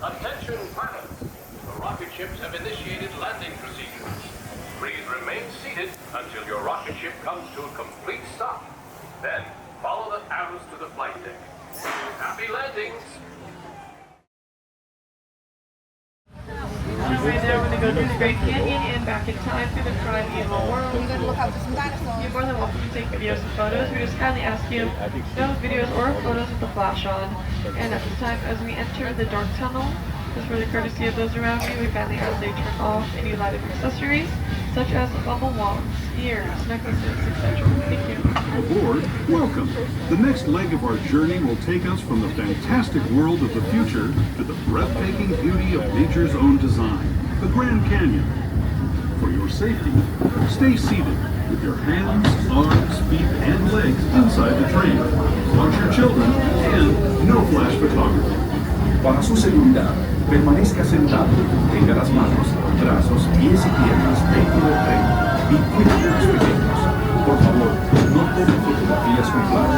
Attention pilots! The rocket ships have initiated landing procedures. Please remain seated until your rocket ship comes to a complete stop. Then follow the arrows to the flight deck. Happy landings! Right now, we're going to go through the Great Canyon and back in time through the Primeval world. You're going to look out for some dinosaurs. You're more than welcome to take videos and photos. We just kindly ask you no videos or photos with the flash on. And at this time, as we enter the dark tunnel, just for the courtesy of those around you, we kindly ask that you turn off any lighted accessories, such as bubble wands, ears, necklaces, etc. Thank you. Aboard, welcome. The next leg of our journey will take us from the fantastic world of the future to the breathtaking beauty of nature's own design, the Grand Canyon. For your safety, stay seated with your hands, arms, feet, and legs inside the train. Watch your children and no flash photography. Para su seguridad, permanezca sentado, tenga las manos, brazos, pies y piernas dentro del tren y cuide de los pequeños. Por favor, no tomen fotografías con flash.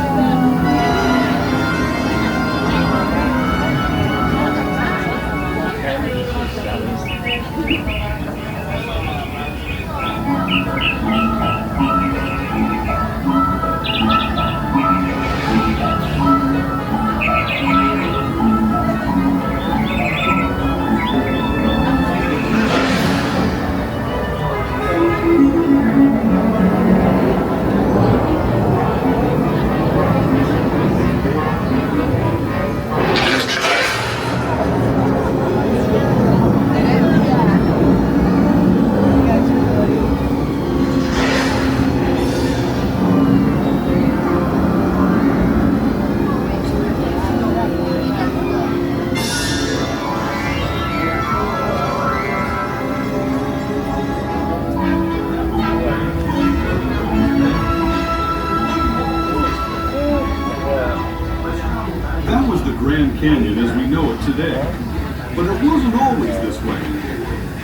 the Grand Canyon as we know it today. But it wasn't always this way.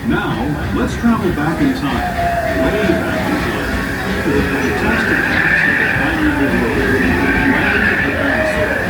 Now, let's travel back in time, way back in time, to the fantastic past of the Primeval Road, land of the dinosaurs.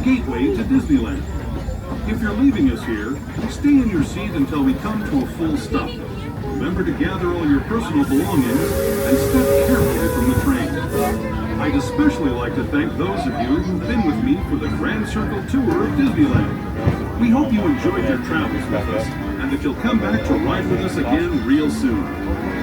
Gateway to Disneyland. If you're leaving us here, stay in your seat until we come to a full stop. Remember to gather all your personal belongings and step carefully from the train. I'd especially like to thank those of you who've been with me for the Grand Circle Tour of Disneyland. We hope you enjoyed your travels with us and that you'll come back to ride with us again real soon.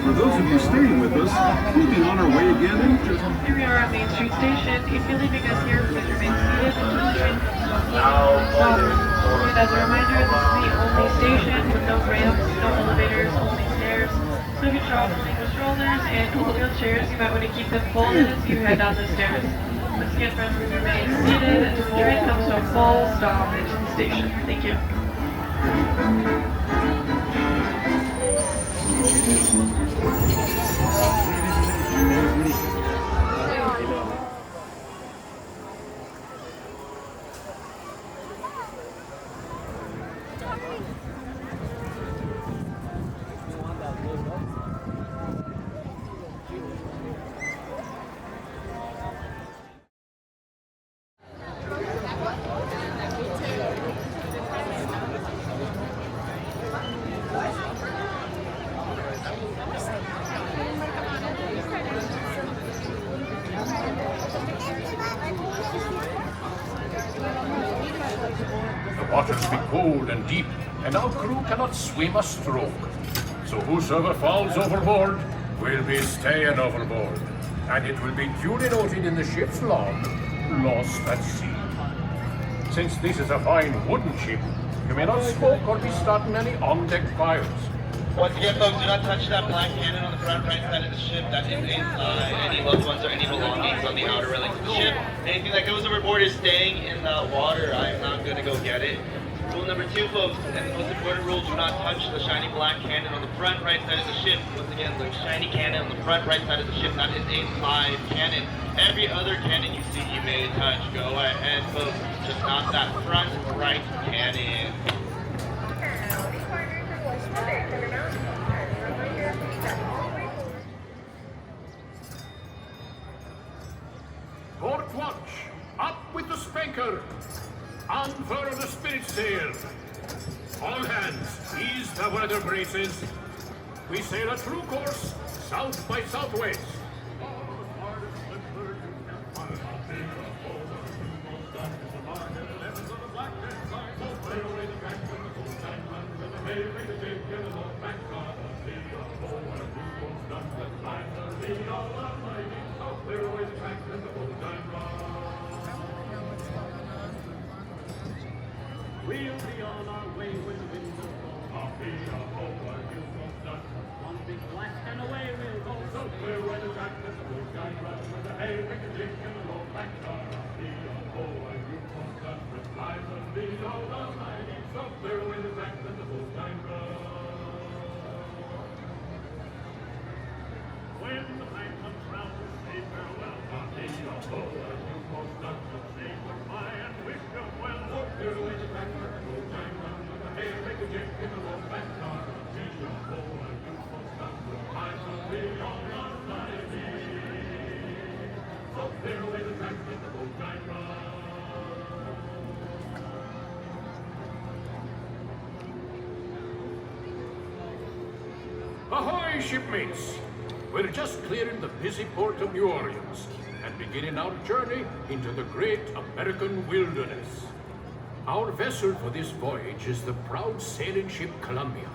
For those of you staying with us, we'll be on our way again in just... Here we are at Main Street Station. If you're leaving us here, please remain seated until the train comes to a stop. And as a reminder, this is the only station with no ramps, no elevators, only stairs. So if you're traveling with strollers and wheelchairs, you might want to keep them folded as you head down the stairs. Once again, friends, we remain seated until the train comes to a full stop into the station. Thank you. Waters be cold and deep, and our crew cannot swim a stroke. So whosoever falls overboard will be staying overboard, and it will be duly noted in the ship's log, lost at sea. Since this is a fine wooden ship, you may not smoke or be starting any on-deck fires. Once again, folks, do not touch that black cannon on the front right side of the ship. That is inside. Any loved ones or any belongings on the outer railings of the ship. Anything that goes overboard is staying in the water. I am not going to go get it. Rule number 2, folks, and the most important rule, do not touch the shiny black cannon on the front right side of the ship. Once again, the shiny cannon on the front right side of the ship, that is a live cannon. Every other cannon you see, you may touch. Go ahead, folks, just not that front right cannon. Port watch, up with the spanker, unfurl the spirit sail. All hands, ease the weather braces. We sail a true course, south by southwest. We'll be on our way when the winds are blown. Autopia, over, you won't done. One big blast and away we'll go. So clear where the track is the blue sky rush with the hay, make a jig and the low back car. Autopia, over, you won't done. Reply the Ahoy, shipmates! We're just clearing the busy port of New Orleans and beginning our journey into the great American wilderness. Our vessel for this voyage is the proud sailing ship Columbia,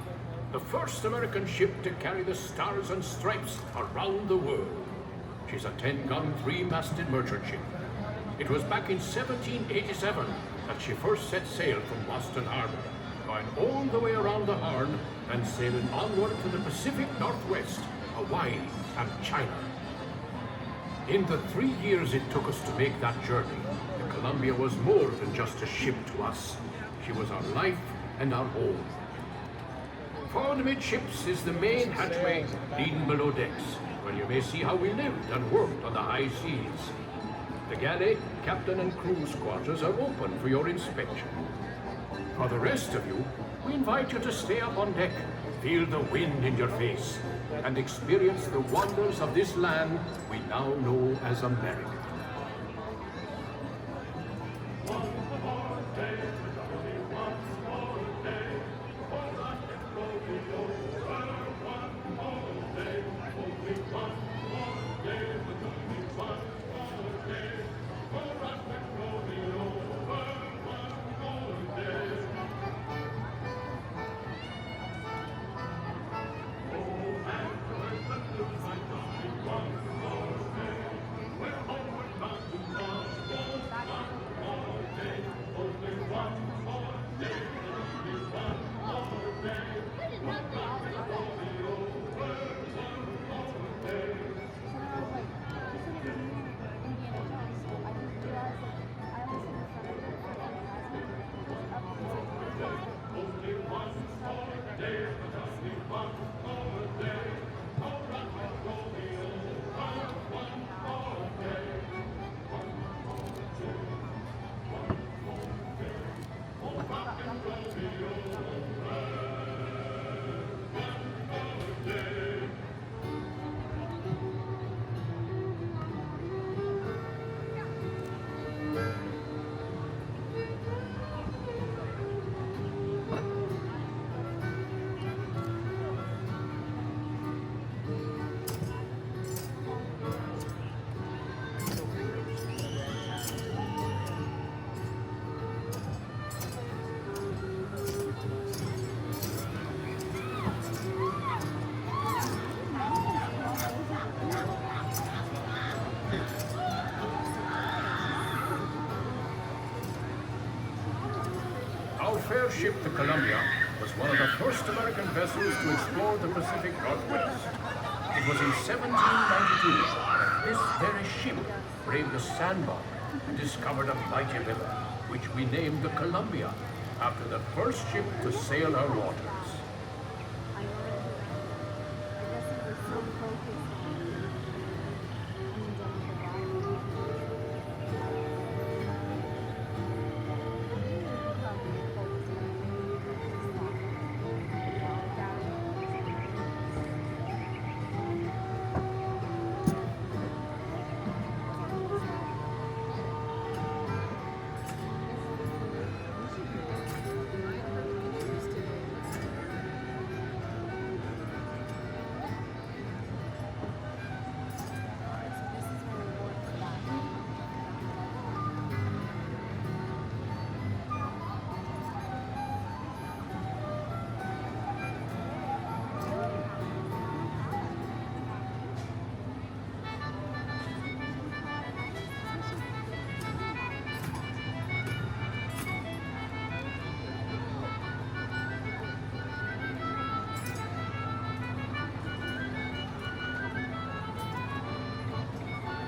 the first American ship to carry the stars and stripes around the world. She's a 10-gun, 3-masted merchant ship. It was back in 1787 that she first set sail from Boston Harbor, going all the way around the Horn and sailing onward to the Pacific Northwest, Hawaii, and China. In the 3 years it took us to make that journey, the Columbia was more than just a ship to us. She was our life and our home. Forward amidships is the main hatchway leading below decks, where you may see how we lived and worked on the high seas. The galley, captain and crew's quarters are open for your inspection. For the rest of you, we invite you to stay up on deck, feel the wind in your face, and experience the wonders of this land we now know as America. Our fair ship, the Columbia, was one of the first American vessels to explore the Pacific Northwest. It was in 1792 that this very ship braved the sandbar and discovered a mighty river, which we named the Columbia, after the first ship to sail our waters.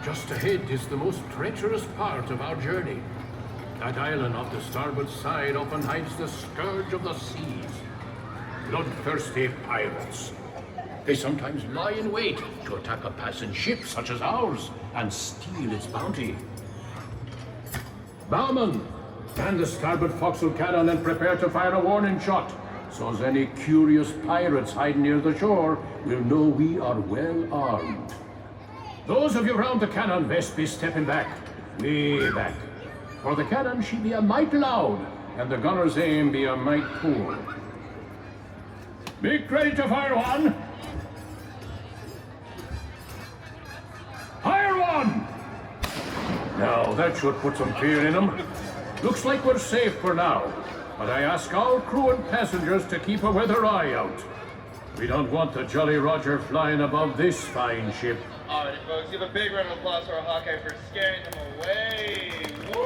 Just ahead is the most treacherous part of our journey. That island off the starboard side often hides the scourge of the seas. Bloodthirsty pirates. They sometimes lie in wait to attack a passing ship such as ours and steal its bounty. Bowman, man the starboard forecastle cannon and prepare to fire a warning shot, so as any curious pirates hiding near the shore will know we are well armed. Those of you round the cannon best be stepping back, way back. For the cannon she be a mite loud, and the gunner's aim be a mite poor. Make ready to fire one! Fire one! Now, that should put some fear in them. Looks like we're safe for now, but I ask all crew and passengers to keep a weather eye out. We don't want the Jolly Roger flying above this fine ship. Alright, folks, give a big round of applause for our Hawkeye for scaring them away. Woo!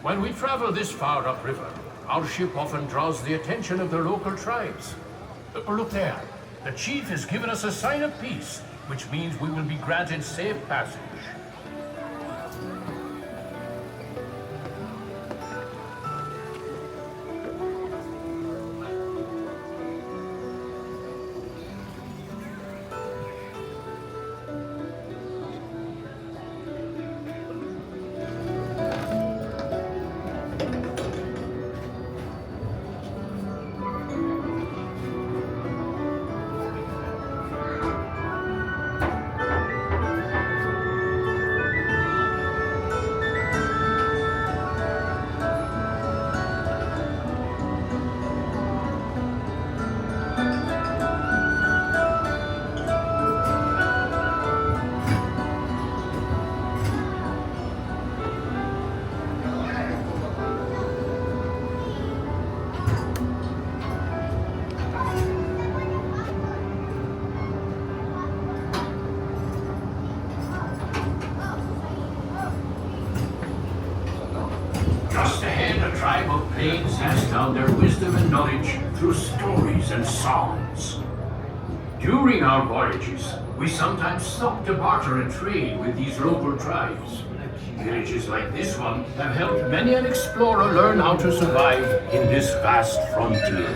When we travel this far upriver, our ship often draws the attention of the local tribes. Look there. The chief has given us a sign of peace, which means we will be granted safe passage. Pass down their wisdom and knowledge through stories and songs. During our voyages, we sometimes stop to barter and trade with these local tribes. Villages like this one have helped many an explorer learn how to survive in this vast frontier.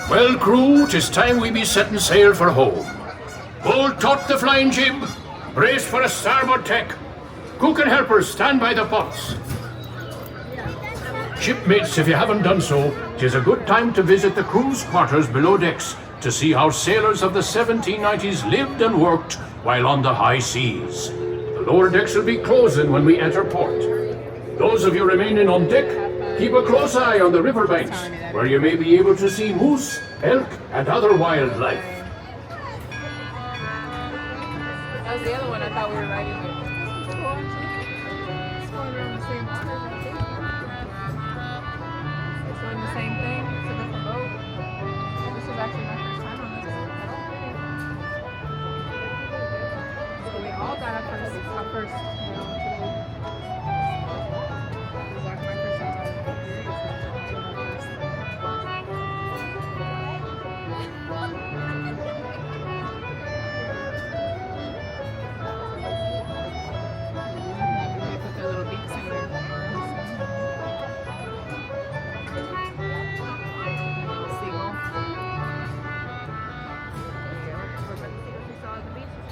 Well, crew, 'tis time we be setting sail for home. Hold taut the flying jib, brace for a starboard tack. Cook and helpers stand by the pots. Shipmates, if you haven't done so, 'tis a good time to visit the crew's quarters below decks to see how sailors of the 1790s lived and worked while on the high seas. The lower decks will be closing when we enter port. Those of you remaining on deck, keep a close eye on the riverbanks, where you may be able to see moose, elk, and other wildlife. That was the other one I thought we were riding with. It's going around the same water, I think. It's doing the same thing. It's a different boat. This is actually my first time on this. So we all got our first, you know, today. This is like my first time.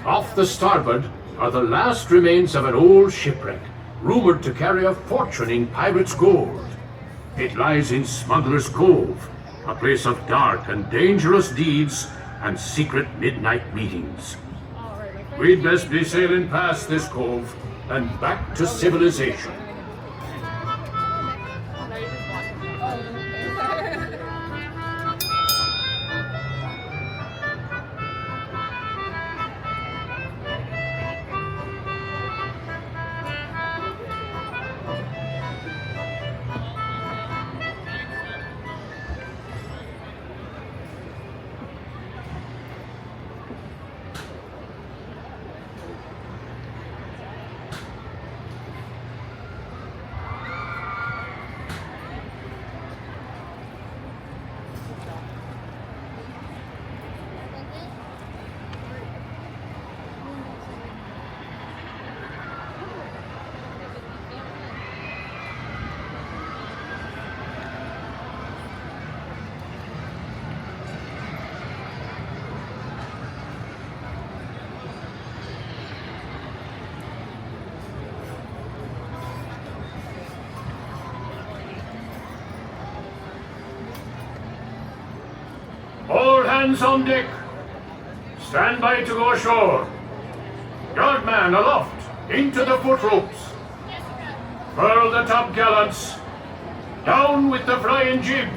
Off the starboard are the last remains of an old shipwreck, rumored to carry a fortune in pirates' gold. It lies in Smugglers' Cove, a place of dark and dangerous deeds and secret midnight meetings. We'd best be sailing past this cove and back to civilization. All hands on deck. Stand by to go ashore. Yardman aloft, into the foot ropes. Furl the topgallants. Down with the flying jib.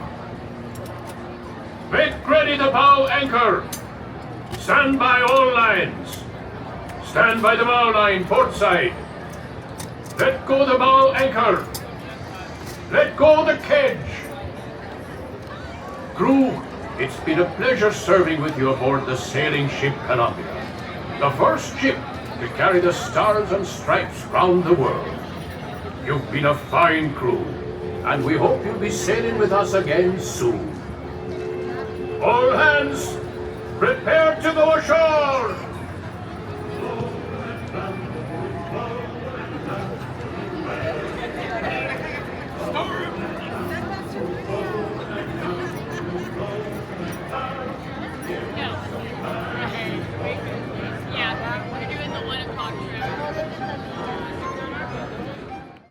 Make ready the bow anchor. Stand by all lines. Stand by the bow line, port side. Let go the bow anchor. Let go the kedge. Crew, it's been a pleasure serving with you aboard the sailing ship Columbia, the first ship to carry the stars and stripes round the world. You've been a fine crew, and we hope you'll be sailing with us again soon. All hands, prepare to go ashore!